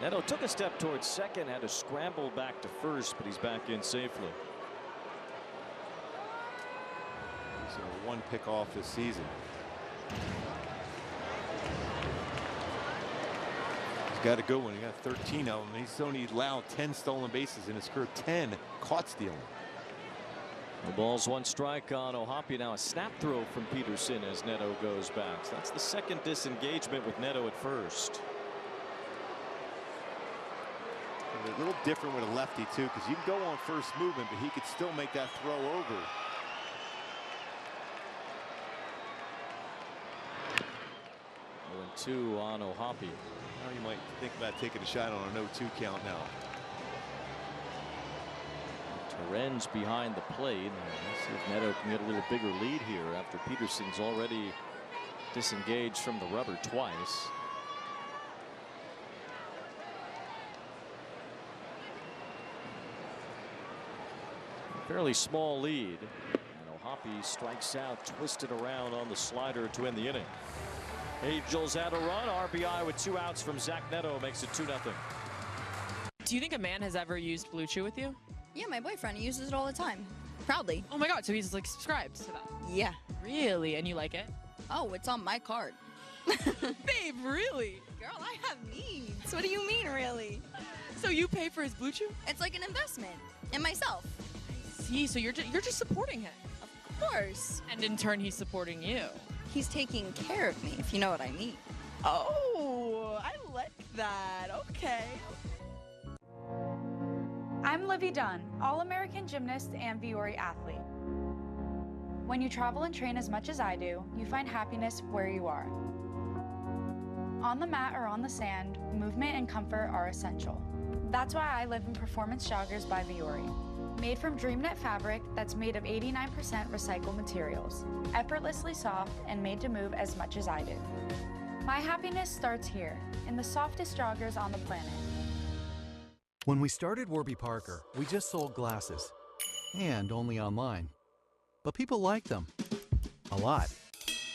Netto took a step towards second, had to scramble back to first, but he's back in safely. So 1 pick off this season. He's got a good one. He got 13 of them. He's only allowed 10 stolen bases in his career, 10 caught stealing. The ball's 1 strike on O'Hoppe. Now a snap throw from Peterson as Netto goes back. So that's the 2nd disengagement with Netto at first. A little different with a lefty too, because you can go on first movement, but he could still make that throw over. 0-2 on Ohapi. Now you might think about taking a shot on an 0-2 count now. Terren's behind the plate. Let's see if Netto can get a little bigger lead here after Peterson's already disengaged from the rubber twice. Fairly small lead. And Ohapi strikes out, twisted around on the slider to end the inning. Angels had a run. RBI with 2 outs from Zach Netto makes it 2-0. Do you think a man has ever used Blue Chew with you? Yeah, my boyfriend, he uses it all the time. Proudly. Oh my God, so he's like subscribed to that? Yeah. Really? And you like it? Oh, it's on my card. Babe, really? Girl, I have needs. What do you mean, really? So you pay for his Blue Chew? It's like an investment in myself. See, so you're just supporting him. Of course. And in turn, he's supporting you. He's taking care of me, if you know what I mean. Oh, I like that. Okay. I'm Livy Dunn, All-American gymnast and Viore athlete. When you travel and train as much as I do, you find happiness where you are. On the mat or on the sand, movement and comfort are essential. That's why I live in Performance Joggers by Viore. Made from DreamNet fabric that's made of 89% recycled materials, effortlessly soft and made to move as much as I do. My happiness starts here, in the softest joggers on the planet. When we started Warby Parker, we just sold glasses, and only online. But people liked them, a lot.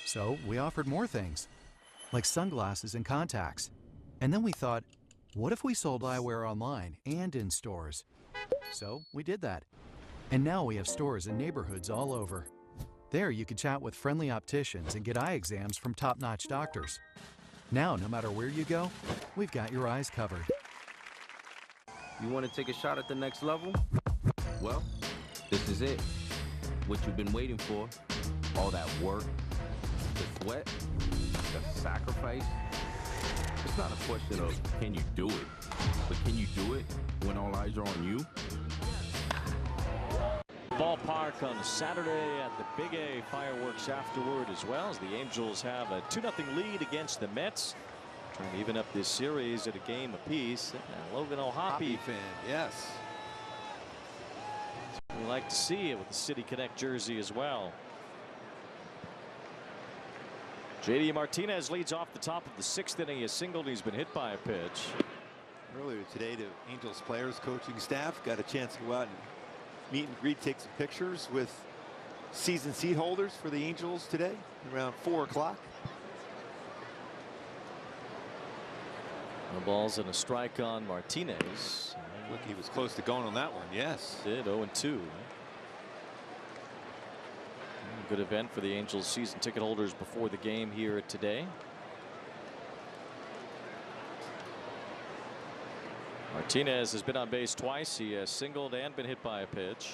So we offered more things, like sunglasses and contacts. And then we thought, what if we sold eyewear online and in stores? So we did that. And now we have stores in neighborhoods all over. There you can chat with friendly opticians and get eye exams from top-notch doctors. Now, no matter where you go, we've got your eyes covered. You want to take a shot at the next level? Well, this is it. What you've been waiting for. All that work, the sweat, the sacrifice. It's not a question of can you do it, but can you do it when all eyes are on you? Ballpark on Saturday at the Big A. Fireworks afterward as well, as the Angels have a 2-0 lead against the Mets. Trying to even up this series at a game apiece. And Logan Ohapi fan, yes. We like to see it with the City Connect jersey as well. JD Martinez leads off the top of the 6th inning. He has singled. He's been hit by a pitch. Earlier today, the Angels players, coaching staff got a chance to go out and meet and greet, take some pictures with season seat holders for the Angels today around 4 o'clock. No balls and a strike on Martinez. Look, he was close to going on that one. Yes. Did 0-2. Good event for the Angels season ticket holders before the game here today. Martinez has been on base twice. He has singled and been hit by a pitch.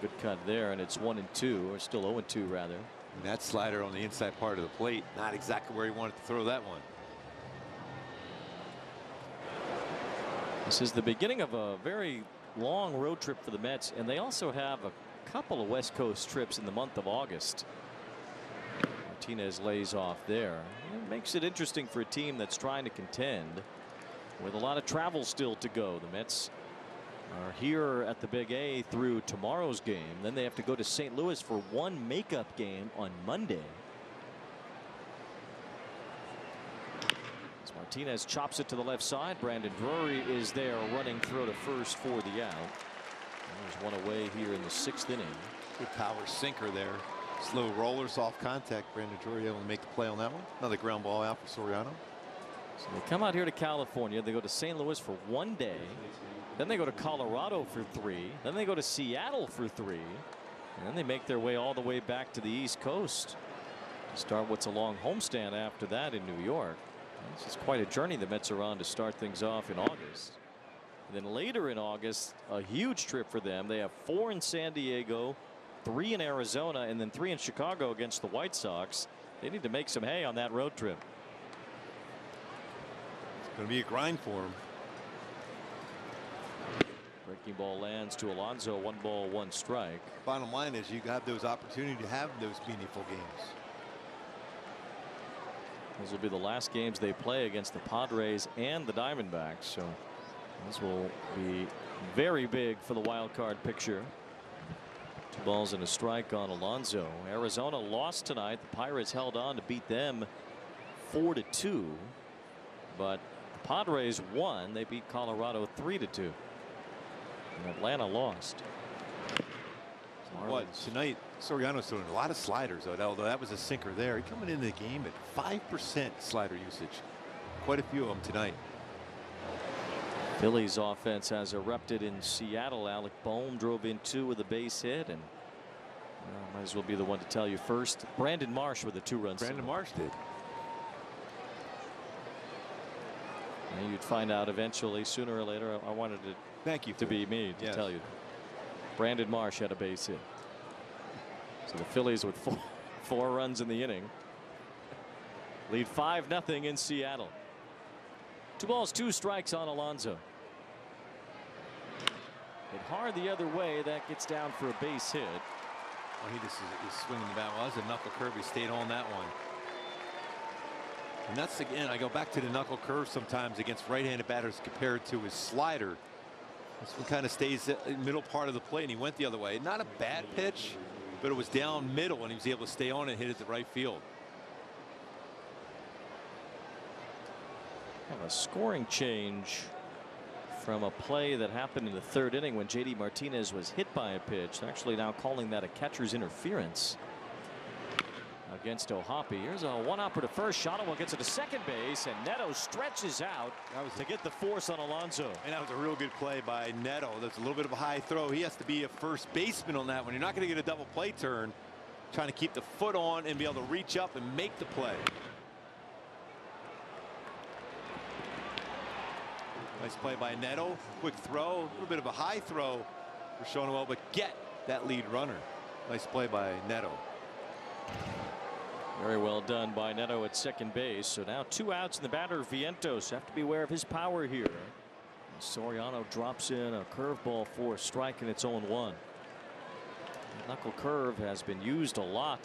Good cut there, and it's 1-2, or still 0-2 rather. And that slider on the inside part of the plate, not exactly where he wanted to throw that one. This is the beginning of a very long road trip for the Mets, and they also have a couple of West Coast trips in the month of August. Martinez lays off there. It makes it interesting for a team that's trying to contend with a lot of travel still to go. The Mets are here at the Big A through tomorrow's game. Then they have to go to St. Louis for one makeup game on Monday. Martinez chops it to the left side. Brandon Drury is there running through to first for the out. There's one away here in the 6th inning. Good power sinker there. Slow roller, soft contact. Brandon Drury able to make the play on that one. Another ground ball out for Soriano. So they come out here to California. They go to St. Louis for 1 day. Then they go to Colorado for 3. Then they go to Seattle for 3. And then they make their way all the way back to the East Coast to start what's a long homestand after that in New York. This is quite a journey the Mets are on to start things off in August. And then later in August, a huge trip for them. They have 4 in San Diego, 3 in Arizona, and then 3 in Chicago against the White Sox. They need to make some hay on that road trip. It's going to be a grind for them. Breaking ball lands to Alonso. 1 ball, 1 strike. Bottom line is you have those opportunities to have those meaningful games. These will be the last games they play against the Padres and the Diamondbacks. So this will be very big for the wild card picture. 2 balls and a strike on Alonso. Arizona lost tonight. The Pirates held on to beat them 4-2. But the Padres won. They beat Colorado 3-2. And Atlanta lost. What tonight? Soriano's throwing a lot of sliders, although that was a sinker there. He's coming into the game at 5% slider usage. Quite a few of them tonight. Phillies offense has erupted in Seattle. Alec Bohm drove in 2 with a base hit, and might as well be the one to tell you first. Brandon Marsh with a 2-run. Brandon Marsh did. And you'd find out eventually, sooner or later. I wanted it to be me to tell you. Brandon Marsh had a base hit. So the Phillies with 4 runs in the inning lead 5-0 in Seattle. 2 balls, 2 strikes on Alonso. Hit hard the other way. That gets down for a base hit. Oh, he just is swinging the bat. Well, that was a knuckle curve. He stayed on that one. And that's, again, I go back to the knuckle curve sometimes against right-handed batters compared to his slider. This one kind of stays in the middle part of the plate, and he went the other way. Not a bad pitch, but it was down middle, and he was able to stay on and hit it to right field. A scoring change from a play that happened in the 3rd inning when JD Martinez was hit by a pitch. They're actually now calling that a catcher's interference against O'Hoppe. Here's a 1-out to first. Shotwell gets it to second base, and Netto stretches out to get the force on Alonso. And that was a real good play by Netto. That's a little bit of a high throw. He has to be a first baseman on that one. You're not going to get a double play turn. Trying to keep the foot on and be able to reach up and make the play. Nice play by Netto. Quick throw. A little bit of a high throw for Shotwell, but get that lead runner. Nice play by Netto. Very well done by Netto at second base. So now 2 outs, and the batter Vientos. Have to be aware of his power here. Soriano drops in a curveball for a strike, and it's 0-1. Knuckle curve has been used a lot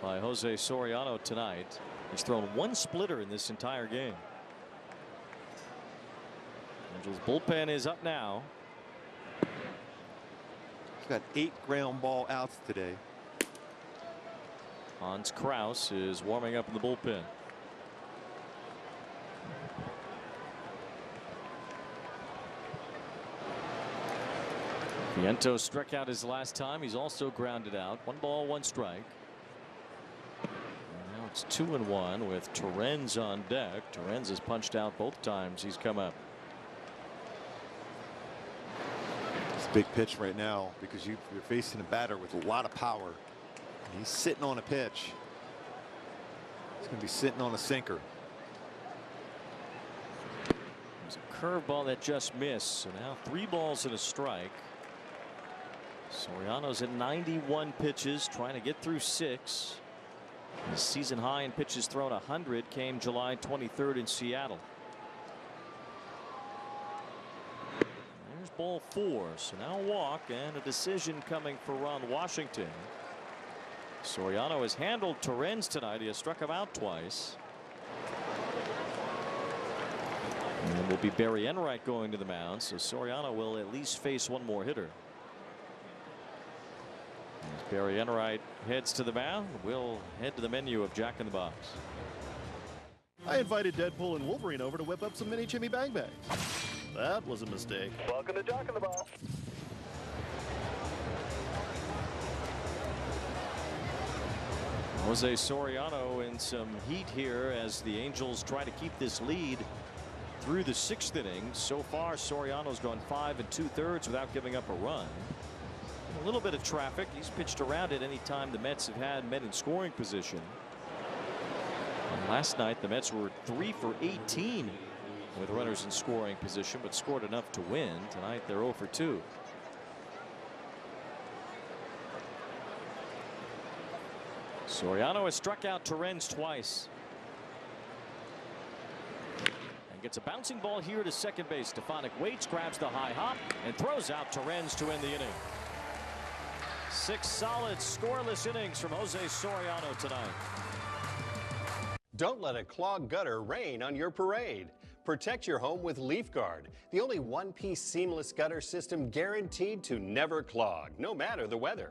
by Jose Soriano tonight. He's thrown 1 splitter in this entire game. Angels bullpen is up now. He's got 8 ground ball outs today. Hans Kraus is warming up in the bullpen. Vientos struck out his last time. He's also grounded out. 1 ball, 1 strike. And now it's 2-1 with Torrens on deck. Torrens has punched out both times he's come up. It's a big pitch right now because you're facing a batter with a lot of power. He's sitting on a pitch. He's going to be sitting on a sinker. There's a curveball that just missed. So now 3 balls and a strike. Soriano's at 91 pitches, trying to get through 6. His season high in pitches thrown 100 came July 23rd in Seattle. There's ball 4. So now a walk and a decision coming for Ron Washington. Soriano has handled Torrens tonight. He has struck him out twice. And it will be Barry Enright going to the mound, so Soriano will at least face 1 more hitter. As Barry Enright heads to the mound, we'll head to the menu of Jack in the Box. I invited Deadpool and Wolverine over to whip up some mini Chimmy Bang Bags. That was a mistake. Welcome to Jack in the Box. Jose Soriano in some heat here as the Angels try to keep this lead through the 6th inning. So far, Soriano's gone 5 2/3 without giving up a run. A little bit of traffic. He's pitched around it any time the Mets have had men in scoring position. And last night, the Mets were 3 for 18 with runners in scoring position, but scored enough to win. Tonight, they're 0 for 2. Soriano has struck out Torrens twice. And gets a bouncing ball here to second base. Stefanik waits, grabs the high hop, and throws out Torrens to end the inning. 6 solid scoreless innings from Jose Soriano tonight. Don't let a clogged gutter rain on your parade. Protect your home with LeafGuard, the only one-piece seamless gutter system guaranteed to never clog, no matter the weather.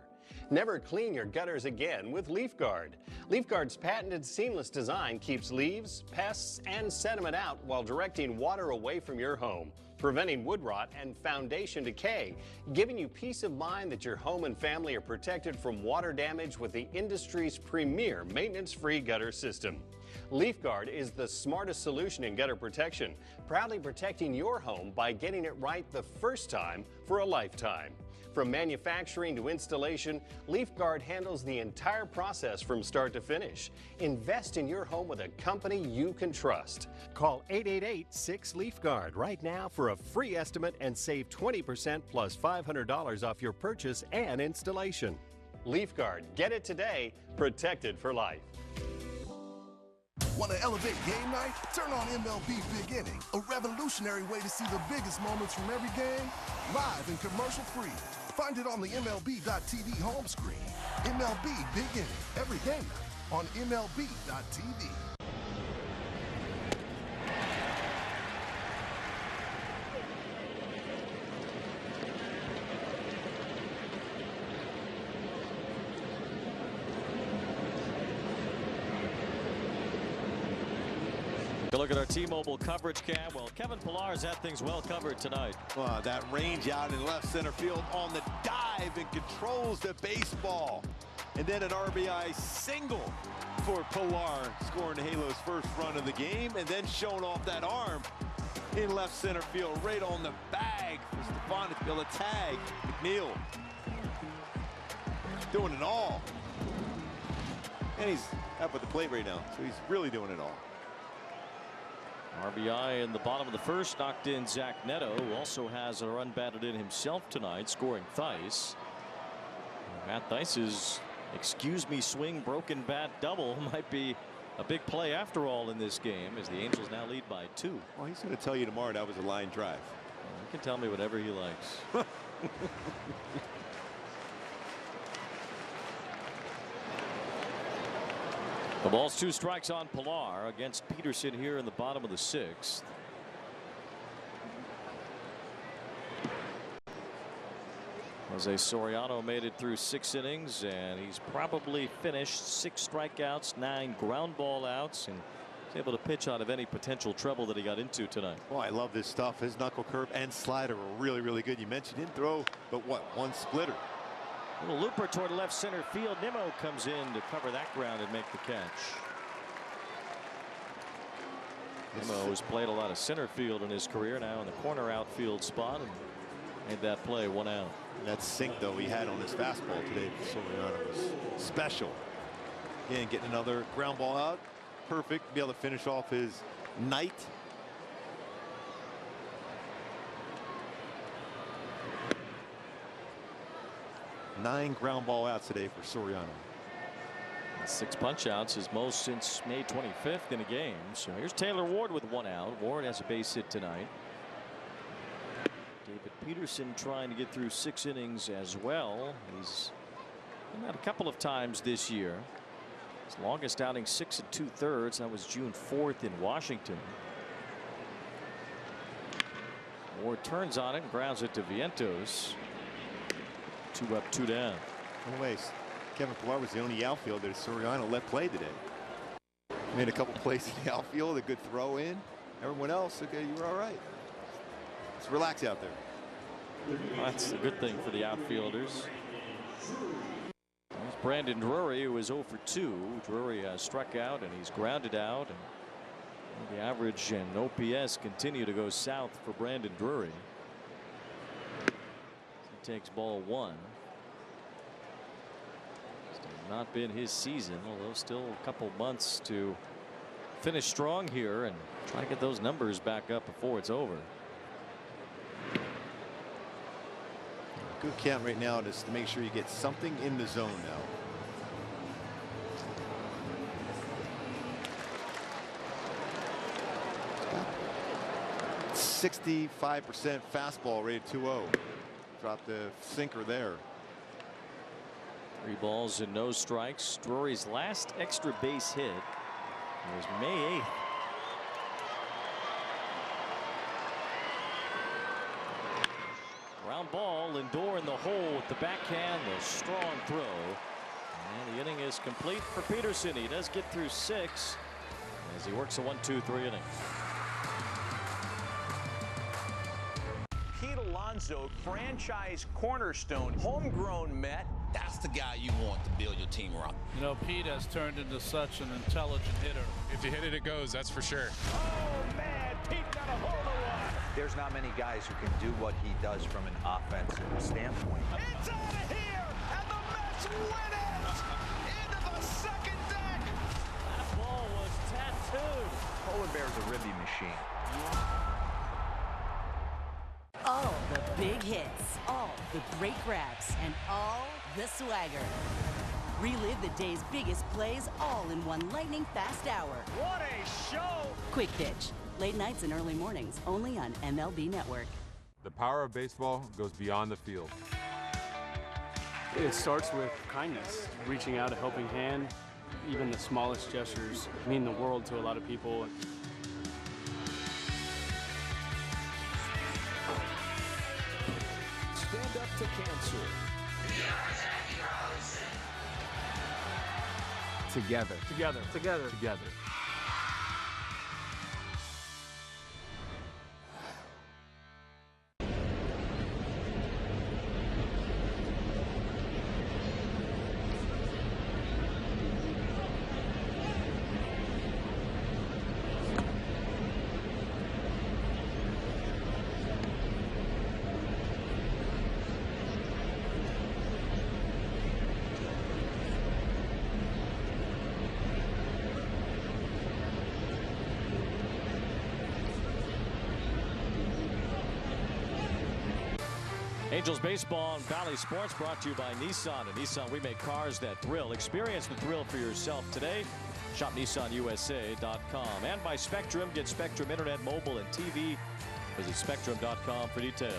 Never clean your gutters again with LeafGuard. LeafGuard's patented seamless design keeps leaves, pests, and sediment out while directing water away from your home, preventing wood rot and foundation decay, giving you peace of mind that your home and family are protected from water damage with the industry's premier maintenance-free gutter system. LeafGuard is the smartest solution in gutter protection, proudly protecting your home by getting it right the first time for a lifetime. From manufacturing to installation, LeafGuard handles the entire process from start to finish. Invest in your home with a company you can trust. Call 888-6LeafGuard right now for a free estimate and save 20% plus $500 off your purchase and installation. LeafGuard, get it today, protected for life. Want to elevate game night? Turn on MLB Big Inning, a revolutionary way to see the biggest moments from every game, live and commercial-free. Find it on the MLB.tv home screen. MLB Big Inning, every game night on MLB.tv. Look at our T-Mobile coverage cam. Well, Kevin Pillar's had things well covered tonight. That range out in left center field on the dive and controls the baseball. And then an RBI single for Pillar, scoring Halo's first run of the game, and then showing off that arm in left center field, right on the bag for Stefan to be able to tag McNeil. Doing it all. And he's up at the plate right now, so he's really doing it all. RBI in the bottom of the first knocked in Zach Netto, who also has a run batted in himself tonight, scoring Theis. Matt Theis's excuse me swing broken bat double might be a big play after all in this game, as the Angels now lead by 2. Well, he's going to tell you tomorrow that was a line drive. Well, he can tell me whatever he likes. The ball's 2 strikes on Pillar against Peterson here in the bottom of the 6th. Jose Soriano made it through 6 innings, and he's probably finished 6 strikeouts, 9 ground ball outs, and he's able to pitch out of any potential trouble that he got into tonight. Well, I love this stuff. His knuckle curve and slider were really, really good. You mentioned he didn't throw, but what, 1 splitter. Little looper toward left center field. Nimmo comes in to cover that ground and make the catch. Nimmo has played a lot of center field in his career, now in the corner outfield spot, and made that play 1 out. That sink, though, he had on his fastball today for Soriano was special. Again, getting another ground ball out. Perfect. Be able to finish off his night. Nine ground ball outs today for Soriano. 6 punch outs, his most since May 25th in a game. So here's Taylor Ward with 1 out. Ward has a base hit tonight. David Peterson trying to get through 6 innings as well. He's done that a couple of times this year. His longest outing 6 2/3. That was June 4th in Washington. Ward turns on it and grounds it to Vientos. 2 up, 2 down. Anyways, Kevin Pillar was the only outfielder that Soriano let play today. Made a couple plays in the outfield, a good throw in. Everyone else, okay, you were all right. Just relax out there. Well, that's a good thing for the outfielders. There's Brandon Drury, who is 0 for 2. Drury has struck out and he's grounded out. And the average and OPS continue to go south for Brandon Drury. He takes ball 1. Still not been his season, although still a couple months to finish strong here and try to get those numbers back up before it's over. Good count right now just to make sure you get something in the zone now. Got 65% fastball rated 2-0. Drop the sinker there. 3 balls and no strikes. Drury's last extra base hit It was May 8th. Ground ball, Lindor in the hole with the backhand, a strong throw. And the inning is complete for Peterson. He does get through 6 as he works a 1-2-3 inning. Pete Alonso, franchise cornerstone, homegrown Met. That's the guy you want to build your team around. You know, Pete has turned into such an intelligent hitter. If you hit it, it goes, that's for sure. Oh, man, Pete got a hold of one. There's not many guys who can do what he does from an offensive standpoint. It's out of here, and the Mets win it! Into the second deck! That ball was tattooed. Polar Bear's a ribby machine. All the big hits, all the great grabs, and all the swagger. Relive the day's biggest plays all in one lightning-fast hour. What a show! Quick Pitch. Late nights and early mornings, only on MLB Network. The power of baseball goes beyond the field. It starts with kindness, reaching out a helping hand. Even the smallest gestures mean the world to a lot of people. Stand up to cancer. Together. Together. Together. Together. Angels baseball and Valley Sports brought to you by Nissan. At Nissan, we make cars that thrill. Experience the thrill for yourself today. Shop NissanUSA.com. And by Spectrum. Get Spectrum Internet, mobile, and TV. Visit Spectrum.com for details.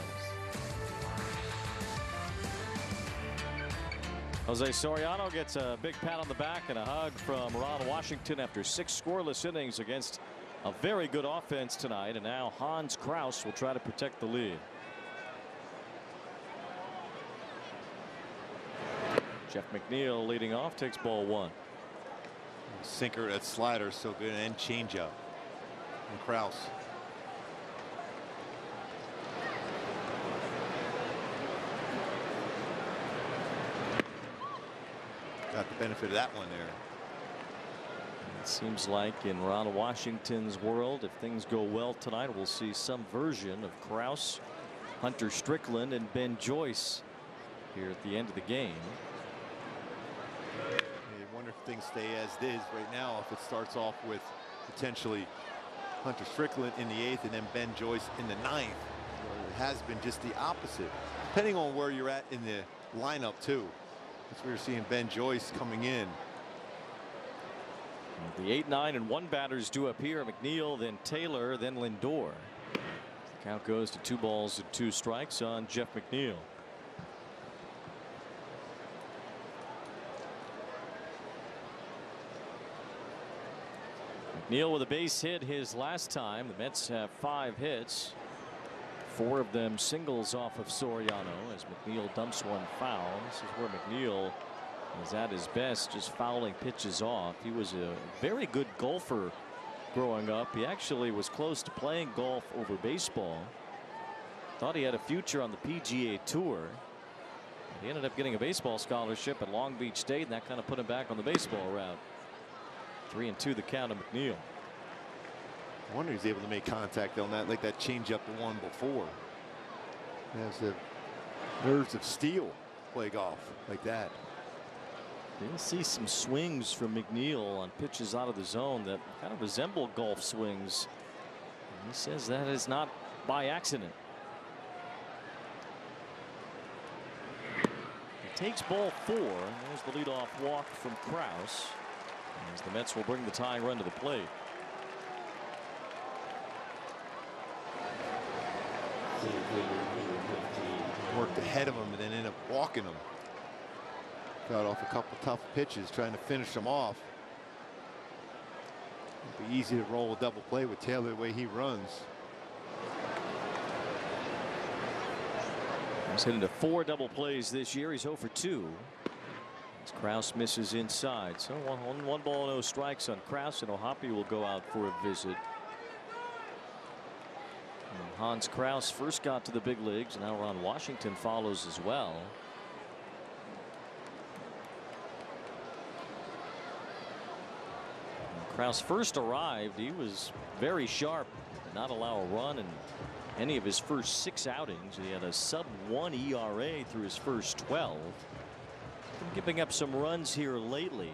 Jose Soriano gets a big pat on the back and a hug from Ron Washington after 6 scoreless innings against a very good offense tonight. And now Hans Kraus will try to protect the lead. Jeff McNeil leading off, takes ball 1. Sinker, that slider so good, and changeup. And Kraus. Got the benefit of that one there. It seems like in Ron Washington's world, if things go well tonight, we'll see some version of Kraus, Hunter Strickland, and Ben Joyce here at the end of the game. You wonder if things stay as is right now, if it starts off with potentially Hunter Strickland in the 8th and then Ben Joyce in the 9th. It has been just the opposite, depending on where you're at in the lineup too. That's where you're seeing Ben Joyce coming in. The 8, 9, and 1 batters due up here. McNeil, then Taylor, then Lindor. The count goes to 2 balls and 2 strikes on Jeff McNeil. McNeil with a base hit his last time. The Mets have 5 hits. 4 of them singles off of Soriano as McNeil dumps one foul. This is where McNeil is at his best, just fouling pitches off. He was a very good golfer growing up. He actually was close to playing golf over baseball. Thought he had a future on the PGA Tour. He ended up getting a baseball scholarship at Long Beach State, and that kind of put him back on the baseball route. 3-2 the count of McNeil. I wonder he's able to make contact on that, like that changeup the one before. He has the nerves of steel play golf like that. Didn't see some swings from McNeil on pitches out of the zone that kind of resemble golf swings. And he says that is not by accident. He takes ball 4. And there's the leadoff walk from Kraus, as the Mets will bring the tying run to the plate. Worked ahead of him and then ended up walking him. Got off a couple tough pitches trying to finish them off. It'd be easy to roll a double play with Taylor the way he runs. He's hit into 4 double plays this year. He's 0 for 2. As Kraus misses inside. So 1 ball, no strikes on Kraus, and O'Hoppe will go out for a visit. And Hans Kraus first got to the big leagues, and now Ron Washington follows as well. When Kraus first arrived, he was very sharp, did not allow a run in any of his first 6 outings. He had a sub-1 ERA through his first 12. Been giving up some runs here lately.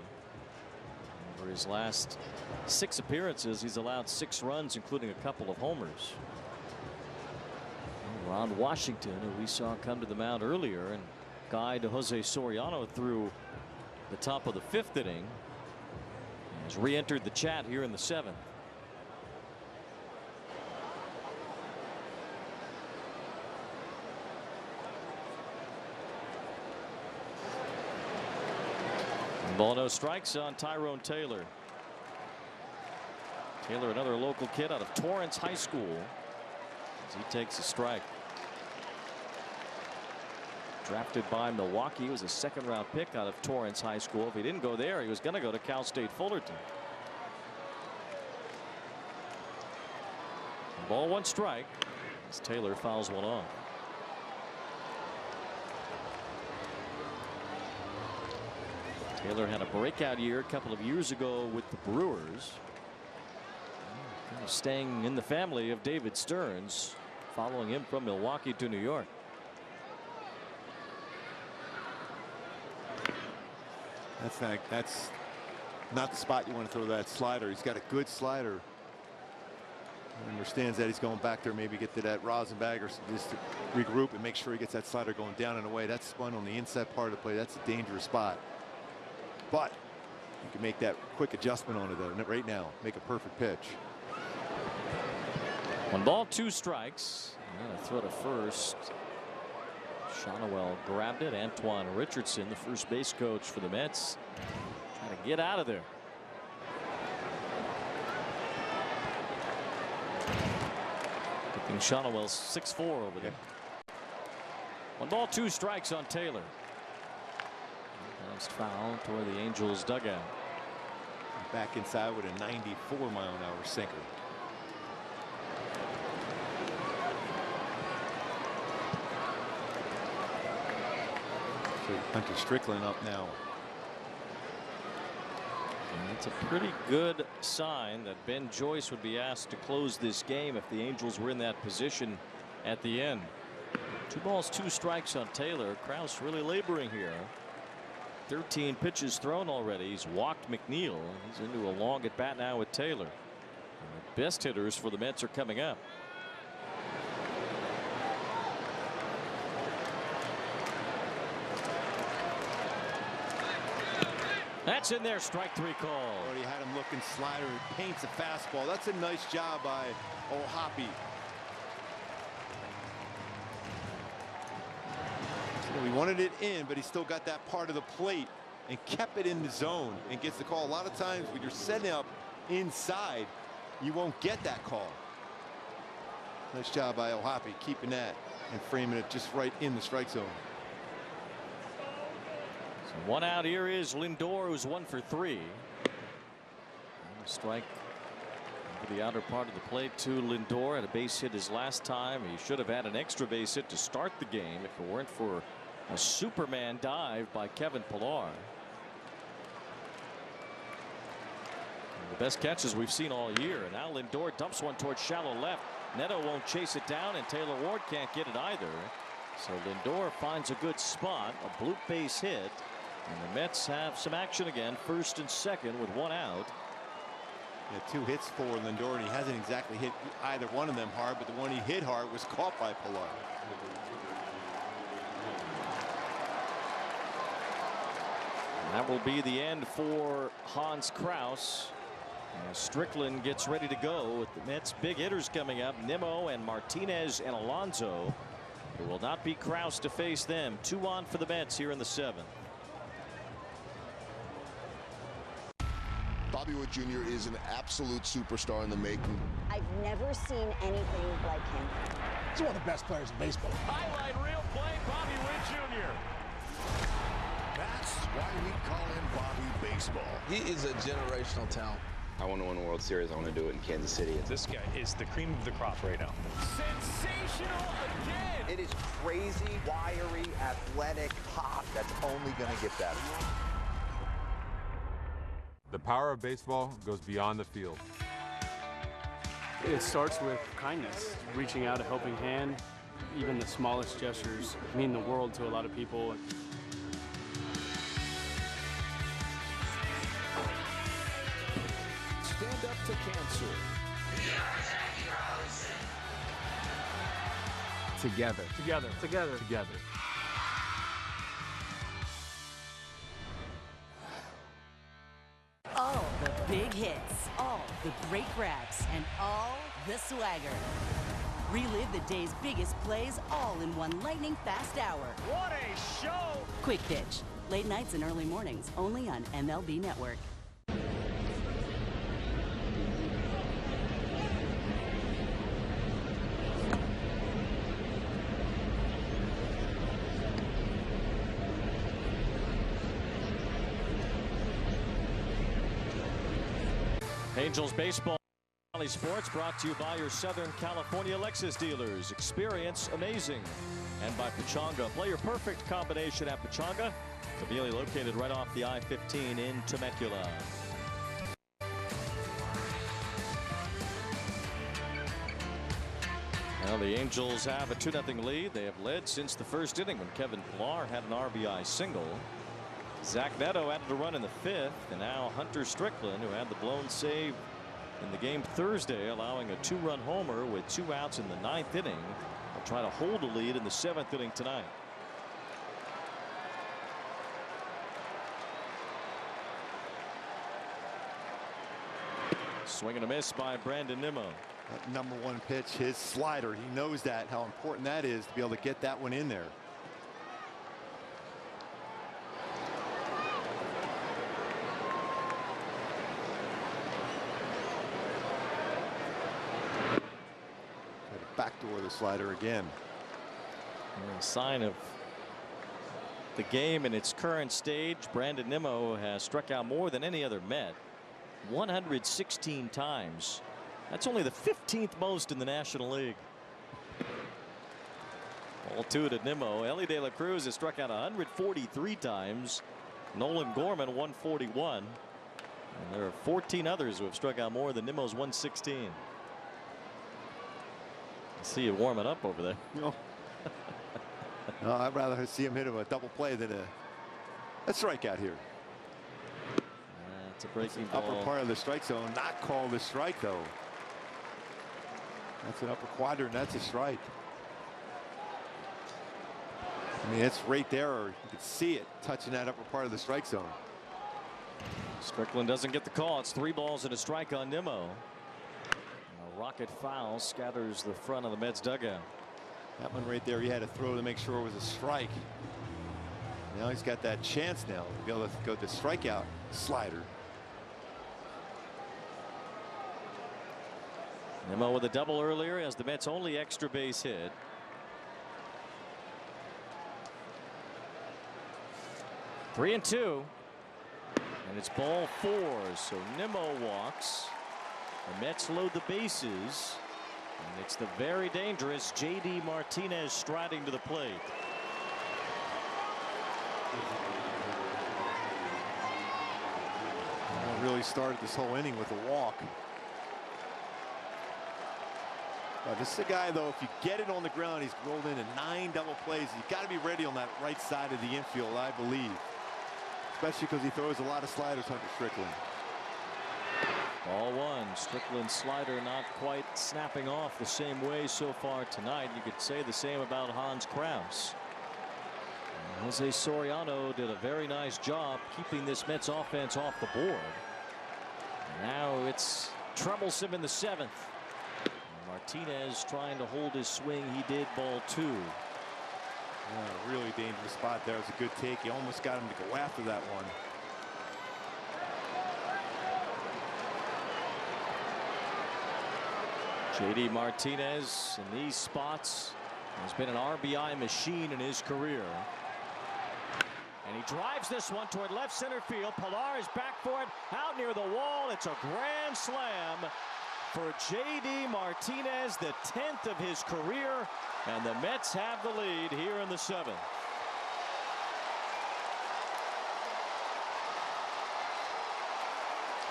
Over his last 6 appearances, he's allowed 6 runs, including a couple of homers. Ron Washington, who we saw come to the mound earlier and guide Jose Soriano through the top of the 5th inning, has re-entered the chat here in the 7th. Ball, no strikes on Tyrone Taylor. Taylor, another local kid out of Torrance High School, as he takes a strike. Drafted by Milwaukee, he was a 2nd-round pick out of Torrance High School. If he didn't go there, he was going to go to Cal State Fullerton. Ball, 1 strike, as Taylor fouls one off. Taylor had a breakout year a couple of years ago with the Brewers. Kind of staying in the family of David Stearns, following him from Milwaukee to New York. That's not the spot you want to throw that slider. He's got a good slider. He understands that he's going back there, maybe get to that rosin bag or just to regroup and make sure he gets that slider going down and away. That's spun on the inside part of the play. That's a dangerous spot. But you can make that quick adjustment on it though right now. Make a perfect pitch. 1 ball, 2 strikes. And a throw to first. Shonowell grabbed it. Antoine Richardson, the first base coach for the Mets, trying to get out of there. Good thing Shonowell's 6'4" over there. 1 ball, 2 strikes on Taylor. Foul toward the Angels dugout. Back inside with a 94-mile-an-hour sinker. So Hunter Strickland up now. And it's a pretty good sign that Ben Joyce would be asked to close this game if the Angels were in that position at the end. 2 balls, 2 strikes on Taylor. Kraus really laboring here. 13 pitches thrown already. He's walked McNeil. He's into a long at bat now with Taylor. And the best hitters for the Mets are coming up. That's in there. Strike 3 call. Already had him looking slider. Paints a fastball. That's a nice job by O'Hoppe. He wanted it in, but he still got that part of the plate and kept it in the zone and gets the call. A lot of times when you're setting up inside, you won't get that call. Nice job by O'Hoppe keeping that and framing it just right in the strike zone. So 1 out here is Lindor, who's 1 for 3. And a strike over the outer part of the plate to Lindor. Had a base hit his last time. He should have had an extra base hit to start the game if it weren't for a Superman dive by Kevin Pillar. The best catches we've seen all year. And now Lindor dumps one towards shallow left. Netto won't chase it down, and Taylor Ward can't get it either. So Lindor finds a good spot, a bloop base hit, and the Mets have some action again, 1st and 2nd with 1 out. Yeah, 2 hits for Lindor, and he hasn't exactly hit either one of them hard, but the one he hit hard was caught by Pillar. And that will be the end for Hans Kraus. Strickland gets ready to go with the Mets' big hitters coming up. Nimmo and Martinez and Alonso. It will not be Kraus to face them. 2 on for the Mets here in the 7th. Bobby Witt Jr. is an absolute superstar in the making. I've never seen anything like him. He's one of the best players in baseball. Highlight reel play, Bobby Witt Jr. That's why we call him Bobby Baseball. He is a generational talent. I want to win a World Series. I want to do it in Kansas City. This guy is the cream of the crop right now. Sensational again. It is crazy, wiry, athletic pop that's only going to get better. The power of baseball goes beyond the field. It starts with kindness, reaching out a helping hand. Even the smallest gestures mean the world to a lot of people. Stand up to cancer. Together. Together. Together. Together. All the big hits, all the great grabs, and all the swagger. Relive the day's biggest plays all in one lightning-fast hour. What a show! Quick Pitch. Late nights and early mornings, only on MLB Network. Angels baseball sports brought to you by your Southern California Lexus dealers. Experience amazing. And by Pechanga. Play your perfect combination at Pechanga. Conveniently located right off the I-15 in Temecula. Well, the Angels have a 2-0 lead. They have led since the first inning when Kevin Pillar had an RBI single. Zach Netto added a run in the 5th, and now Hunter Strickland, who had the blown save in the game Thursday, allowing a 2-run homer with 2 outs in the 9th inning. Will try to hold a lead in the 7th inning tonight. Swing and a miss by Brandon Nimmo. That #1 pitch, his slider. He knows that, how important that is to be able to get that one in there. Backdoor the slider again. A sign of the game in its current stage. Brandon Nimmo has struck out more than any other Met, 116 times. That's only the 15th most in the National League. Ball 2 to Nimmo. Ellie De La Cruz has struck out 143 times. Nolan Gorman 141. And there are 14 others who have struck out more than Nimmo's 116. I see you warming up over there. No. No, I'd rather see him hit a double play than a strikeout here. It's a breaking ball. Upper part of the strike zone, not called a strike though. That's an upper quadrant. That's a strike. I mean, it's right there, or you can see it touching that upper part of the strike zone. Strickland doesn't get the call. It's 3 balls and a strike on Nimmo. Rocket foul scatters the front of the Mets dugout. That one right there, he had to throw to make sure it was a strike. Now he's got that chance now to be able to go to strikeout slider. Nimmo with a double earlier as the Mets' only extra base hit. Three and 2. And it's ball 4. So Nimmo walks. The Mets load the bases, and it's the very dangerous J.D. Martinez striding to the plate. Really started this whole inning with a walk. This is a guy, though, if you get it on the ground, he's rolled into 9 double plays. You've got to be ready on that right side of the infield, I believe. Especially because he throws a lot of sliders, Hunter Strickland. Ball 1. Strickland's slider not quite snapping off the same way so far tonight. You could say the same about Hans Kraus. Jose Soriano did a very nice job keeping this Mets offense off the board. Now it's troublesome in the 7th. Martinez trying to hold his swing. He did ball 2. Yeah, really dangerous spot there. It was a good take. He almost got him to go after that one. JD Martinez in these spots has been an RBI machine in his career. And he drives this one toward left center field. Pilar is back for it, out near the wall. It's a grand slam for JD Martinez, the 10th of his career, and the Mets have the lead here in the 7th.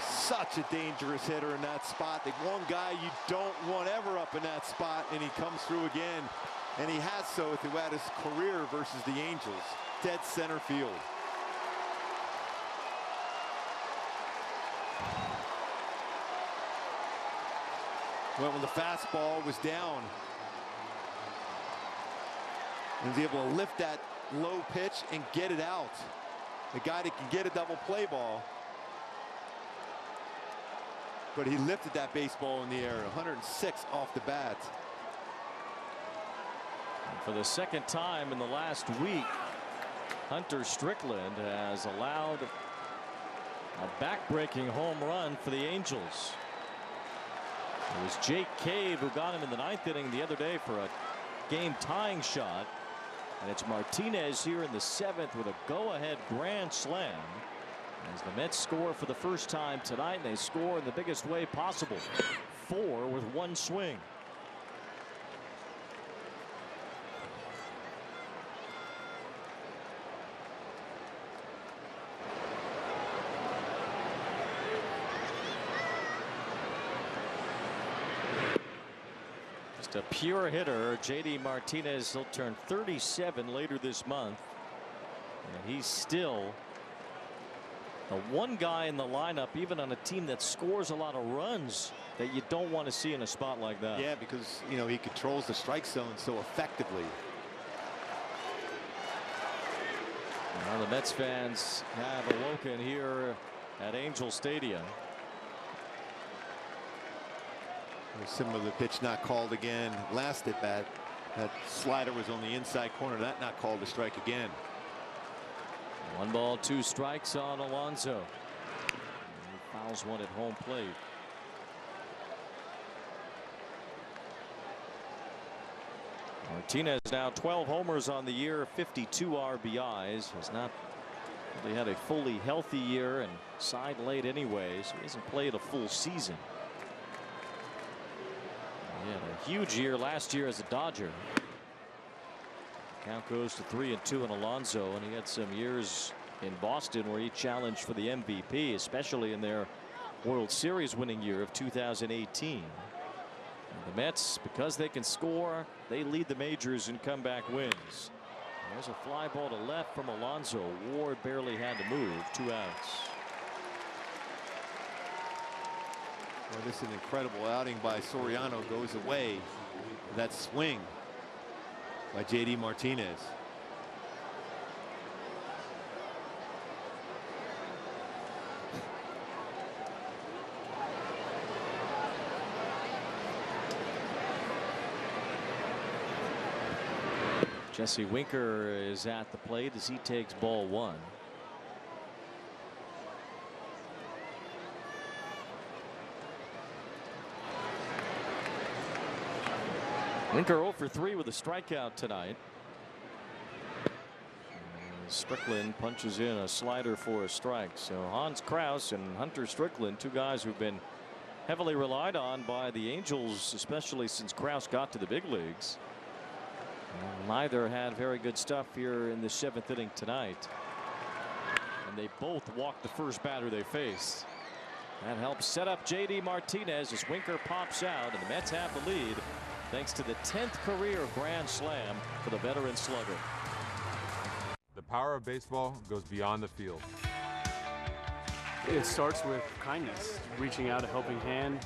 Such a dangerous hitter in that spot. The one guy you don't want ever up in that spot, and he comes through again. And he has so throughout his career versus the Angels. Dead center field. Well, when the fastball was down, and was able to lift that low pitch and get it out. The guy that can get a double play ball. But he lifted that baseball in the air. 106 off the bat. For the second time in the last week, Hunter Strickland has allowed a back-breaking home run for the Angels. It was Jake Cave who got him in the 9th inning the other day for a game-tying shot. And it's Martinez here in the 7th with a go-ahead grand slam. As the Mets score for the first time tonight, and they score in the biggest way possible. 4 with 1 swing. Just a pure hitter. JD Martinez, he'll turn 37 later this month. And he's still the one guy in the lineup, even on a team that scores a lot of runs, that you don't want to see in a spot like that. Yeah, because, you know, he controls the strike zone so effectively. Well, the Mets fans have awoken here at Angel Stadium. Similar to the pitch not called again. Last at bat, that slider was on the inside corner. That not called a strike again. 1 ball, 2 strikes on Alonso. He fouls one at home plate. Martinez now 12 homers on the year, 52 RBIs. Has not really had a fully healthy year and signed late anyway, so he hasn't played a full season. He had a huge year last year as a Dodger. Count goes to 3-2 in Alonso, and he had some years in Boston where he challenged for the MVP, especially in their World Series winning year of 2018. And the Mets, because they can score, they lead the majors in comeback wins. There's a fly ball to left from Alonso. Ward barely had to move. 2 outs. Well, this is an incredible outing by Soriano. Goes away. That swing by JD Martinez. Jesse Winker is at the plate as he takes ball 1. Winker 0 for 3 with a strikeout tonight. Strickland punches in a slider for a strike. So Hans Kraus and Hunter Strickland, 2 guys who've been heavily relied on by the Angels, especially since Kraus got to the big leagues. Neither had very good stuff here in the 7th inning tonight. And they both walked the first batter they faced. That helps set up JD Martinez as Winker pops out, and the Mets have the lead thanks to the 10th career grand slam for the veteran slugger. The power of baseball goes beyond the field. It starts with kindness, reaching out a helping hand.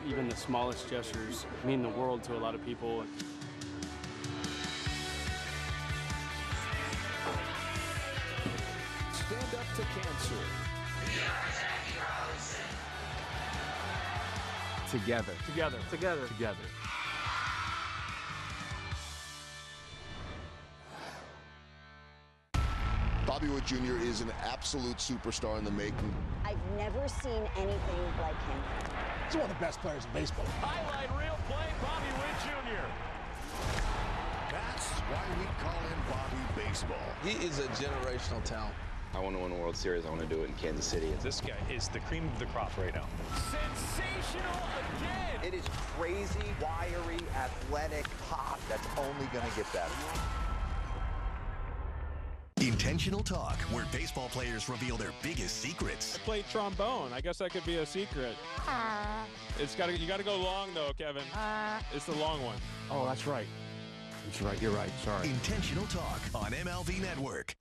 Even the smallest gestures mean the world to a lot of people. Stand up to cancer. Together. Together. Together. Together. Bobby Wood Jr. is an absolute superstar in the making. I've never seen anything like him. He's one of the best players in baseball. Highlight reel play, Bobby Witt Jr. That's why we call him Bobby Baseball. He is a generational talent. I want to win a World Series. I want to do it in Kansas City. This guy is the cream of the crop right now. Sensational again. It is crazy, wiry, athletic pop that's only going to get better. Intentional Talk, where baseball players reveal their biggest secrets. I played trombone. I guess that could be a secret. You got to go long though, Kevin. It's the long one. Oh, that's right. That's right. You're right. Sorry. Intentional Talk on MLB Network.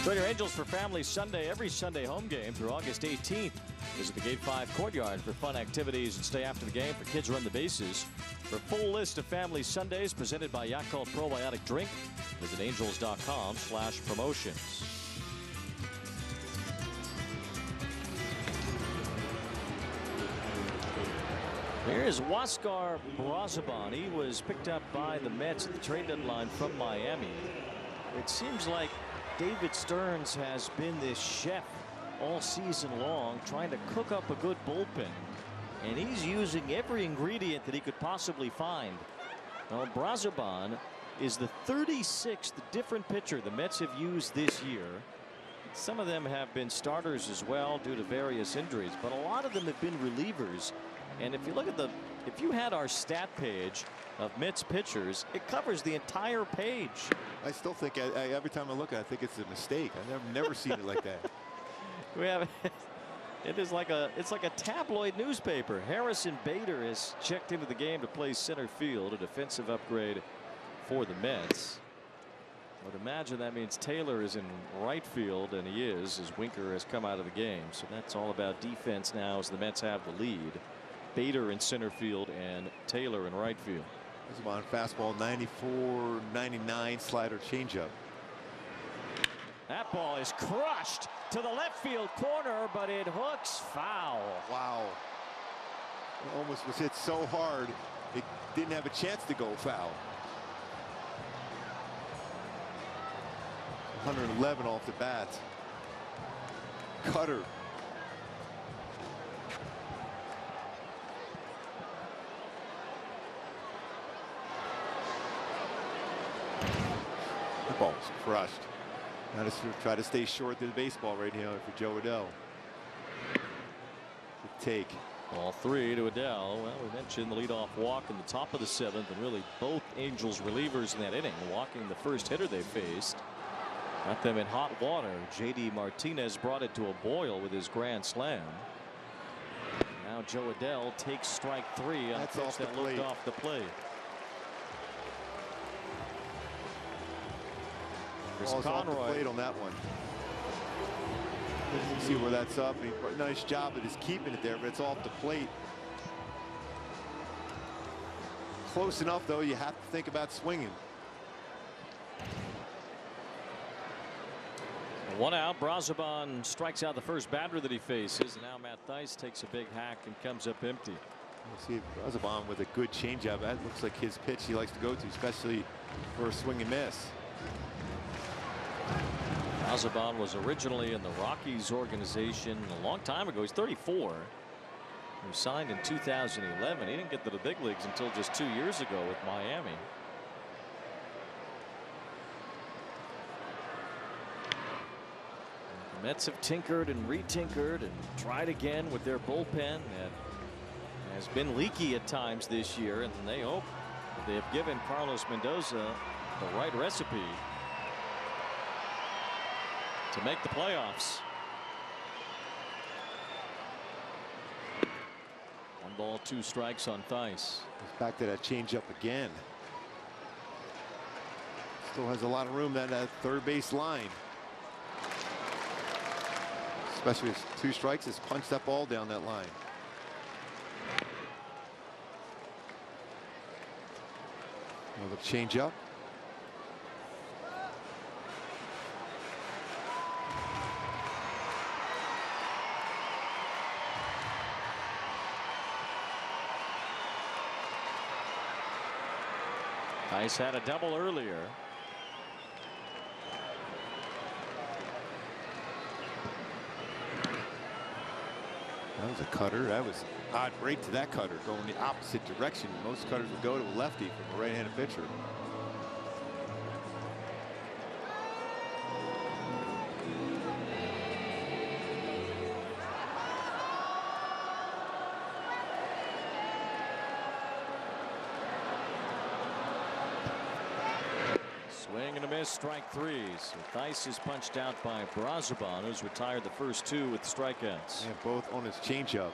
Join your Angels for Family Sunday, every Sunday home game through August 18th. Visit the Gate 5 Courtyard for fun activities and stay after the game for Kids Run the Bases. For a full list of Family Sundays presented by Yakult Probiotic Drink, visit angels.com/promotions. Here is Huáscar Brazoban. He was picked up by the Mets at the trade deadline from Miami. It seems like David Stearns has been this chef all season long, trying to cook up a good bullpen, and he's using every ingredient that he could possibly find. Now, Brazoban is the 36th different pitcher the Mets have used this year. Some of them have been starters as well due to various injuries, but a lot of them have been relievers. And if you look at if you had our stat page of Mets pitchers, it covers the entire page. I still think every time I look at it, I think it's a mistake. I've never seen it like that. We have it's like a tabloid newspaper. Harrison Bader has checked into the game to play center field, a defensive upgrade for the Mets. I would imagine that means Taylor is in right field, and he is, as Winker has come out of the game. So that's all about defense now as the Mets have the lead. Bader in center field and Taylor in right field. This is on fastball, 94, 99, slider, changeup. That ball is crushed to the left field corner, but it hooks foul. Wow. It almost was hit so hard, it didn't have a chance to go foul. 111 off the bat. Cutter. The ball was crushed. Now to try to stay short to the baseball right now for Joe Adell. Good take. Ball 3 to Adell. Well, we mentioned the leadoff walk in the top of the 7th, and really both Angels relievers in that inning walking the first hitter they faced. Got them in hot water. J.D. Martinez brought it to a boil with his grand slam. Now Joe Adell takes strike 3 on a pitch that looked off the plate. Ball's off the plate on that one. See where that's up. Nice job of just keeping it there, but it's off the plate. Close enough, though. You have to think about swinging. 1 out. Brazoban strikes out the first batter that he faces. Now Matt Thaiss takes a big hack and comes up empty. We'll see Brazoban with a good changeup. That looks like his pitch he likes to go to, especially for a swing and miss. Brazoban was originally in the Rockies organization a long time ago. He's 34. He signed in 2011. He didn't get to the big leagues until just 2 years ago with Miami. The Mets have tinkered and retinkered and tried again with their bullpen that has been leaky at times this year, and they hope they have given Carlos Mendoza the right recipe to make the playoffs. 1 ball, 2 strikes on Thaiss. Back to that changeup again. Still has a lot of room that third base line. Especially as 2 strikes, has punched that ball down that line. Another change up. Ice had a double earlier. That was a cutter. That was an odd break to that cutter, going the opposite direction. Most cutters would go to a lefty from a right-handed pitcher. Swing and a miss, strike 3. So Theis is punched out by Brazoban, who's retired the first 2 with strikeouts. Yeah, both on his changeup.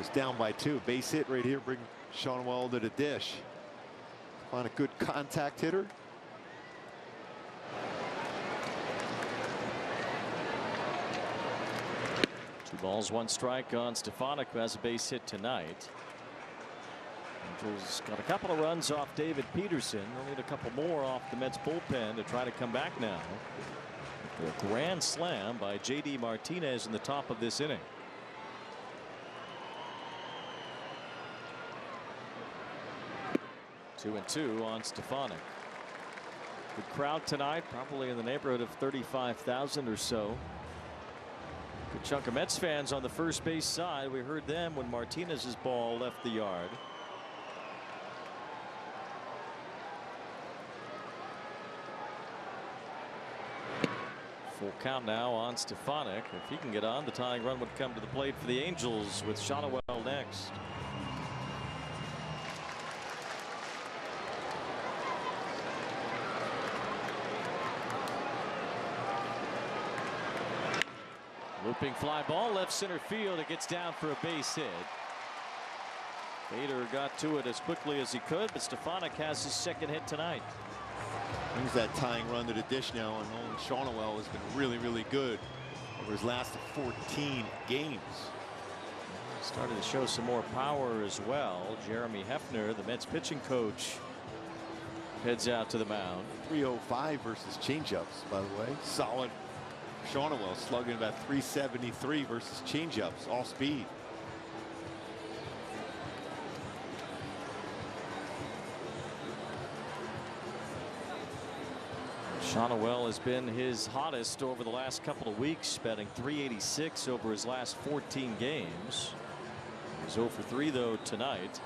It's down by 2. Base hit right here. Bring Shonwell to the dish. Find a good contact hitter. Two balls, 1 strike on Stefanik, who has a base hit tonight. Angels got a couple of runs off David Peterson. They'll need a couple more off the Mets bullpen to try to come back now. A grand slam by J.D. Martinez in the top of this inning. Two and 2 on Stefanik. Good crowd tonight, probably in the neighborhood of 35,000 or so. Good chunk of Mets fans on the first base side. We heard them when Martinez's ball left the yard. Full count now on Stefanik. If he can get on, the tying run would come to the plate for the Angels with Shonwell next. Looping fly ball left center field. It gets down for a base hit. Bader got to it as quickly as he could, but Stefanik has his second hit tonight. Brings that tying run to the dish now, and Nolan Shonwell has been really good over his last 14 games. Started to show some more power as well. Jeremy Hefner, the Mets pitching coach, heads out to the mound. 305 versus changeups, by the way. Solid. Shonwell slugging about 373 versus changeups, all speed. Shonwell has been his hottest over the last couple of weeks, batting .386 over his last 14 games. He's 0 for 3 though tonight.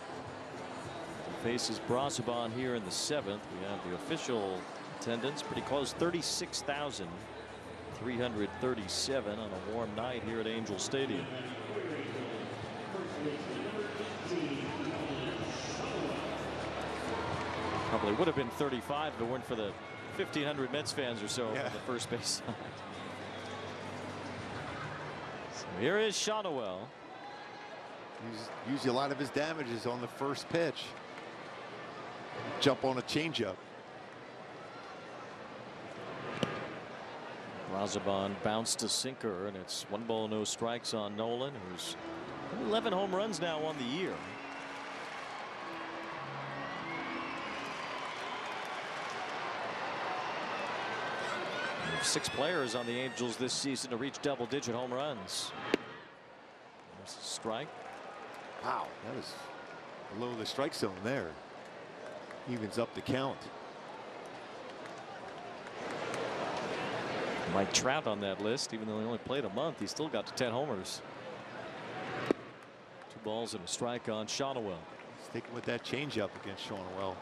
He faces Brazoban here in the 7th. We have the official attendance pretty close, 36,337 on a warm night here at Angel Stadium. Probably would have been 35 if it weren't for the 1,500 Mets fans or so on the first base side. So here is Shonwell. Use a lot of his damages on the first pitch. Jump on a changeup. Brazoban bounced a sinker, and it's 1 ball, no strikes on Nolan, who's 11 home runs now on the year. There's 6 players on the Angels this season to reach double-digit home runs. There's a strike. Wow, that was below the strike zone there. Evens up the count. Mike Trout on that list, even though he only played a month, he still got to 10 homers. 2 balls and a strike on Shonwell. Sticking with that changeup against Shonwell.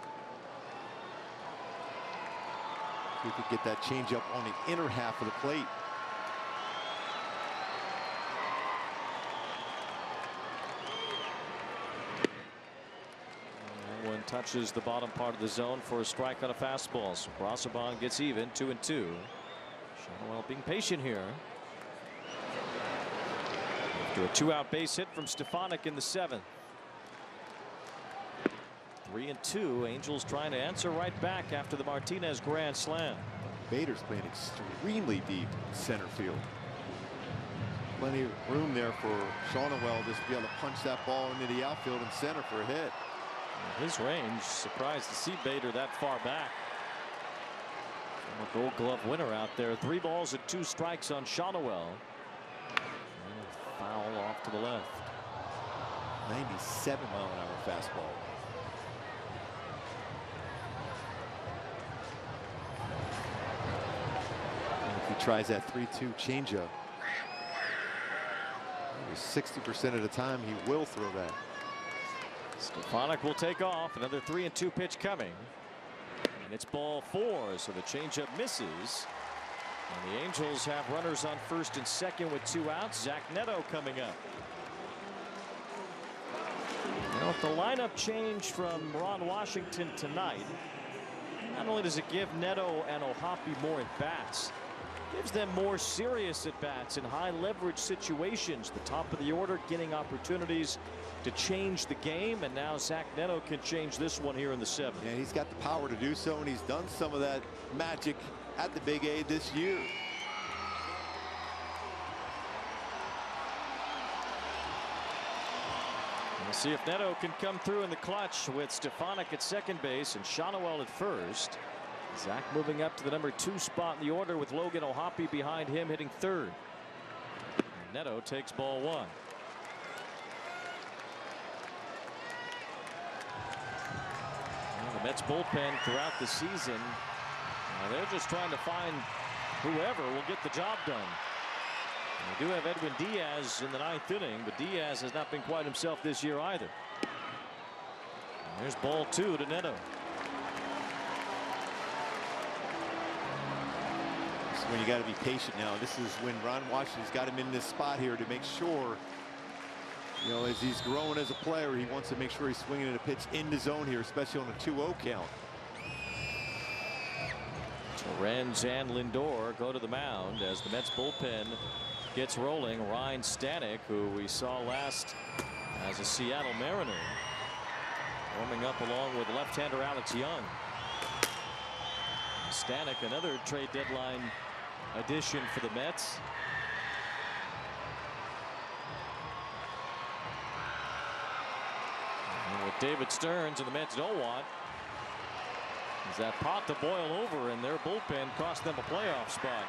He could get that changeup on the inner half of the plate. One touches the bottom part of the zone for a strike on a fastball. So Brazoban gets even, 2-2. Shadowell being patient here. After a 2-out base hit from Stefanik in the 7th. 3-2. Angels trying to answer right back after the Martinez grand slam. Bader's playing extremely deep center field. Plenty of room there for Shadowell just to be able to punch that ball into the outfield and center for a hit. His range, surprised to see Bader that far back. Gold Glove winner out there. 3 balls and 2 strikes on Shadowell. Foul off to the left. 97-mile-an-hour fastball. And if he tries that 3-2 changeup, 60% of the time he will throw that. Stefanik will take off. Another 3-2 pitch coming. And it's ball 4. So the changeup misses. And the Angels have runners on first and second with 2 outs. Zach Netto coming up. Now, if the lineup changed from Ron Washington tonight, not only does it give Netto and O'Hoppe more at bats, it gives them more serious at bats in high leverage situations. The top of the order getting opportunities to change the game, and now Zach Netto can change this one here in the 7th. Yeah, he's got the power to do so, and he's done some of that magic at the Big A this year. We'll see if Netto can come through in the clutch with Stefanik at second base and Shadowell at first. Zach moving up to the number 2 spot in the order with Logan O'Hoppe behind him hitting third. Netto takes ball 1. The Mets bullpen throughout the season, they're just trying to find whoever will get the job done. And they do have Edwin Diaz in the 9th inning, but Diaz has not been quite himself this year either. And there's ball 2 to Netto. This is when you got to be patient now. This is when Ron Washington's got him in this spot here to make sure, you know, as he's growing as a player, he wants to make sure he's swinging at a pitch in the zone here, especially on a 2-0 count. Lorenz and Lindor go to the mound as the Mets bullpen gets rolling. Ryan Stanek, who we saw last as a Seattle Mariner, warming up along with left-hander Alex Young. Stanek, another trade deadline addition for the Mets. And with David Stearns, and the Mets don't want is that pot to boil over, and their bullpen cost them a playoff spot.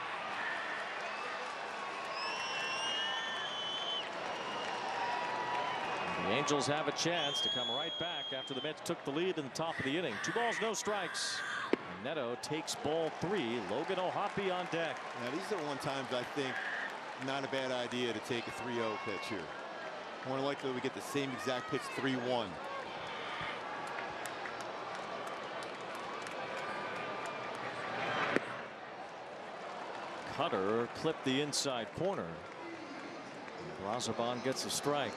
The Angels have a chance to come right back after the Mets took the lead in the top of the inning. 2 balls, no strikes. And Netto takes ball 3. Logan O'Hoppe on deck. Now these are one times I think not a bad idea to take a 3-0 pitch here. More likely we get the same exact pitch 3-1. Cutter clipped the inside corner. Brazoban gets a strike.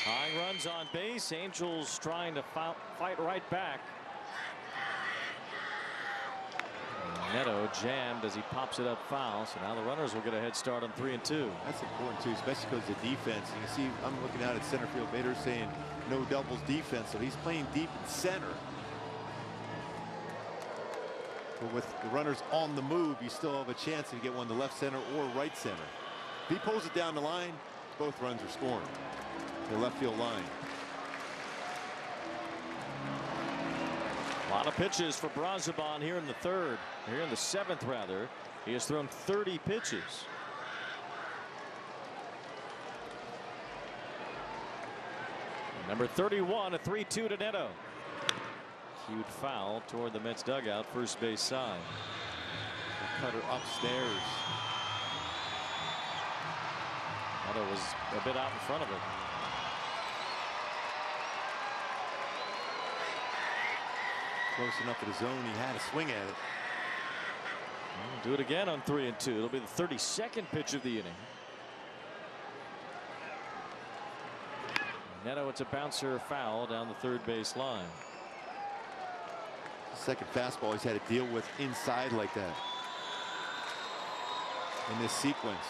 Tying runs on base. Angels trying to fight right back. Netto jammed as he pops it up foul. So now the runners will get a head start on 3-2. That's important too, especially because the defense. You can see I'm looking out at center field. Bader saying no doubles defense, so he's playing deep in center. But with the runners on the move, you still have a chance to get one to left center or right center. If he pulls it down the line, both runs are scoring. The left field line. A lot of pitches for Brazoban here in the 3rd. Here in the 7th, rather. He has thrown 30 pitches. Number 31, a 3-2 to Netto. Cued foul toward the Mets dugout, first base side. The cutter upstairs. Netto was a bit out in front of it. Close enough to the zone. He had a swing at it. We'll do it again on 3-2. It'll be the 32nd pitch of the inning. Netto, it's a bouncer foul down the third base line. Second fastball he's had to deal with inside like that in this sequence.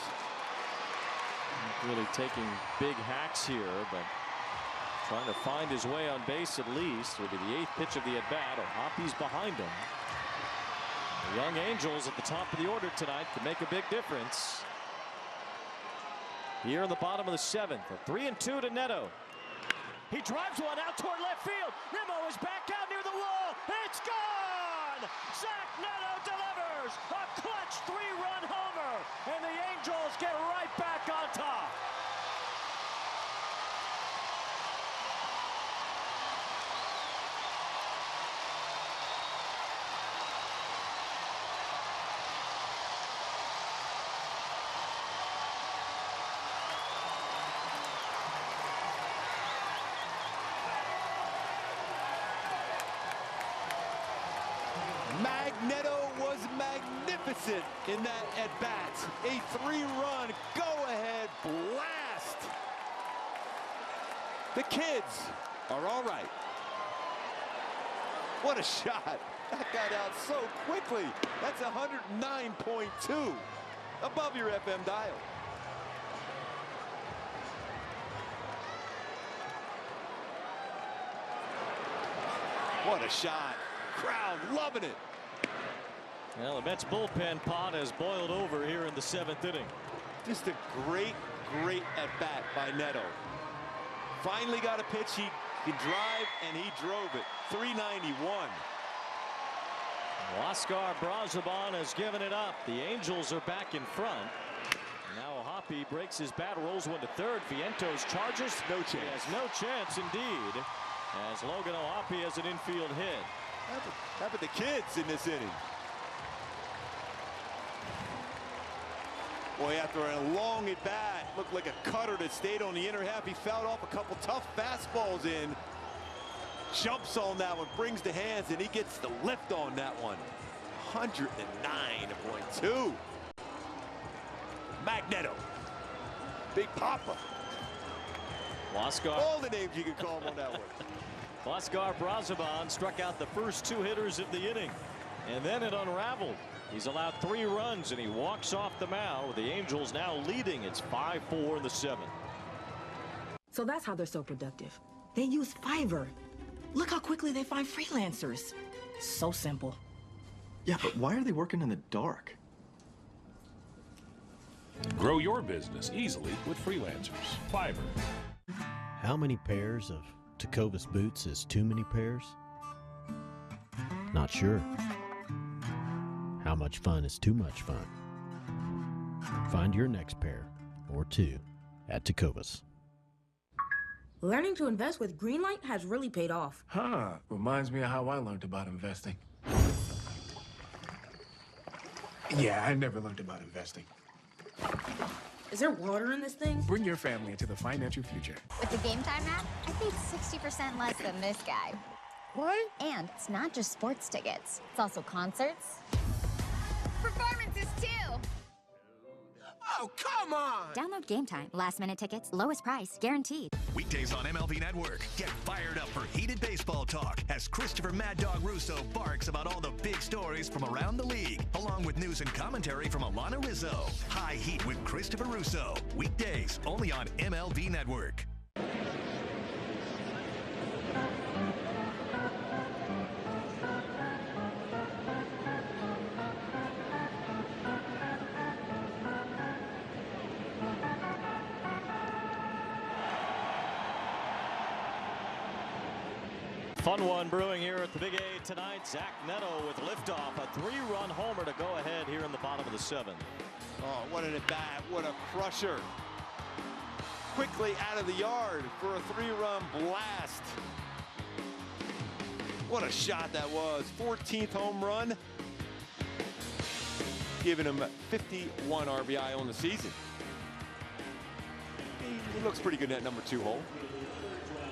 Really taking big hacks here, but trying to find his way on base at least. It'll be the 8th pitch of the at-bat. Hoppy's behind him. The young Angels at the top of the order tonight could make a big difference. Here in the bottom of the 7th, a 3-2 to Netto. He drives one out toward left field. Nimmo is back out near the wall. It's gone! Zach Netto delivers a clutch 3-run homer, and the Angels get right back on top. Netto was magnificent in that at-bat. A 3-run go-ahead blast. The kids are all right. What a shot. That got out so quickly. That's 109.2 above your FM dial. What a shot. Crowd loving it. Well, the Mets bullpen pot has boiled over here in the 7th inning. Just a great at-bat by Netto. Finally got a pitch he can drive, and he drove it. 391. Oscar Brazoban has given it up. The Angels are back in front. Now Hoppy breaks his bat, rolls one to third. Vientos charges. No chance. He has no chance indeed, as Logan O'Hoppe has an infield hit. How about the kids in this inning? Boy, after a long at bat, looked like a cutter that stayed on the inner half. He fouled off a couple tough fastballs in. Jumps on that one, brings the hands, and he gets the lift on that one. 109.2. Magneto. Big Papa. Oscar. All the names you can call him on that one. Oscar Brazoban struck out the first 2 hitters of the inning, and then it unraveled. He's allowed 3 runs, and he walks off the mound with the Angels now leading. It's 5-4 in the 7th. So that's how they're so productive. They use Fiverr. Look how quickly they find freelancers. So simple. Yeah, but why are they working in the dark? Grow your business easily with freelancers. Fiverr. How many pairs of Tecovas boots is too many pairs? Not sure. How much fun is too much fun? Find your next pair or 2 at Tecovas. Learning to invest with Greenlight has really paid off. Huh. Reminds me of how I learned about investing. Yeah, I never learned about investing. Is there water in this thing? Bring your family into the financial future. With the Game Time app, I paid 60% less than this guy. What? And it's not just sports tickets. It's also concerts. Performances, too. Oh, come on! Download Game Time. Last-minute tickets, lowest price, guaranteed. Weekdays on MLB Network. Get fired up for heated baseball talk as Christopher Mad Dog Russo barks about all the big stories from around the league, along with news and commentary from Alana Rizzo. High Heat with Christopher Russo. Weekdays only on MLB Network. Fun one brewing here at the Big A tonight. Zach Netto with liftoff, a 3-run homer to go ahead here in the bottom of the 7th. Oh, what an at-bat, what a crusher. Quickly out of the yard for a 3-run blast. What a shot that was. 14th home run. Giving him 51 RBI on the season. He looks pretty good in that number 2 hole.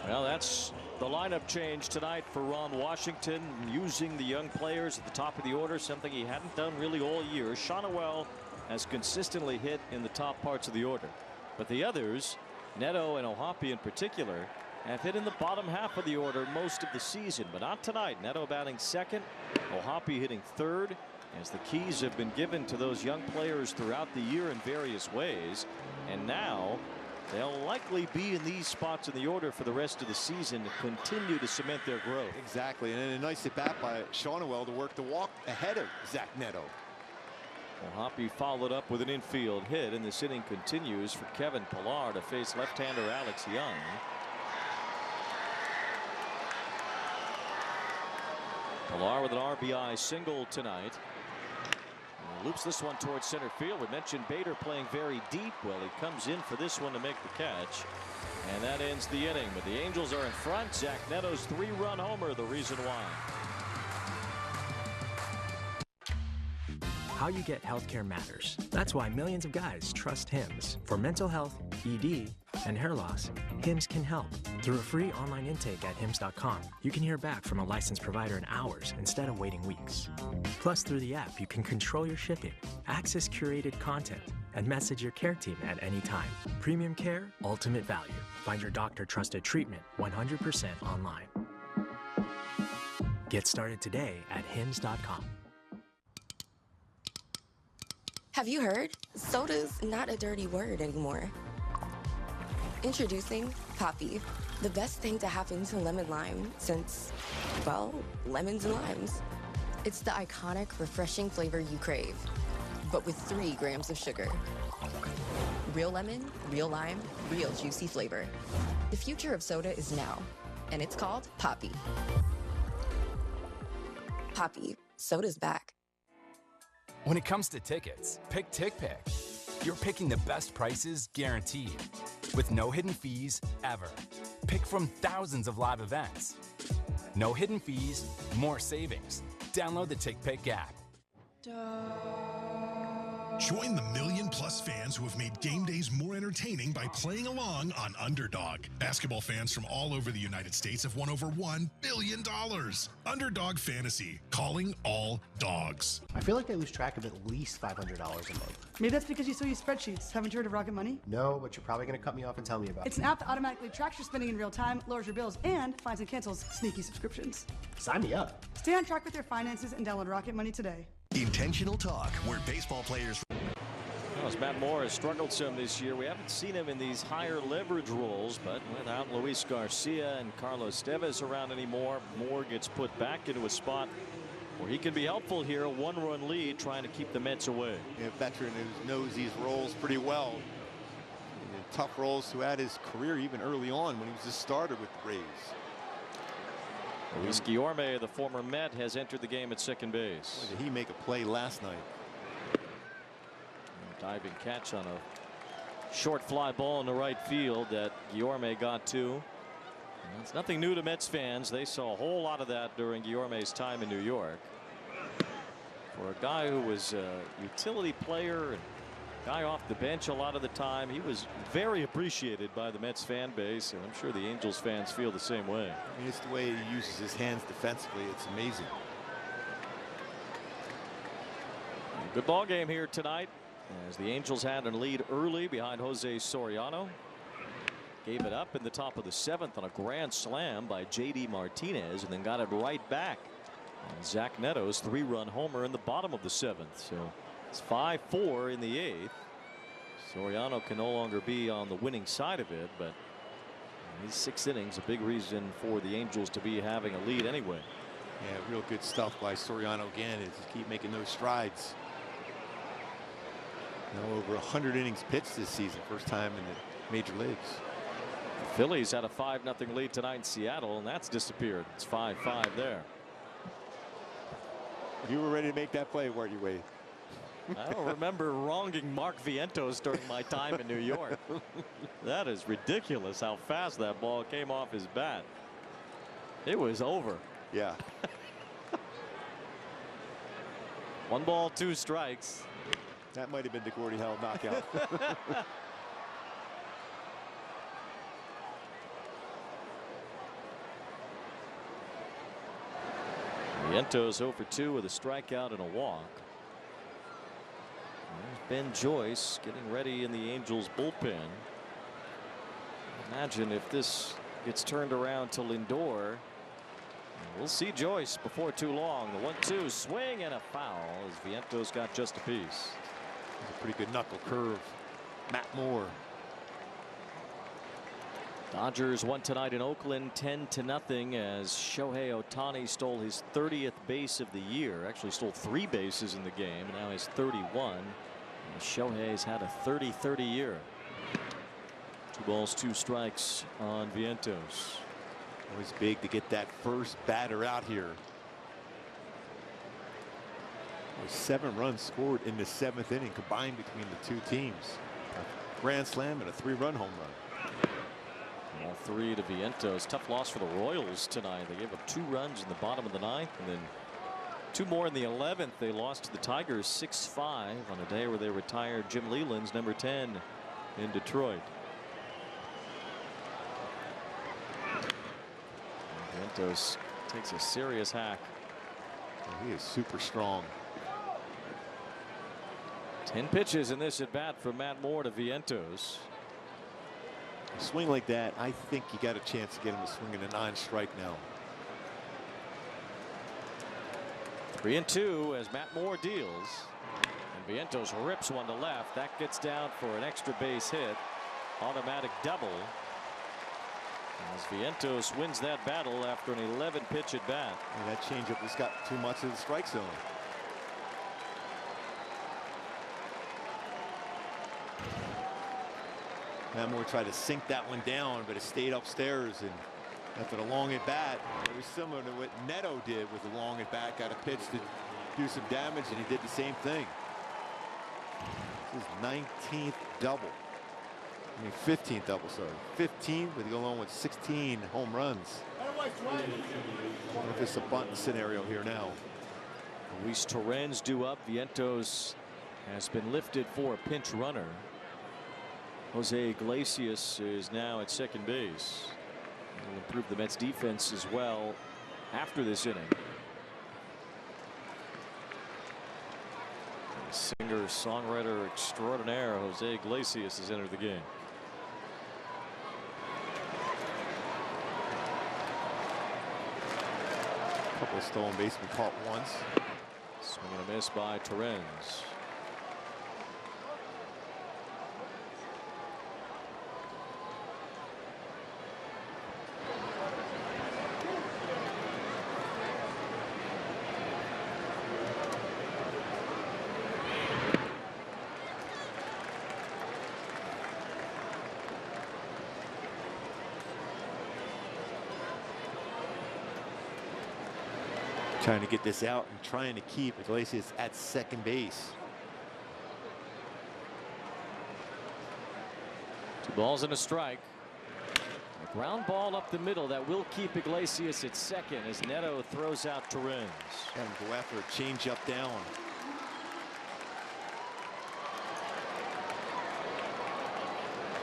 Well, that's The lineup change tonight for Ron Washington, using the young players at the top of the order, something he hadn't done really all year. Shonowell has consistently hit in the top parts of the order, but the others, Netto and Ohapi in particular, have hit in the bottom half of the order most of the season, but not tonight. Netto batting second, Ohapi hitting third, as the keys have been given to those young players throughout the year in various ways, and now they'll likely be in these spots in the order for the rest of the season to continue to cement their growth. Exactly, and a nice at bat by Shonowell to work the walk ahead of Zach Netto. Ohapi followed up with an infield hit, and this inning continues for Kevin Pillar to face left-hander Alex Young. Pillar with an RBI single tonight. Loops this one towards center field. We mentioned Bader playing very deep. Well, he comes in for this one to make the catch, and that ends the inning. But the Angels are in front. Zach Netto's 3-run homer, the reason why. How you get healthcare matters. That's why millions of guys trust Hims. For mental health, ED, and hair loss, Hims can help. Through a free online intake at hims.com, you can hear back from a licensed provider in hours instead of waiting weeks. Plus, through the app, you can control your shipping, access curated content, and message your care team at any time. Premium care, ultimate value. Find your doctor-trusted treatment 100% online. Get started today at hims.com. Have you heard? Soda's not a dirty word anymore. Introducing Poppy, the best thing to happen to lemon lime since, well, lemons and limes. It's the iconic, refreshing flavor you crave, but with 3 grams of sugar. Real lemon, real lime, real juicy flavor. The future of soda is now, and it's called Poppy. Poppy, soda's back. When it comes to tickets, pick TickPick. You're picking the best prices guaranteed, with no hidden fees ever. Pick from thousands of live events. No hidden fees, more savings. Download the TickPick app. Join the million-plus fans who have made game days more entertaining by playing along on Underdog. Basketball fans from all over the United States have won over $1 billion. Underdog Fantasy, calling all dogs. I feel like I lose track of at least $500 a month. Maybe that's because you still use spreadsheets. Haven't you heard of Rocket Money? No, but you're probably going to cut me off and tell me about it. It's an app that automatically tracks your spending in real time, lowers your bills, and finds and cancels sneaky subscriptions. Sign me up. Stay on track with your finances and download Rocket Money today. Intentional Talk, where baseball players... Well, as Matt Moore has struggled some this year, we haven't seen him in these higher leverage roles, but without Luis Garcia and Carlos Tevez around anymore, Moore gets put back into a spot where he can be helpful here. A 1-run lead, trying to keep the Mets away. A veteran who knows these roles pretty well. In tough roles throughout his career, even early on when he was a starter with the Rays. Luis Guillorme, the former Met, has entered the game at second base. Boy, did he make a play last night? Diving catch on a short fly ball in the right field that Guillorme got to. And it's nothing new to Mets fans. They saw a whole lot of that during Guillorme's time in New York. For a guy who was a utility player and guy off the bench a lot of the time, he was very appreciated by the Mets fan base, and I'm sure the Angels fans feel the same way. I mean, it's the way he uses his hands defensively. It's amazing. Good ball game here tonight, as the Angels had a lead early behind Jose Soriano. Gave it up in the top of the 7th on a grand slam by J.D. Martinez, and then got it right back on Zach Netto's 3-run homer in the bottom of the 7th. So it's 5-4 in the 8th. Soriano can no longer be on the winning side of it, but these 6 innings, a big reason for the Angels to be having a lead anyway. Yeah, real good stuff by Soriano again, is to keep making those strides. Now over 100 innings pitched this season, first time in the major leagues. The Phillies had a 5-0 lead tonight in Seattle, and that's disappeared. It's 5-5 there. You were ready to make that play, weren't you, Wade? I don't remember wronging Mark Vientos during my time in New York. That is ridiculous how fast that ball came off his bat. It was over. Yeah. 1 ball, 2 strikes. That might have been the Gordie Howe knockout. Vientos 0 for 2 with a strikeout and a walk. There's Ben Joyce getting ready in the Angels bullpen. Imagine if this gets turned around to Lindor. We'll see Joyce before too long. The 1-2 swing and a foul as Vientos got just a piece. A pretty good knuckle curve. Matt Moore. Dodgers won tonight in Oakland 10-0 as Shohei Ohtani stole his 30th base of the year. Actually stole 3 bases in the game. Now he's 31. And Shohei's had a 30-30 year. 2 balls 2 strikes on Vientos. Always big to get that first batter out here. 7 runs scored in the 7th inning combined between the 2 teams. A grand slam and a 3-run home run. All 3 to Vientos. Tough loss for the Royals tonight. They gave up 2 runs in the bottom of the 9th and then 2 more in the 11th. They lost to the Tigers 6-5 on a day where they retired Jim Leyland's number 10 in Detroit. Vientos takes a serious hack. He is super strong. 10 pitches in this at bat from Matt Moore to Vientos. A swing like that, I think you got a chance to get him to swing in a 9-strike now. 3-2 as Matt Moore deals. And Vientos rips one to left. That gets down for an extra base hit. Automatic double. As Vientos wins that battle after an 11-pitch at bat. And that changeup just got too much of the strike zone. Matt Moore tried to sink that one down, but it stayed upstairs. And after the long at bat, it was similar to what Netto did with the long at bat. Got a pitch to do some damage, and he did the same thing. His 19th double. I mean 15th double, sorry. 15, but he go along with 16 home runs. If it's a bunt scenario here now. Luis Torrens due up. Vientos has been lifted for a pinch runner. Jose Iglesias is now at second base. Will improve the Mets defense as well after this inning. Singer songwriter extraordinaire Jose Iglesias has entered the game. A couple of stolen basemen caught once. Swing and a miss by Torrens. Trying to get this out and trying to keep Iglesias at second base. 2 balls and a strike. A ground ball up the middle that will keep Iglesias at second as Netto throws out Torrens. And go after a changeup down.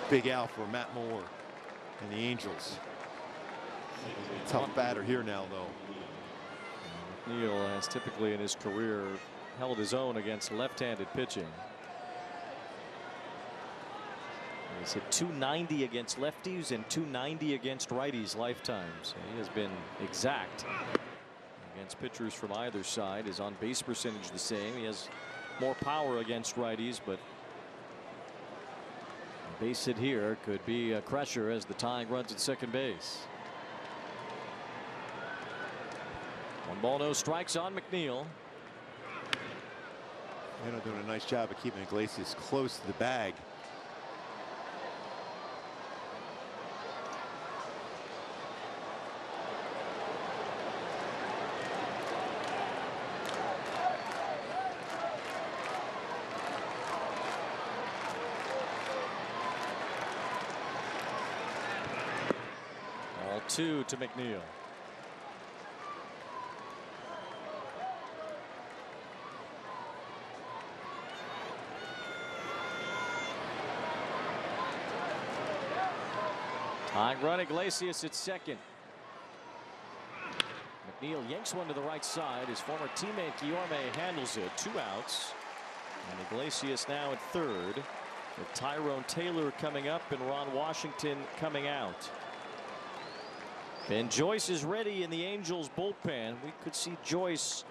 Big out for Matt Moore and the Angels. Tough batter here now, though. McNeil has typically in his career held his own against left-handed pitching. He's hit .290 against lefties and .290 against righties lifetime. So he has been exact against pitchers from either side. His on-base percentage the same. He has more power against righties, but a base hit here could be a crusher as the tying runs at second base. 1 ball, no strikes on McNeil. Netto doing a nice job of keeping Iglesias close to the bag. Ball 2 to McNeil. Tying run, Iglesias at second. McNeil yanks one to the right side. His former teammate Guillorme handles it. 2 outs. And Iglesias now at third, with Tyrone Taylor coming up and Ron Washington coming out. Ben Joyce is ready in the Angels bullpen. We could see Joyce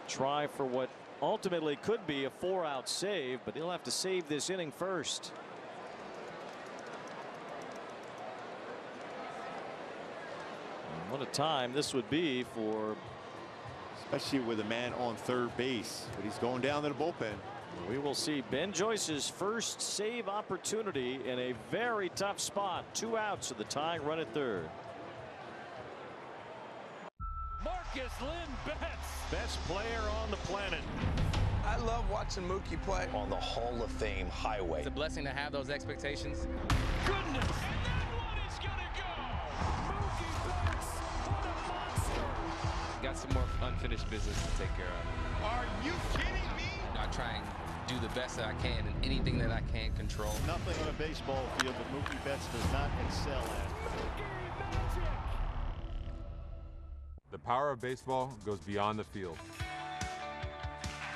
try for what ultimately could be a 4-out save, but he'll have to save this inning first. And what a time this would be for, especially with a man on third base, but he's going down to the bullpen. We will see Ben Joyce's first save opportunity in a very tough spot. 2 outs with the tying run at third. Marcus Lynn Betts, best player on the planet. I love watching Mookie play on the Hall of Fame highway. It's a blessing to have those expectations. Goodness, and that one is gonna go. Mookie Betts, what a monster. Got some more unfinished business to take care of. Are you kidding me? I try and do the best that I can in anything that I can control. Nothing on a baseball field that Mookie Betts does not excel at. The power of baseball goes beyond the field.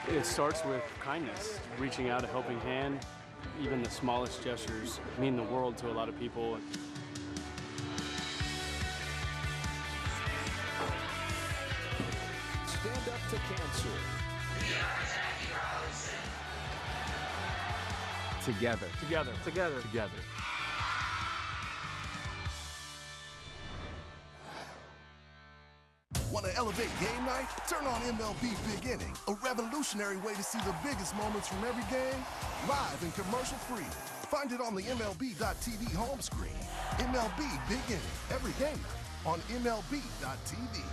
It starts with kindness, reaching out a helping hand. Even the smallest gestures mean the world to a lot of people. Stand up to cancer. Together. Together. Together. Together. Want to elevate game night? Turn on MLB Big Inning, a revolutionary way to see the biggest moments from every game, live and commercial-free. Find it on the MLB.tv home screen. MLB Big Inning, every game on MLB.tv.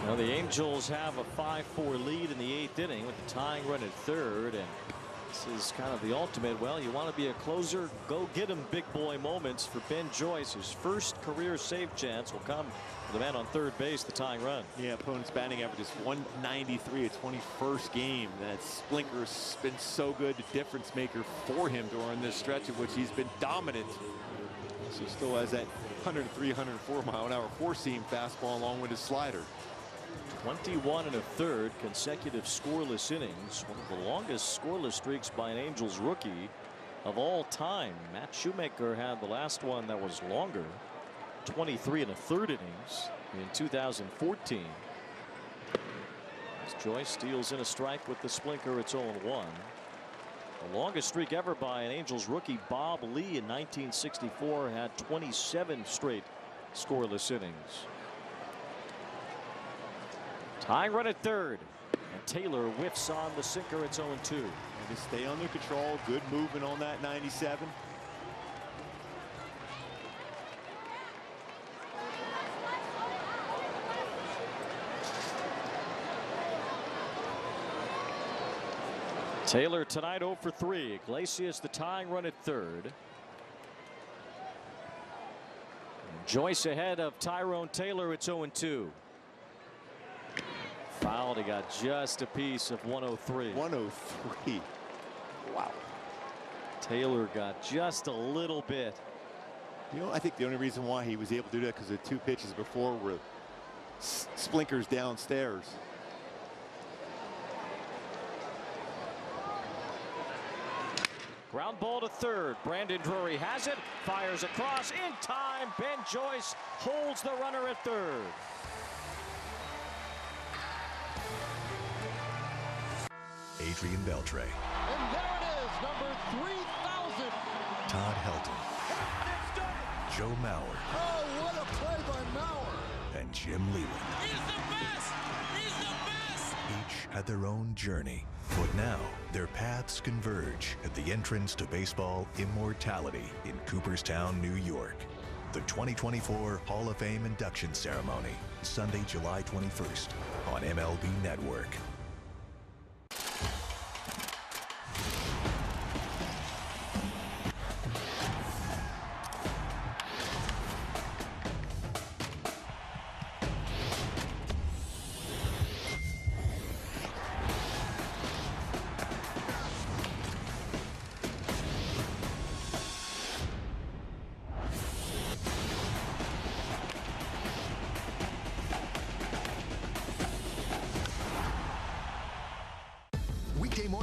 Well, the Angels have a 5-4 lead in the 8th inning with the tying run at third, and this is kind of the ultimate. Well, you want to be a closer, go get him big boy moments for Ben Joyce. His first career save chance will come for the man on third base, the tying run. Yeah, opponent's batting average is 193, a 21st game. That Splinker's been so good, the difference maker for him during this stretch of which he's been dominant. So he still has that 103, 104 mile an hour four-seam fastball along with his slider. 21 1/3 consecutive scoreless innings, one of the longest scoreless streaks by an Angels rookie of all time. Matt Shoemaker had the last one that was longer, 23 1/3 innings in 2014. As Joyce steals in a strike with the Splinker, it's 0-1. The longest streak ever by an Angels rookie, Bob Lee, in 1964, had 27 straight scoreless innings. Tying run at third, and Taylor whiffs on the sinker. It's 0-2. And to stay under control, good movement on that 97. Taylor tonight 0 for 3. Iglesias the tying run at third. Joyce ahead of Tyrone Taylor. It's 0-2. Fouled. He got just a piece of 103. 103. Wow. Taylor got just a little bit. You know, I think the only reason why he was able to do that because the 2 pitches before were Splinkers downstairs. Ground ball to third. Brandon Drury has it. Fires across in time. Ben Joyce holds the runner at third. Adrian Beltre. And there it is, number 3,000. Todd Helton. Joe Mauer. Oh, what a play by Mauer. And Jim Leland. He's the best. He's the best. Each had their own journey, but now their paths converge at the entrance to baseball immortality in Cooperstown, New York. The 2024 Hall of Fame induction ceremony, Sunday, July 21st on MLB Network.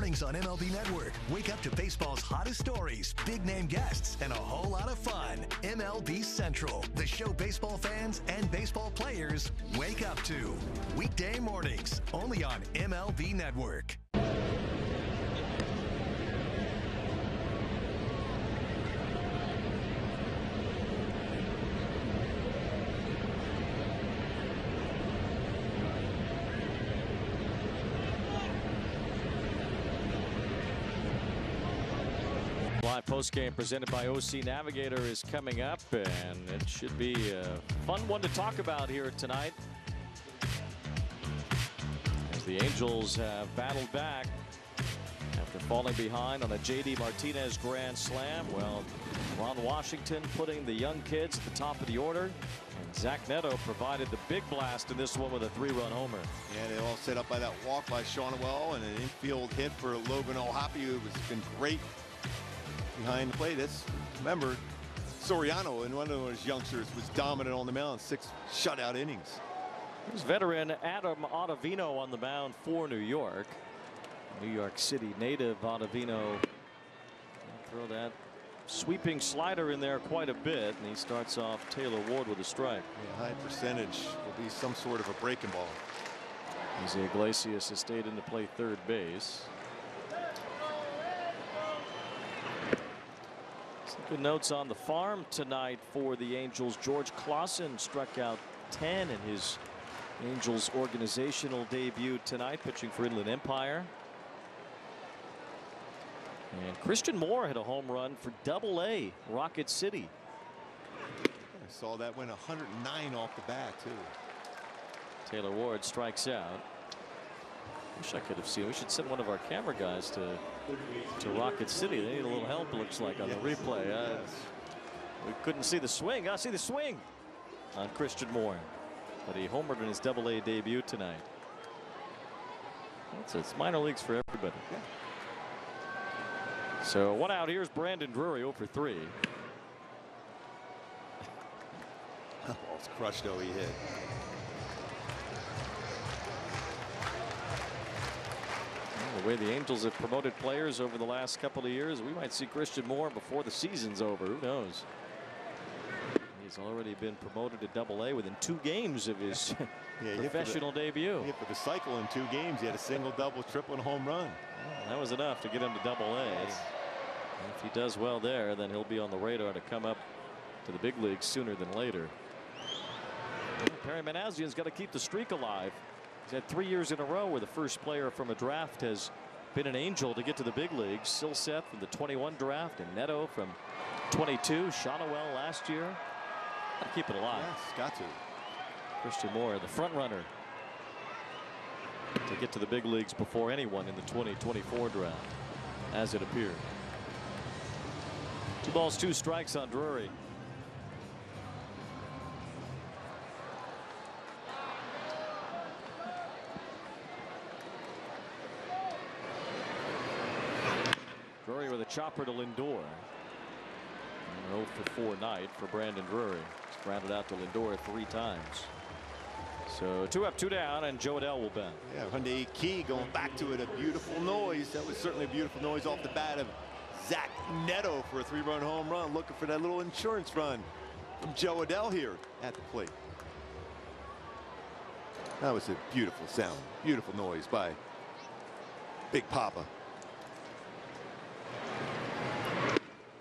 mornings on MLB Network. Wake up to baseball's hottest stories, big-name guests, and a whole lot of fun. MLB Central, the show baseball fans and baseball players wake up to. Weekday mornings, only on MLB Network. Live postgame presented by OC Navigator is coming up, and it should be a fun one to talk about here tonight. As the Angels have battled back after falling behind on a J.D. Martinez grand slam. Well, Ron Washington putting the young kids at the top of the order. And Zach Netto provided the big blast in this one with a 3-run homer. Yeah, they all set up by that walk by Shawnwell and an infield hit for Logan O'Hoppe, who has been great behind the plate. Remember, Soriano, and one of those youngsters, was dominant on the mound, 6 shutout innings. There's veteran Adam Ottavino on the mound for New York. New York City native Ottavino. Throw that sweeping slider in there quite a bit, and he starts off Taylor Ward with a strike. Yeah, high percentage will be some sort of a breaking ball. Izzy Iglesias has stayed in to play third base. Good notes on the farm tonight for the Angels. George Clausen struck out 10 in his Angels organizational debut tonight, pitching for Inland Empire. And Christian Moore hit a home run for Double-A Rocket City. I saw that went 109 off the bat too. Taylor Ward strikes out. Wish I could have seen. We should send one of our camera guys to Rocket City. They need a little help, it looks like, on the replay. We couldn't see the swing. I see the swing on Christian Moore, but he homered in his Double-A debut tonight. It's minor leagues for everybody. So 1 out. Here's Brandon Drury, 0 for 3. That ball's crushed though. He hit. The way the Angels have promoted players over the last couple of years, we might see Christian Moore before the season's over. Who knows? He's already been promoted to Double-A within 2 games of his professional debut. He hit for the cycle in 2 games. He had a single, double, triple, and home run. Well, that was enough to get him to Double-A. Yes. If he does well there, then he'll be on the radar to come up to the big leagues sooner than later. Perry Manassian's got to keep the streak alive. He's had 3 years in a row where the first player from a draft has been an Angel to get to the big leagues. Silseth from the 21 draft, and Netto from 22. Shawnwell last year. Got to keep it alive. Yes, got to. Christian Moore, the front runner to get to the big leagues before anyone in the 2024 draft, as it appeared. 2 balls, 2 strikes on Drury. Drury with a chopper to Lindor. 0 for 4 night for Brandon Drury. He's grounded out to Lindor 3 times. So 2 up, 2 down, and Joe Adell will bat. Yeah, Hyundai Key going back to it. A beautiful noise. That was certainly a beautiful noise off the bat of Zach Netto for a 3-run home run. Looking for that little insurance run from Joe Adell here at the plate. That was a beautiful sound. Beautiful noise by Big Papa.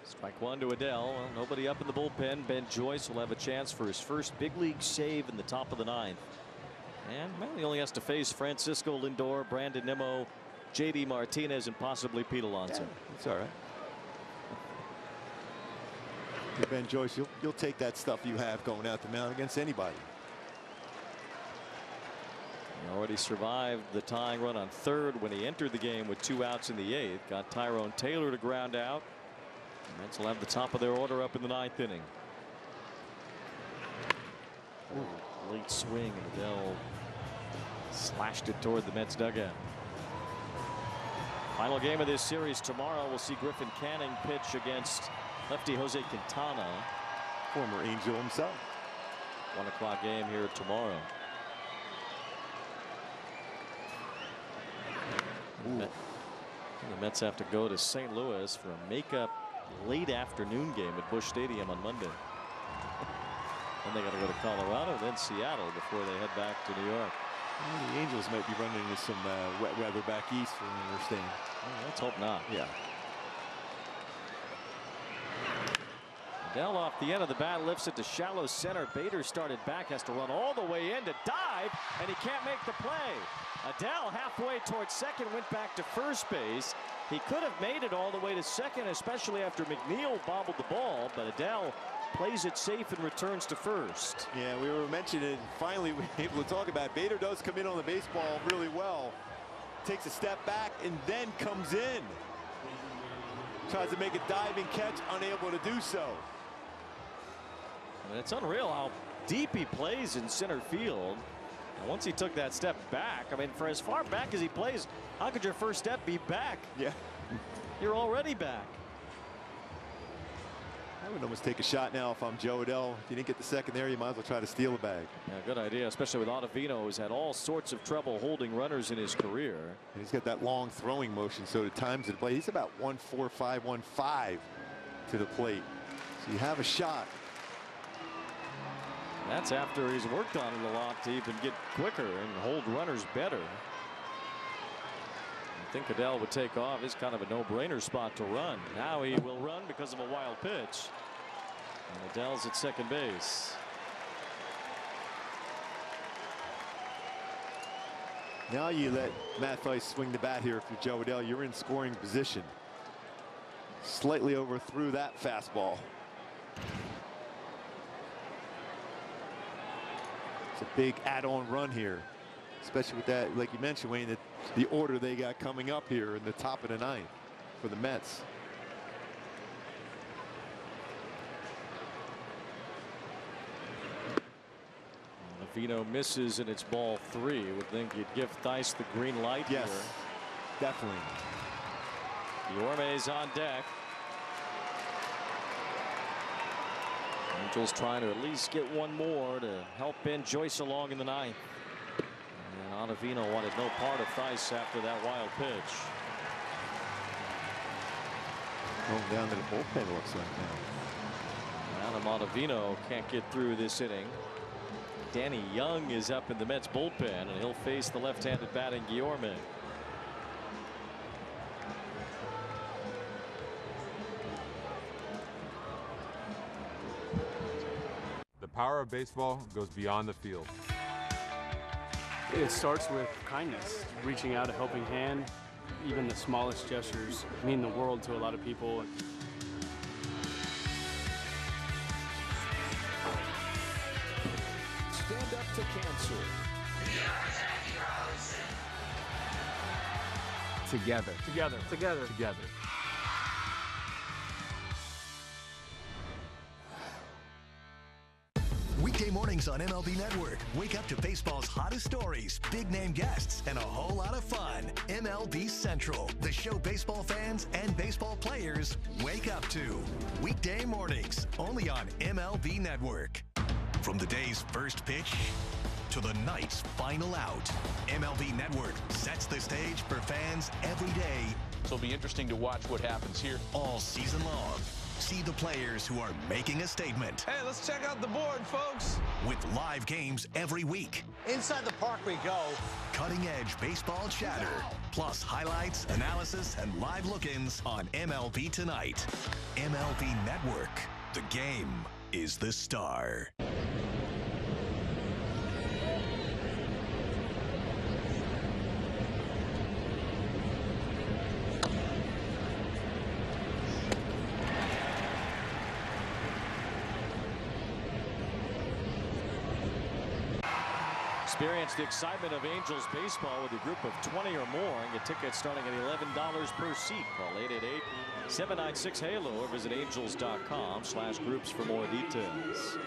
Strike 1 to Adell. Well, nobody up in the bullpen. Ben Joyce will have a chance for his first big league save in the top of the 9th. And well, he only has to face Francisco Lindor, Brandon Nimmo, J.D. Martinez, and possibly Pete Alonso. Yeah, that's all right. Ben Joyce, you'll take that stuff you have going out the mound against anybody. He already survived the tying run on 3rd when he entered the game with 2 outs in the 8th. Got Tyrone Taylor to ground out. The Mets will have the top of their order up in the 9th inning. Ooh, late swing, and Adell slashed it toward the Mets dugout. Final game of this series tomorrow. We'll see Griffin Canning pitch against lefty Jose Quintana, former Angel himself. 1 o'clock game here tomorrow. And the Mets have to go to St. Louis for a makeup late afternoon game at Busch Stadium on Monday. Then they got to go to Colorado, then Seattle before they head back to New York. Well, the Angels might be running into some wet weather back east, from what I understand. Well, let's hope not. Yeah. Adell off the end of the bat lifts it to shallow center. Bader started back, has to run all the way in to dive, and he can't make the play. Adell halfway towards second went back to first base. He could have made it all the way to second, especially after McNeil bobbled the ball, but Adell plays it safe and returns to first. Yeah, we were mentioning, finally we were able to talk about it. Bader does come in on the baseball really well. Takes a step back and then comes in. Tries to make a diving catch, unable to do so. And it's unreal how deep he plays in center field. And once he took that step back, I mean, for as far back as he plays, how could your first step be back? Yeah. You're already back. I would almost take a shot now if I'm Joe Adell. If you didn't get the second there, you might as well try to steal a bag. Yeah, good idea, especially with Ottavino, who's had all sorts of trouble holding runners in his career. And he's got that long throwing motion, so the times at the plate, he's about 1.45, 1.5 to the plate. So you have a shot. That's after he's worked on it a lot to even get quicker and hold runners better. I think Adell would take off. It's kind of a no-brainer spot to run. Now he will run because of a wild pitch. And Adell's at second base. Now you let Matt Thaiss swing the bat here. If you're Joe Adell, you're in scoring position. Slightly overthrew that fastball. It's a big add-on run here, especially with that, like you mentioned, Wayne, the order they got coming up here in the top of the ninth for the Mets. Ottavino misses, and it's ball 3. Would think you'd give Thaiss the green light yes, here. Definitely. Guillorme's on deck. Angels trying to at least get one more to help Ben Joyce along in the ninth. And Ottavino wanted no part of Thaiss after that wild pitch. Going down to the bullpen, looks like now. Adam Ottavino can't get through this inning. Danny Young is up in the Mets bullpen, and he'll face the left-handed batting Guillorme. The power of baseball goes beyond the field. It starts with kindness, reaching out a helping hand. Even the smallest gestures mean the world to a lot of people. Stand up to cancer. Together. Together. Together. Together. Weekday mornings on MLB Network. Wake up to baseball's hottest stories, big name guests, and a whole lot of fun. MLB Central, the show baseball fans and baseball players wake up to. Weekday mornings, only on MLB Network. From the day's first pitch to the night's final out, MLB Network sets the stage for fans every day. So it'll be interesting to watch what happens here all season long. See the players who are making a statement. Hey, let's check out the board, folks. With live games every week. Inside the park we go. Cutting edge baseball chatter. Plus highlights, analysis, and live look-ins on MLB Tonight. MLB Network. The game is the star. Experience the excitement of Angels baseball with a group of 20 or more and get tickets starting at $11 per seat. Call 888-796-HALO or visit angels.com/groups for more details.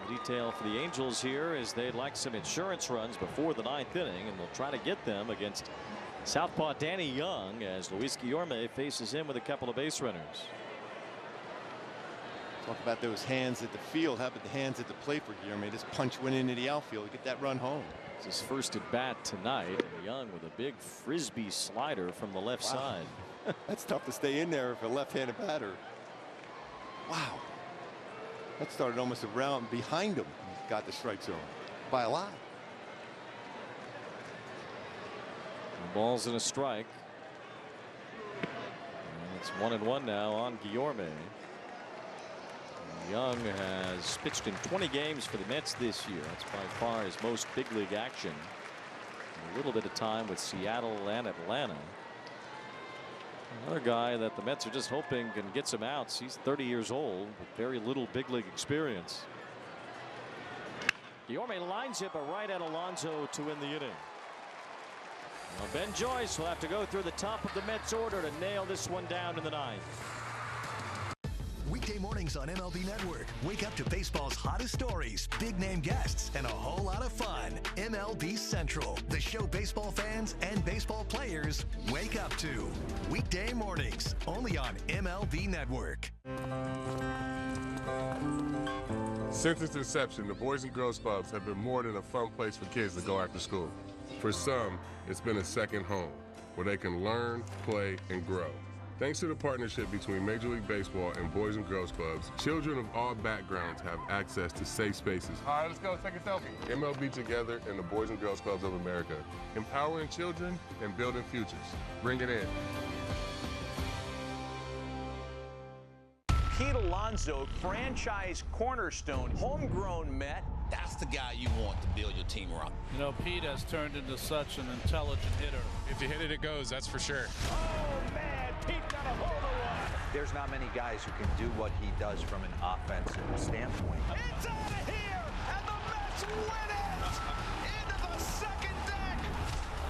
Detail for the Angels here is they'd like some insurance runs before the ninth inning, and they'll try to get them against southpaw Danny Young as Luis Guillorme faces him with a couple of base runners. Talk about those hands at the field. How about the hands at the plate for Guillorme? Just punch one into the outfield to get that run home. It's his first at bat tonight. And Young with a big frisbee slider from the left side. That's tough to stay in there for a left-handed batter. Wow. That started almost around behind him. Got the strike zone by a lot. Balls and a strike. And it's 1-1 now on Guillorme. Young has pitched in 20 games for the Mets this year. That's by far his most big league action. A little bit of time with Seattle and Atlanta. Another guy that the Mets are just hoping can get some outs. He's 30 years old with very little big league experience. Guillorme lines it, but right at Alonso to win the inning. Well, Ben Joyce will have to go through the top of the Mets order to nail this one down in the ninth. Weekday mornings on MLB Network. Wake up to baseball's hottest stories, big name guests, and a whole lot of fun. MLB Central, the show baseball fans and baseball players wake up to. Weekday mornings, only on MLB Network. Since its inception, the Boys and Girls Clubs have been more than a fun place for kids to go after school. For some, it's been a second home where they can learn, play, and grow. Thanks to the partnership between Major League Baseball and Boys and Girls Clubs, children of all backgrounds have access to safe spaces. All right, let's go take a selfie. MLB Together and the Boys and Girls Clubs of America, empowering children and building futures. Bring it in. Pete Alonso, franchise cornerstone, homegrown Met. That's the guy you want to build your team around. You know, Pete has turned into such an intelligent hitter. If you hit it, it goes, that's for sure. Oh, man, Pete got a hold of one. There's not many guys who can do what he does from an offensive standpoint. It's out of here, and the Mets win it! Into the second deck!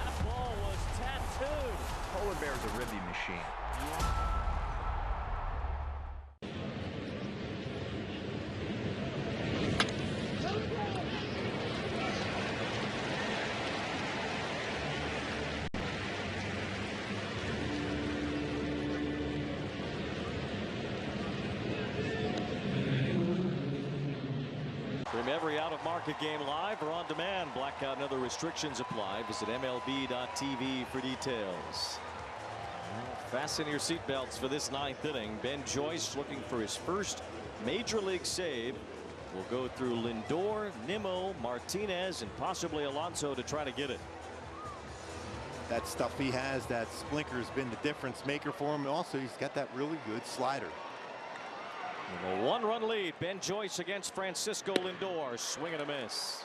That ball was tattooed. Polar Bear's a ribby machine. From every out-of-market game live or on demand, blackout and other restrictions apply. Visit MLB.tv for details. Fasten your seatbelts for this ninth inning. Ben Joyce looking for his first major league save. We'll go through Lindor, Nimmo, Martinez, and possibly Alonso to try to get it. That stuff he has, that splinker has been the difference maker for him. Also, he's got that really good slider. A one-run lead. Ben Joyce against Francisco Lindor. Swing and a miss.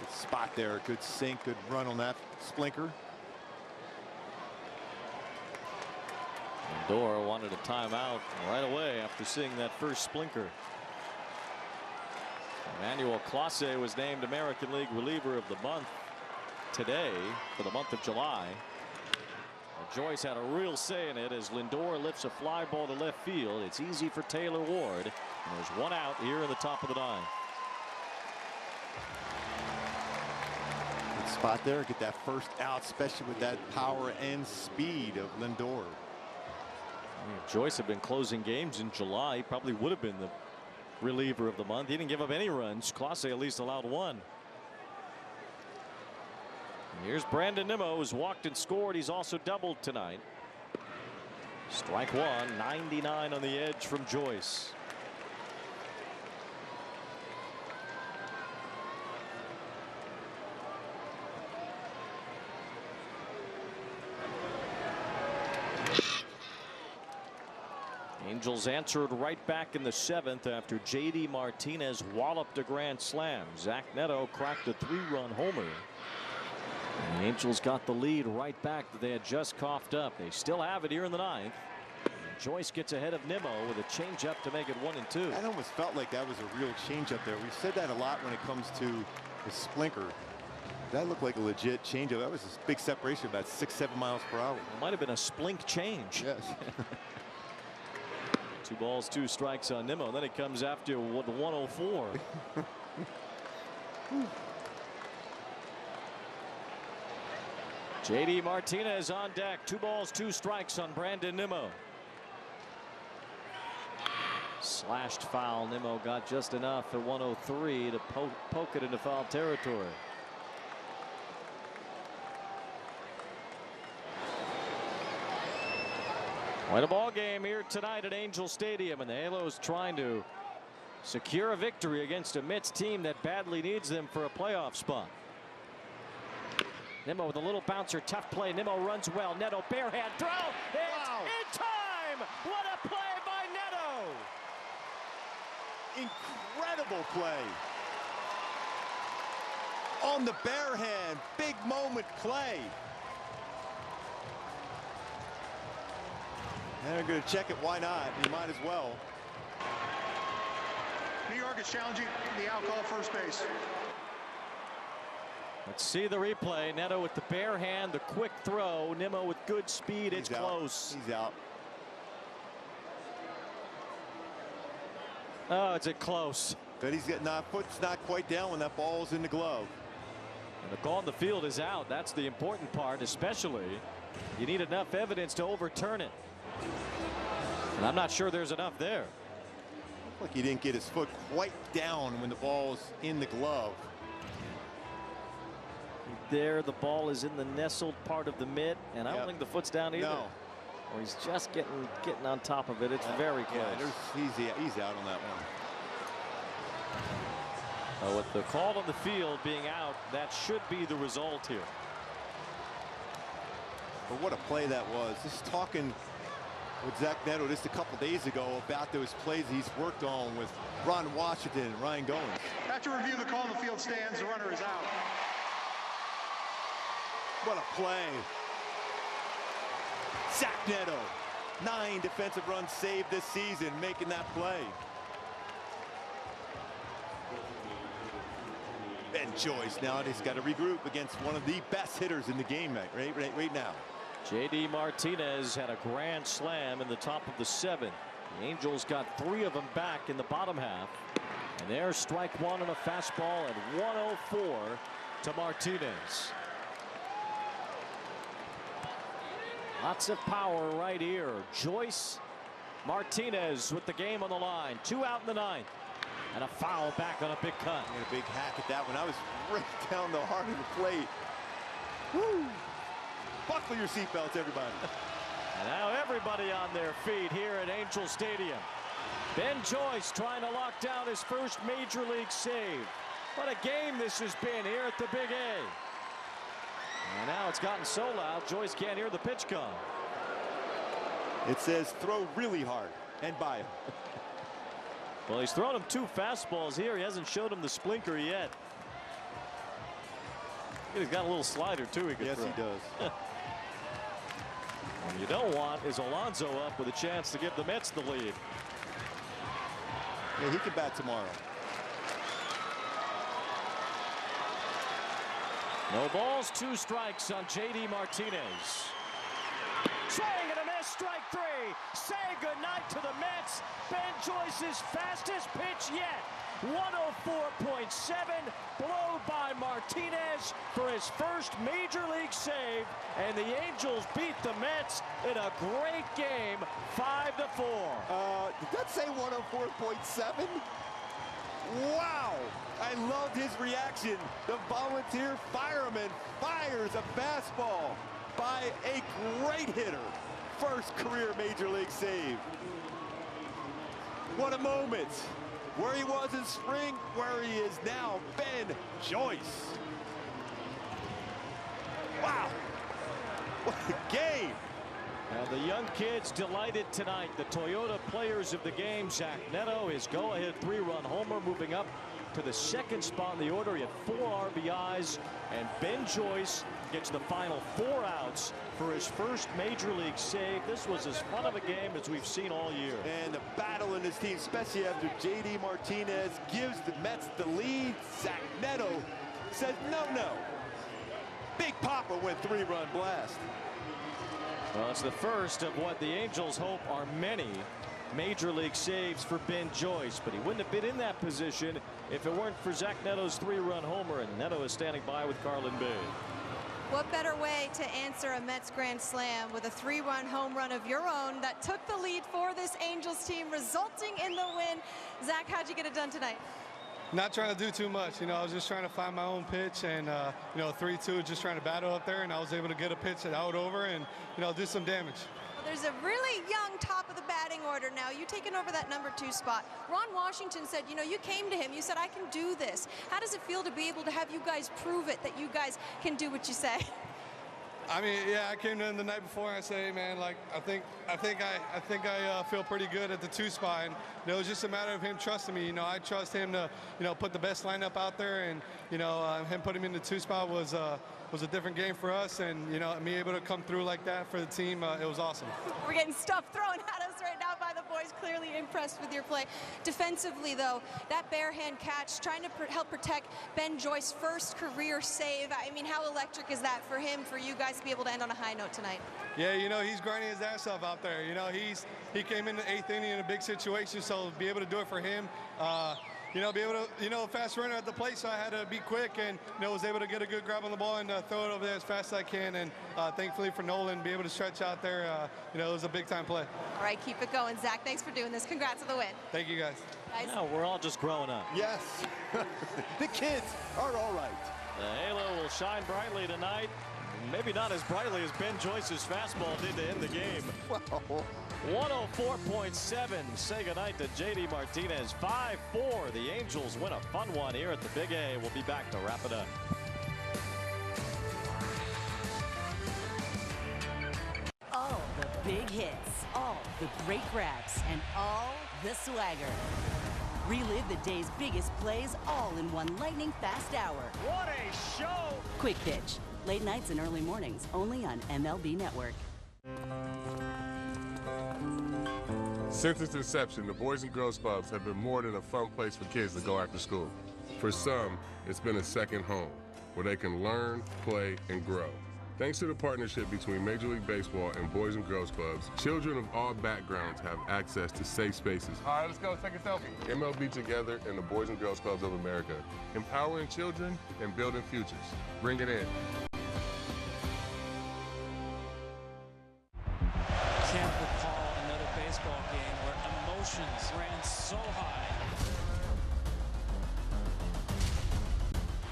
Good spot there. Good sink. Good run on that splinker. Lindor wanted a timeout right away after seeing that first splinker. Emmanuel Clase was named American League Reliever of the Month today for the month of July. Joyce had a real say in it as Lindor lifts a fly ball to left field. It's easy for Taylor Ward. And there's one out here in the top of the ninth. Good spot there. Get that first out, especially with that power and speed of Lindor. If Joyce had been closing games in July, he probably would have been the reliever of the month. He didn't give up any runs. Clase at least allowed one. Here's Brandon Nimmo, who's walked and scored. He's also doubled tonight. Strike one, 99 on the edge from Joyce. Angels answered right back in the seventh after J.D. Martinez walloped a grand slam. Zach Netto cracked a three-run homer. And the Angels got the lead right back that they had just coughed up. They still have it here in the ninth. And Joyce gets ahead of Nimmo with a changeup to make it 1-2. That almost felt like that was a real changeup there. We've said that a lot when it comes to the splinker. That looked like a legit changeup. That was a big separation, about 6-7 miles per hour. It might have been a splink change. Yes. 2 balls, 2 strikes on Nimmo. Then he comes after 104. J.D. Martinez on deck. 2 balls, 2 strikes on Brandon Nimmo. Slashed foul. Nimmo got just enough at 103 to poke it into foul territory. Quite a ball game here tonight at Angel Stadium, and the Halos trying to secure a victory against a Mets team that badly needs them for a playoff spot. Nimmo with a little bouncer, tough play. Nimmo runs well. Netto bare hand throw. It's in time. What a play by Netto! Incredible play. On the bare hand, big moment play. And they're going to check it. Why not? You might as well. New York is challenging the out call first base. Let's see the replay. Netto with the bare hand, the quick throw. Nimmo with good speed. It's close. He's out. Oh, it's close. But he's got foot's not quite down when that ball's in the glove. And the call on the field is out. That's the important part, especially. You need enough evidence to overturn it. And I'm not sure there's enough there. Looked like he didn't get his foot quite down when the ball's in the glove. There, the ball is in the nestled part of the mitt, and I don't think the foot's down either. No. Or he's just getting on top of it. It's very close. Yeah, he's out on that one. With the call on the field being out, that should be the result here. But what a play that was. Just talking with Zach Netto just a couple days ago about those plays he's worked on with Ron Washington and Ryan Goins. After review, the call on the field stands. The runner is out. What a play. Zach Netto, 9 defensive runs saved this season, making that play. Ben Joyce now he's got to regroup against one of the best hitters in the game right now. J.D. Martinez had a grand slam in the top of the 7th. The Angels got 3 of them back in the bottom half. And there's strike 1 on a fastball at 104 to Martinez. Lots of power right here. Joyce, Martinez with the game on the line. 2 out in the 9th. And a foul back on a big cut. And a big hack at that one. I was right down the heart of the plate. Woo! Buckle your seatbelts, everybody. And now everybody on their feet here at Angel Stadium. Ben Joyce trying to lock down his first major league save. What a game this has been here at the Big A. And now it's gotten so loud, Joyce can't hear the pitch come. It says throw really hard and by him. Well, he's thrown him 2 fastballs here. He hasn't showed him the splinker yet. He's got a little slider too. He could yes, throw. He does. What you don't want is Alonso up with a chance to give the Mets the lead. Yeah, he can bat tomorrow. No balls, 2 strikes on J.D. Martinez. Swing and a miss, strike 3. Say goodnight to the Mets. Ben Joyce's fastest pitch yet. 104.7, blow by Martinez for his first major league save, and the Angels beat the Mets in a great game, 5-4. Did that say 104.7? Wow! I loved his reaction. The volunteer fireman fires a fastball by a great hitter. First career major league save. What a moment. Where he was in spring, where he is now, Ben Joyce. Wow. What a game. Now the young kids delighted tonight. The Toyota players of the game. Zach Netto, his go-ahead 3-run homer, moving up to the 2nd spot in the order. He had 4 RBIs, and Ben Joyce gets the final 4 outs for his first major league save. This was as fun of a game as we've seen all year. And the battle in this team, especially after J.D. Martinez gives the Mets the lead. Zach Netto says no. Big Papa went 3-run blast. Well, it's the first of what the Angels hope are many major league saves for Ben Joyce, but he wouldn't have been in that position if it weren't for Zach Netto's 3-run homer, and Netto is standing by with Carlin Bay. What better way to answer a Mets grand slam with a 3-run home run of your own that took the lead for this Angels team, resulting in the win. Zach, how'd you get it done tonight? Not trying to do too much. I was just trying to find my own pitch, and 3-2, just trying to battle up there, and I was able to get a pitch that out over and do some damage. there's a really young top of the batting order now. You taking over that number 2 spot. Ron Washington said, you know, you came to him, you said, I can do this. How does it feel to be able to have you guys prove it, that you guys can do what you say? I mean, yeah, I came to him the night before and I said, hey, man, like, I think I feel pretty good at the 2 spot. And it was just a matter of him trusting me. You know, I trust him to, you know, put the best lineup out there, and, you know, him putting me in the 2 spot was a different game for us, and, you know, me able to come through like that for the team, it was awesome. We're getting stuff thrown at us right now by the boys. Clearly impressed with your play. Defensively, though, that bare hand catch, trying to help protect Ben Joyce's first career save. I mean, how electric is that for him, for you guys to be able to end on a high note tonight? Yeah, you know, he's grinding his ass off out there. You know, he came in the 8th inning in a big situation, so to be able to do it for him, you know, be able to, you know, fast runner at the plate, so I had to be quick and, you know, was able to get a good grab on the ball and throw it over there as fast as I can. And thankfully for Nolan, be able to stretch out there, you know, it was a big-time play. All right, keep it going, Zach. Thanks for doing this. Congrats on the win. Thank you, guys. No, we're all just growing up. Yes. The kids are all right. The halo will shine brightly tonight. Maybe not as brightly as Ben Joyce's fastball did to end the game. Wow. 104.7. Say goodnight to J.D. Martinez. 5-4. The Angels win a fun one here at the Big A. We'll be back to wrap it up. All the big hits, all the great grabs, and all the swagger. Relive the day's biggest plays all in one lightning-fast hour. What a show! Quick Pitch. Late nights and early mornings, only on MLB Network. Since its inception, the Boys and Girls Clubs have been more than a fun place for kids to go after school. For some, it's been a second home, where they can learn, play, and grow. Thanks to the partnership between Major League Baseball and Boys and Girls Clubs, children of all backgrounds have access to safe spaces. All right, let's go take a selfie. MLB Together and the Boys and Girls Clubs of America, empowering children and building futures. Bring it in. Can't recall another baseball game where emotions ran so high.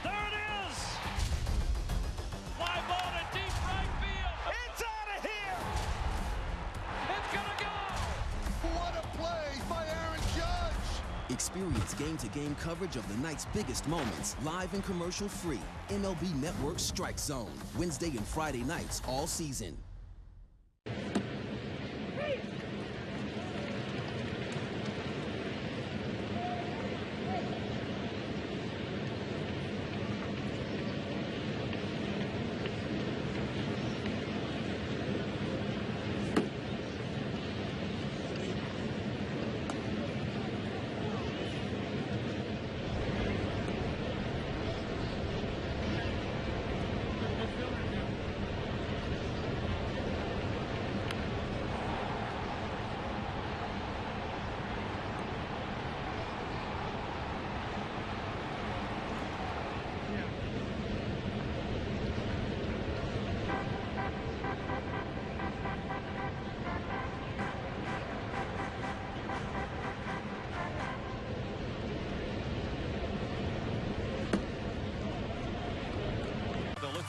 There it is! Fly ball to deep right field. It's out of here! It's gonna go! What a play by Aaron Judge! Experience game-to-game coverage of the night's biggest moments, live and commercial-free. MLB Network Strike Zone, Wednesday and Friday nights all season.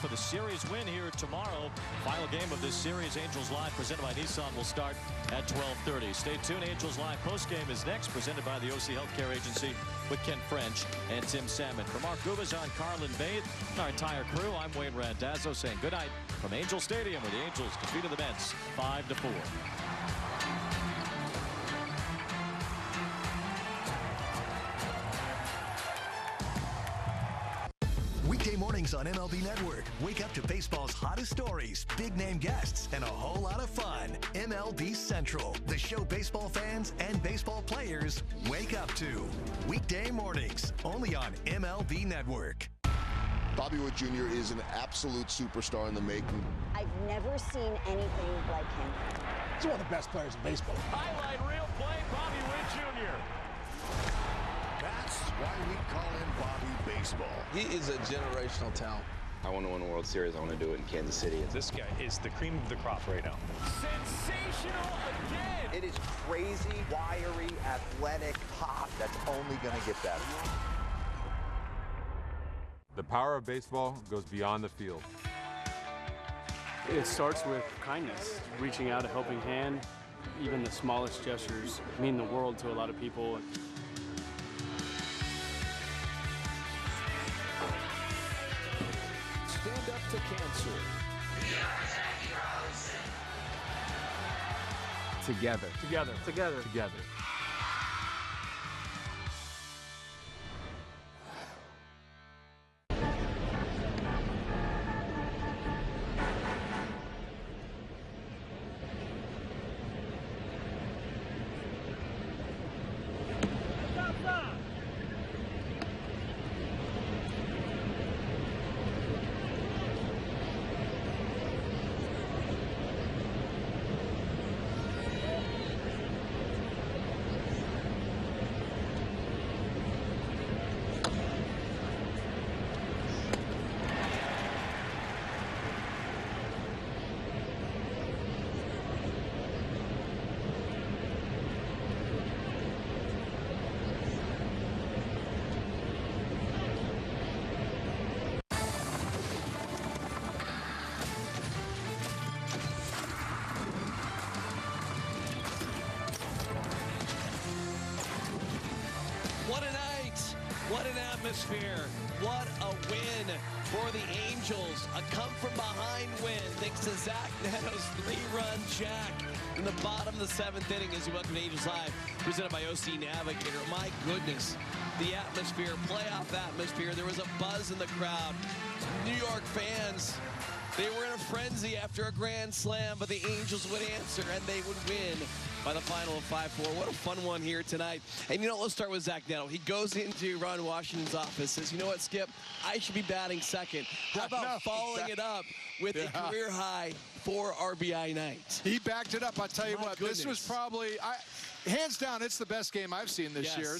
For the series win here tomorrow. Final game of this series, Angels Live, presented by Nissan, will start at 12:30. Stay tuned. Angels Live postgame is next, presented by the OC Healthcare Agency with Ken French and Tim Salmon. For Mark Gubazon, Carlin Bate, and our entire crew, I'm Wayne Randazzo saying good night from Angel Stadium, where the Angels defeated the Mets 5-4. Weekday mornings on MLB Network. Wake up to baseball's hottest stories, big-name guests, and a whole lot of fun. MLB Central, the show baseball fans and baseball players wake up to. Weekday mornings, only on MLB Network. Bobby Wood Jr. is an absolute superstar in the making. I've never seen anything like him. He's one of the best players in baseball. Highlight reel play, Bobby Wood Jr. That's why we call him Bobby Baseball. He is a generational talent. I want to win a World Series. I want to do it in Kansas City. This guy is the cream of the crop right now. Sensational again. It is crazy, wiry, athletic pop that's only going to get better. The power of baseball goes beyond the field. It starts with kindness, reaching out a helping hand. Even the smallest gestures mean the world to a lot of people. Stand up to cancer. Together. Together. Together. Together. What a night. What an atmosphere. What a win for the Angels. A come-from-behind win thanks to Zach Netto's 3-run jack in the bottom of the 7th inning as we welcome to Angels Live, presented by OC Navigator. My goodness, the atmosphere, playoff atmosphere. There was a buzz in the crowd. New York fans, they were in a frenzy after a grand slam, but the Angels would answer and they would win by the final of 5-4. What a fun one here tonight. And you know, let's start with Zach Netto. He goes into Ron Washington's office, says, you know what, Skip, I should be batting second. How about following it up with a career high 4 RBI night? He backed it up. I'll tell you what, this was probably, hands down, it's the best game I've seen this year.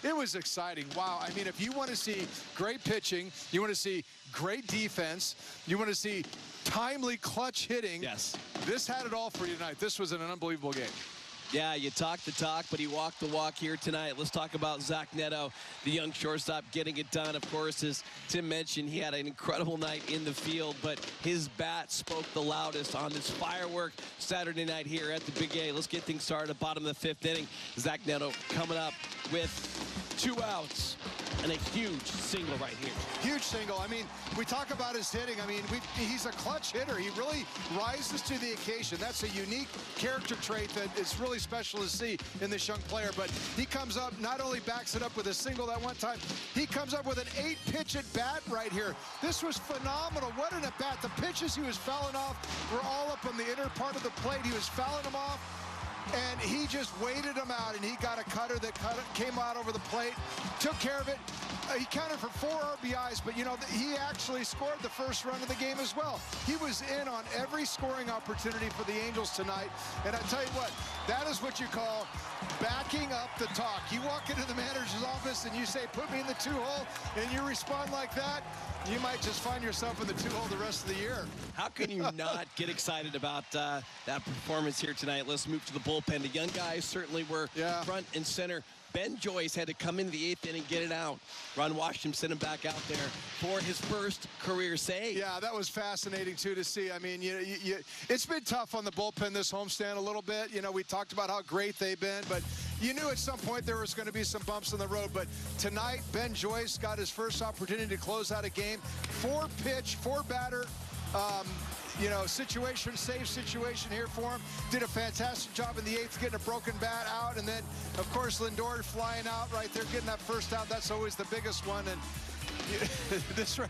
It was exciting. Wow. I mean, if you want to see great pitching, you want to see great defense, you want to see timely clutch hitting. Yes. This had it all for you tonight. This was an unbelievable game. Yeah, you talk the talk, but he walked the walk here tonight. Let's talk about Zach Netto, the young shortstop, getting it done. Of course, as Tim mentioned, he had an incredible night in the field, but his bat spoke the loudest on this firework Saturday night here at the Big A. Let's get things started at the bottom of the 5th inning. Zach Netto coming up with 2 outs and a huge single right here. Huge single. I mean, we talk about his hitting. I mean, he's a clutch hitter. He really rises to the occasion. That's a unique character trait that is really special to see in this young player. But he comes up, not only backs it up with a single that one time, he comes up with an 8-pitch at bat right here. This was phenomenal. What an at bat. The pitches he was fouling off were all up on the inner part of the plate. He was fouling them off, and he just waited him out, and he got a cutter that came out over the plate, took care of it. He counted for 4 RBIs, but, you know, he actually scored the first run of the game as well. He was in on every scoring opportunity for the Angels tonight, and I tell you what, that is what you call backing up the talk. You walk into the manager's office and you say, put me in the 2-hole, and you respond like that, you might just find yourself in the 2-hole the rest of the year. How can you not get excited about that performance here tonight? Let's move to the bullpen. The young guys certainly were front and center. Ben Joyce had to come into the 8th inning, get it out. Ron Washington sent him back out there for his first career save. Yeah, that was fascinating, too, to see. I mean, it's been tough on the bullpen this homestand a little bit. You know, we talked about how great they've been, but you knew at some point there was going to be some bumps in the road. But tonight, Ben Joyce got his first opportunity to close out a game. 4-pitch, 4-batter. You know, safe situation here for him. Did a fantastic job in the 8th, getting a broken bat out. And then, of course, Lindor flying out right there, getting that first out. That's always the biggest one. And this right,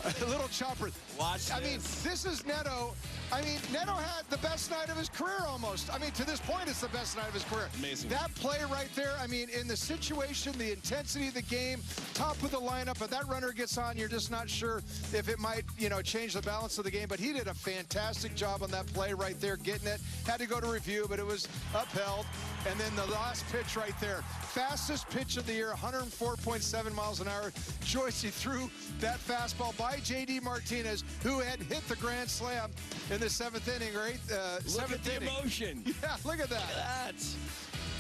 a little chopper. Watch I mean, this is Netto. I mean, Netto had the best night of his career almost. I mean, to this point, it's the best night of his career. Amazing. That play right there, I mean, in the situation, the intensity of the game, top of the lineup, if that runner gets on, you're just not sure if it might, you know, change the balance of the game. But he did a fantastic job on that play right there, getting it. Had to go to review, but it was upheld. And then the last pitch right there, fastest pitch of the year, 104.7 miles an hour. Joyce, he threw that fastball by J.D. Martinez, who had hit the grand slam in the 7th inning or 8th, 7th Look at the inning. emotion. Yeah, look at that. Look at that.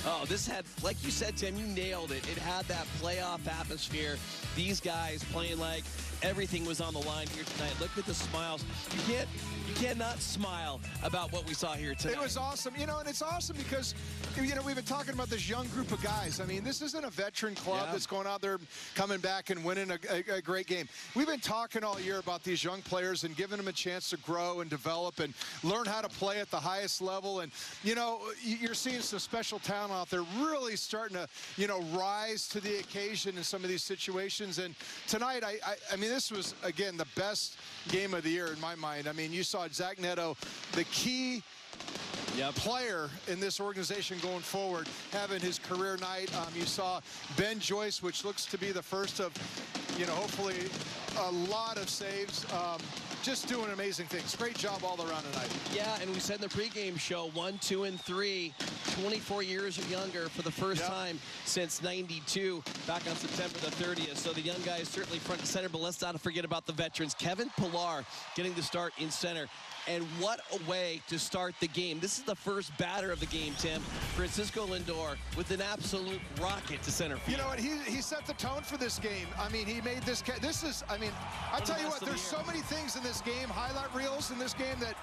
Oh, this had, like you said, Tim, you nailed it. It had that playoff atmosphere. These guys playing like Everything was on the line here tonight. Look at the smiles. You cannot smile about what we saw here tonight. It was awesome. You know, and it's awesome because, you know, we've been talking about this young group of guys. I mean, this isn't a veteran club that's going out there coming back and winning a great game. We've been talking all year about these young players and giving them a chance to grow and develop and learn how to play at the highest level. And, you know, you're seeing some special talent out there really starting to, you know, rise to the occasion in some of these situations. And tonight, I mean, this was, again, the best game of the year in my mind. I mean, you saw Zach Netto, the key player in this organization going forward, having his career night. You saw Ben Joyce, which looks to be the first of, you know, hopefully a lot of saves. Just doing amazing things. Great job all around tonight. Yeah, and we said in the pregame show, 1, 2, and 3, 24 years or younger for the first time since '92, back on September the 30th. So the young guys certainly front and center, but let's not forget about the veterans. Kevin Pillar getting the start in center. And what a way to start the game. This is the first batter of the game, Tim. Francisco Lindor with an absolute rocket to center field. You know what? He set the tone for this game. I mean, he made this. This is, I mean, I tell you what, there's so many things in this game, highlight reels in this game that,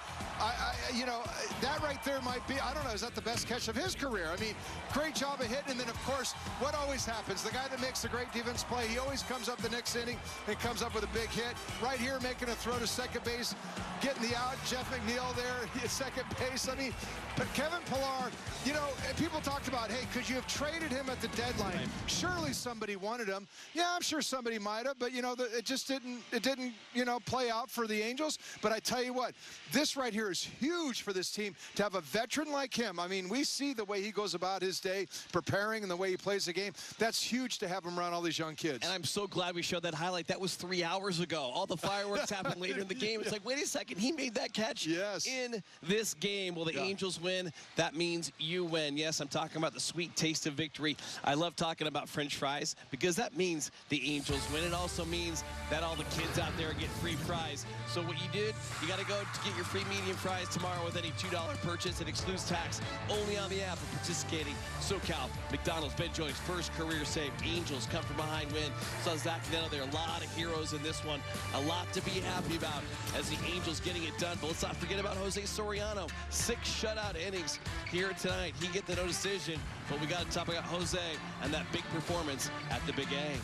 you know, that right there might be, I don't know, is that the best catch of his career? I mean, great job of hitting. And then, of course, what always happens, the guy that makes the great defense play, he always comes up the next inning and comes up with a big hit. Right here, making a throw to second base, getting the out. Jeff McNeil there at second base. I mean, but Kevin Pillar, you know, people talked about, hey, could you have traded him at the deadline? Right. Surely somebody wanted him. Yeah, I'm sure somebody might have, but, you know, it just didn't, you know, play out for the Angels. But I tell you what, this right here is huge for this team to have a veteran like him. I mean, we see the way he goes about his day preparing and the way he plays the game. That's huge to have him around all these young kids. And I'm so glad we showed that highlight. That was 3 hours ago. All the fireworks happened later in the game. It's like, wait a second, he made that catch in this game. Will the Angels win? That means you win. Yes, I'm talking about the sweet taste of victory. I love talking about French fries because that means the Angels win. It also means that all the kids out there get free fries. So what you did, you got to go to get your free medium fries tomorrow with any $2 purchase. It excludes tax only on the app for participating SoCal. McDonald's, Ben Joyce, first career save. Angels come from behind win. So Zach Netto, there are a lot of heroes in this one. A lot to be happy about as the Angels getting it done. But let's not forget about Jose Soriano. 6 shutout innings here tonight. He get the no decision, but we got to talk about Jose and that big performance at the Big A.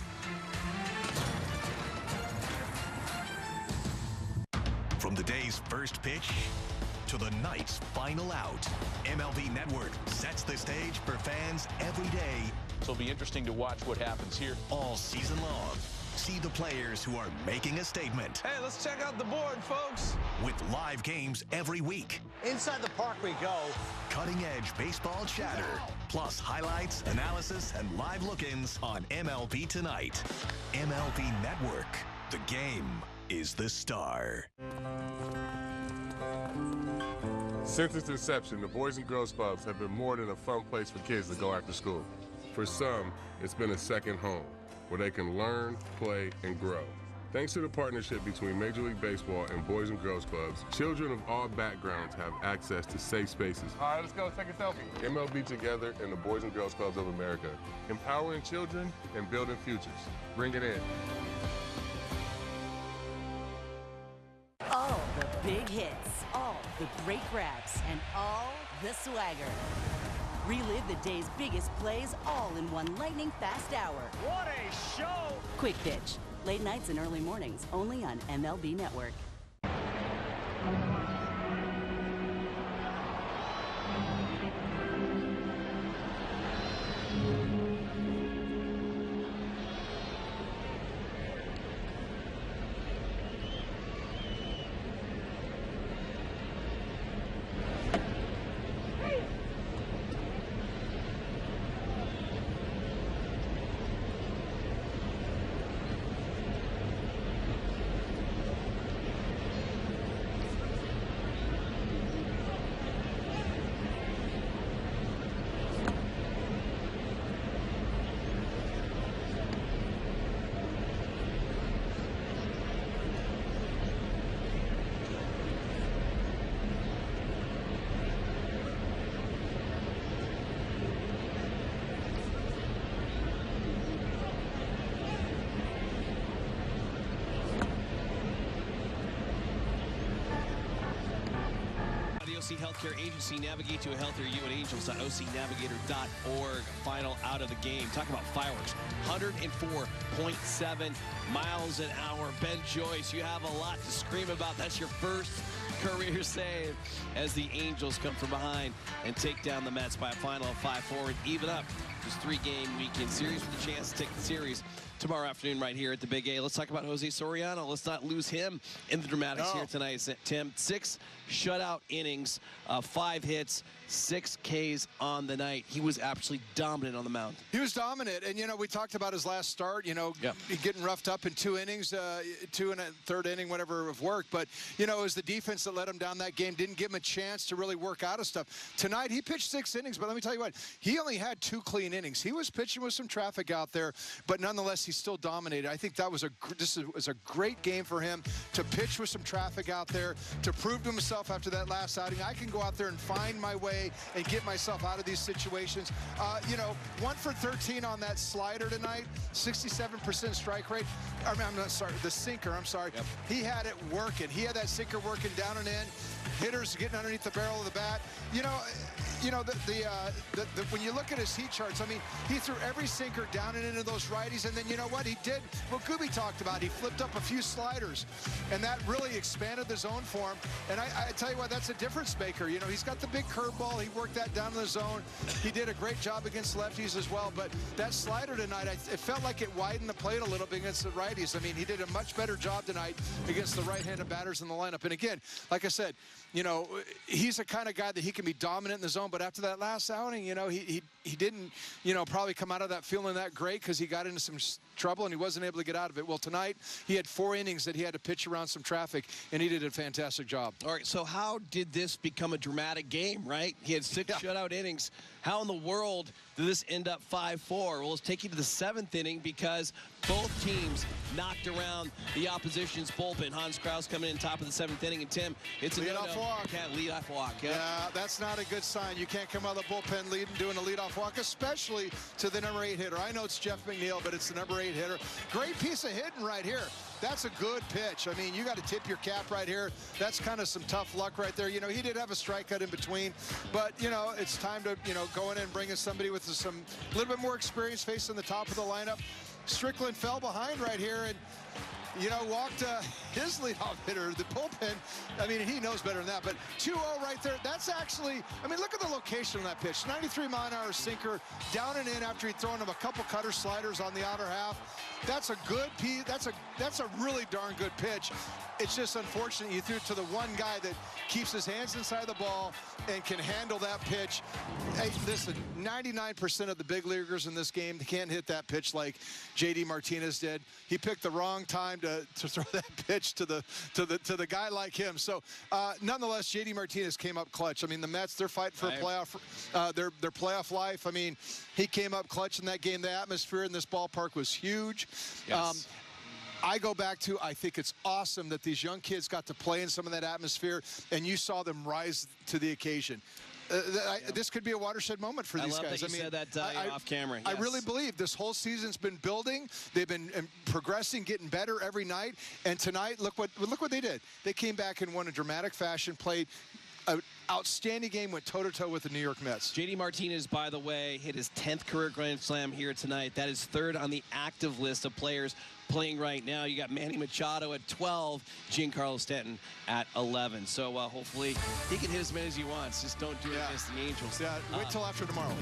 From the day's first pitch to the night's final out, MLB Network sets the stage for fans every day. So it'll be interesting to watch what happens here all season long. See the players who are making a statement. Hey, let's check out the board, folks. With live games every week. Inside the park we go. Cutting-edge baseball chatter. Plus highlights, analysis, and live look-ins on MLB Tonight. MLB Network. The game is the star. Since its inception, the Boys and Girls Clubs have been more than a fun place for kids to go after school. For some, it's been a second home, where they can learn, play, and grow. Thanks to the partnership between Major League Baseball and Boys and Girls Clubs, children of all backgrounds have access to safe spaces. All right, let's go take a selfie. MLB Together and the Boys and Girls Clubs of America, empowering children and building futures. Bring it in. All the big hits, all the great grabs, and all the swagger. Relive the day's biggest plays all in one lightning-fast hour. What a show! Quick Pitch. Late nights and early mornings, only on MLB Network. OC Healthcare Agency. Navigate to a healthier you at angels.ocnavigator.org. Final out of the game. Talk about fireworks. 104.7 miles an hour. Ben Joyce, you have a lot to scream about. That's your first career save as the Angels come from behind and take down the Mets by a final of 5-4 and even up this 3-game weekend series with a chance to take the series tomorrow afternoon right here at the Big A. Let's talk about Jose Soriano. Let's not lose him in the dramatics here tonight, Tim. 6 shutout innings, 5 hits, 6 Ks on the night. He was absolutely dominant on the mound. He was dominant, and, you know, we talked about his last start, you know, getting roughed up in 2 innings, 2 and a third inning, whatever of work. But, you know, it was the defense that let him down that game, didn't give him a chance to really work out of stuff. Tonight, he pitched 6 innings, but let me tell you what, he only had 2 clean innings. He was pitching with some traffic out there, but nonetheless, he still dominated. I think that was this was a great game for him to pitch with some traffic out there, to prove to himself after that last outing, I can go out there and find my way and get myself out of these situations. You know, 1 for 13 on that slider tonight, 67% strike rate. I mean, I'm not sorry, the sinker, I'm sorry. He had it working. He had that sinker working down and in. Hitters getting underneath the barrel of the bat. You know, when you look at his heat charts, I mean, he threw every sinker down and into those righties, and then you know what he did? What Gooby talked about, he flipped up a few sliders, and that really expanded the zone for him. And I tell you what, that's a difference maker. You know, he's got the big curveball. He worked that down in the zone. He did a great job against lefties as well. But that slider tonight, it felt like it widened the plate a little bit against the righties. I mean, he did a much better job tonight against the right-handed batters in the lineup. And again, like I said, you know, he's the kind of guy that he can be dominant in the zone, but after that last outing, you know, he didn't, you know, probably come out of that feeling that great because he got into some trouble and he wasn't able to get out of it. Well, tonight he had 4 innings that he had to pitch around some traffic, and he did a fantastic job. All right, so how did this become a dramatic game, right? He had 6 shutout innings. How in the world did this end up 5-4? Well, let's take you to the 7th inning because both teams knocked around the opposition's bullpen. Hans Krause coming in top of the 7th inning, and Tim, it's a lead-off walk. Can't lead off walk. Yeah, that's not a good sign. You can't come out of the bullpen leading, doing a leadoff walk, especially to the number 8 hitter. I know it's Jeff McNeil, but it's the number 8 hitter. Great piece of hitting right here. That's a good pitch. I mean, you got to tip your cap right here. That's kind of some tough luck right there. You know, he did have a strikeout in between, but, you know, it's time to, you know, go in and bring in somebody with some little bit more experience facing the top of the lineup. Strickland fell behind right here and, you know, walked his leadoff hitter, the bullpen. I mean, he knows better than that, but 2-0 right there. That's actually, I mean, look at the location of that pitch. 93-mile-an-hour sinker down and in after he'd thrown him a couple cutter sliders on the outer half. That's a good piece. That's a really darn good pitch. It's just unfortunate you threw it to the one guy that keeps his hands inside the ball and can handle that pitch. Hey, listen, 99% of the big leaguers in this game can't hit that pitch like J.D. Martinez did. He picked the wrong time to throw that pitch to the guy like him. So, nonetheless, J.D. Martinez came up clutch. I mean, the Mets, they're fighting for a playoff, their playoff life. I mean, he came up clutch in that game. The atmosphere in this ballpark was huge. Yes. I go back to, I think it's awesome that these young kids got to play in some of that atmosphere, and you saw them rise to the occasion. This could be a watershed moment for these guys. I mean, said that off camera. I really believe this whole season's been building. They've been progressing, getting better every night. And tonight, look what they did. They came back and won a dramatic fashion, played an outstanding game, went toe-to-toe with the New York Mets. J.D. Martinez, by the way, hit his 10th career Grand Slam here tonight. That is 3rd on the active list of players playing right now. You got Manny Machado at 12, Giancarlo Stanton at 11. So hopefully he can hit as many as he wants. Just don't do it against the Angels. Yeah, wait till after tomorrow.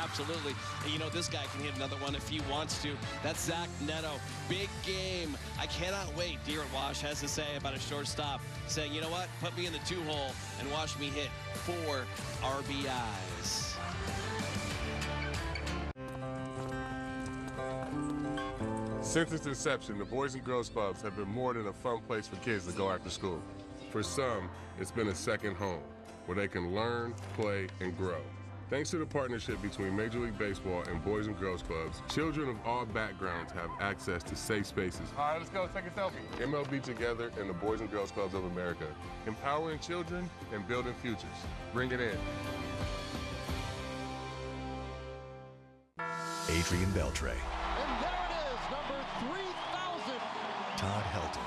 Absolutely. And you know, this guy can hit another one if he wants to. That's Zach Netto. Big game. I cannot wait, Deer Wash has to say about a shortstop, saying, you know what, put me in the 2-hole and watch me hit 4 RBIs. Since its inception, the Boys and Girls Clubs have been more than a fun place for kids to go after school. For some, it's been a second home, where they can learn, play, and grow. Thanks to the partnership between Major League Baseball and Boys and Girls Clubs, children of all backgrounds have access to safe spaces. All right, let's go take a selfie. MLB Together and the Boys and Girls Clubs of America, empowering children and building futures. Bring it in. Adrian Beltre. And there it is, number 3,000. Todd Helton.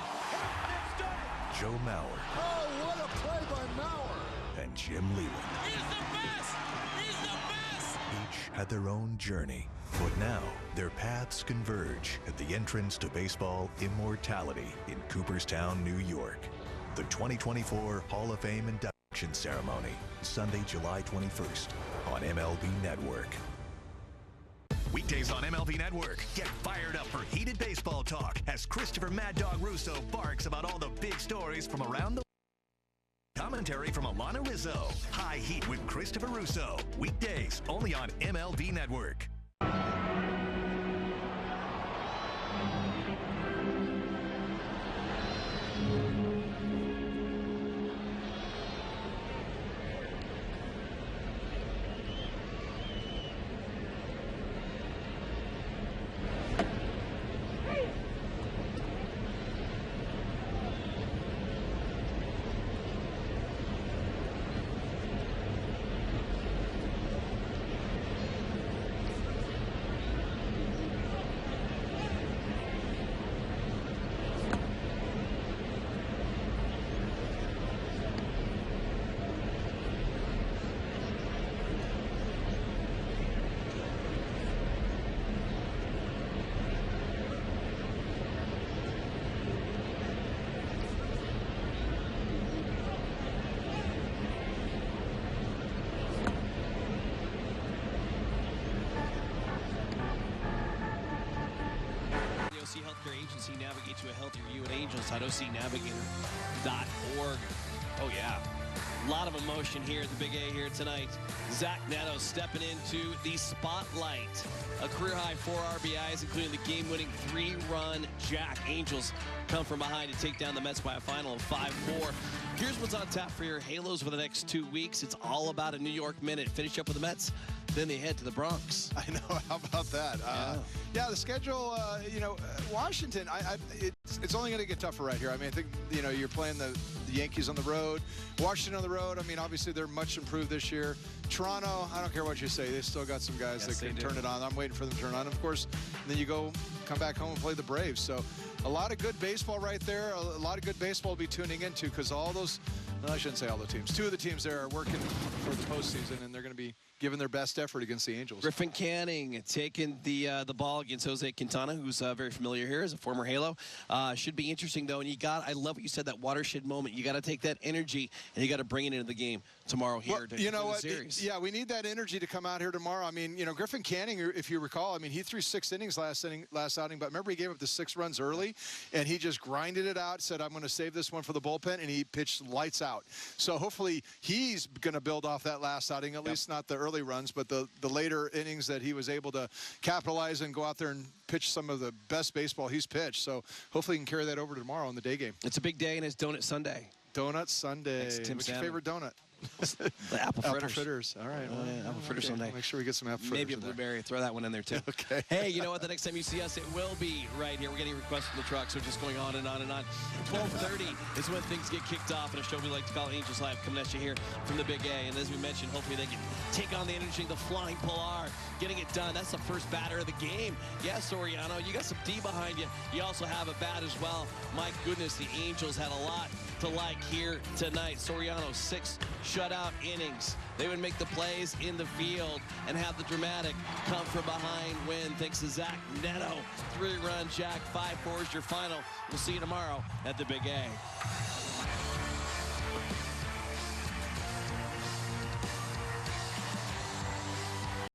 Joe Mauer. Oh, What a play by Mauer. And Jim Leland. He's the best! He's the best! Each had their own journey, but now their paths converge at the entrance to baseball immortality in Cooperstown, New York. The 2024 Hall of Fame induction ceremony, Sunday, July 21st on MLB Network. Weekdays on MLB Network. Get fired up for heated baseball talk as Christopher Mad Dog Russo barks about all the big stories from around the commentary from Alana Rizzo. High Heat with Christopher Russo. Weekdays only on MLB Network. Healthcare Agency navigate to a healthier you at Angels. OCNavigator.org. Oh, yeah. A lot of emotion here at the Big A here tonight. Zach Netto stepping into the spotlight. A career-high 4 RBIs, including the game-winning 3-run jack. Angels come from behind to take down the Mets by a final of 5-4. Here's what's on tap for your Halos for the next 2 weeks. It's all about a New York minute. Finish up with the Mets, then they head to the Bronx. I know. How about that? Yeah, the schedule, Washington, it's only going to get tougher right here. I mean, I think, you're playing the Yankees on the road, Washington on the road. I mean, obviously, they're much improved this year. Toronto, I don't care what you say. They still got some guys that can turn it on. I'm waiting for them to turn on. Of course, then you come back home and play the Braves. So a lot of good baseball right there. A lot of good baseball to be tuning into because all those, no, I shouldn't say all the teams. 2 of the teams there are working for the postseason, and they're going to be giving their best effort against the Angels. Griffin Canning taking the ball against Jose Quintana, who's very familiar here as a former Halo. Should be interesting, though. And I love what you said, that watershed moment. You got to take that energy, and you got to bring it into the game tomorrow here. Well, you know what? Yeah, we need that energy to come out here tomorrow. I mean, Griffin Canning, if you recall, I mean, he threw 6 innings last outing, but remember he gave up the 6 runs early, and he just grinded it out, said, I'm going to save this one for the bullpen, and he pitched lights out. So hopefully he's going to build off that last outing, at least not the early runs, but the later innings that he was able to capitalize and go out there and pitch some of the best baseball he's pitched. So hopefully he can carry that over to tomorrow in the day game. It's a big day, and it's Donut Sunday. Donut Sunday. What's your favorite donut? The apple fritters. Apple fritters. All right. Well, yeah, apple fritters Sunday. Make sure we get some apple fritters. Maybe a blueberry. Throw that one in there, too. Okay. Hey, you know what? The next time you see us, it will be right here. We're getting requests from the truck, so just going on and on and on. 12:30 is when things get kicked off in a show we like to call Angels Live, coming at you here from the Big A. And as we mentioned, hopefully they can take on the energy, the flying Pilar, getting it done. That's the first batter of the game. Yeah, Soriano, you got some D behind you. You also have a bat as well. My goodness, the Angels had a lot to like here tonight. Soriano, 6 shutout innings. They would make the plays in the field and have the dramatic come from behind win. Thanks to Zach Netto. 3-run jack, 5-4 is your final. We'll see you tomorrow at the Big A.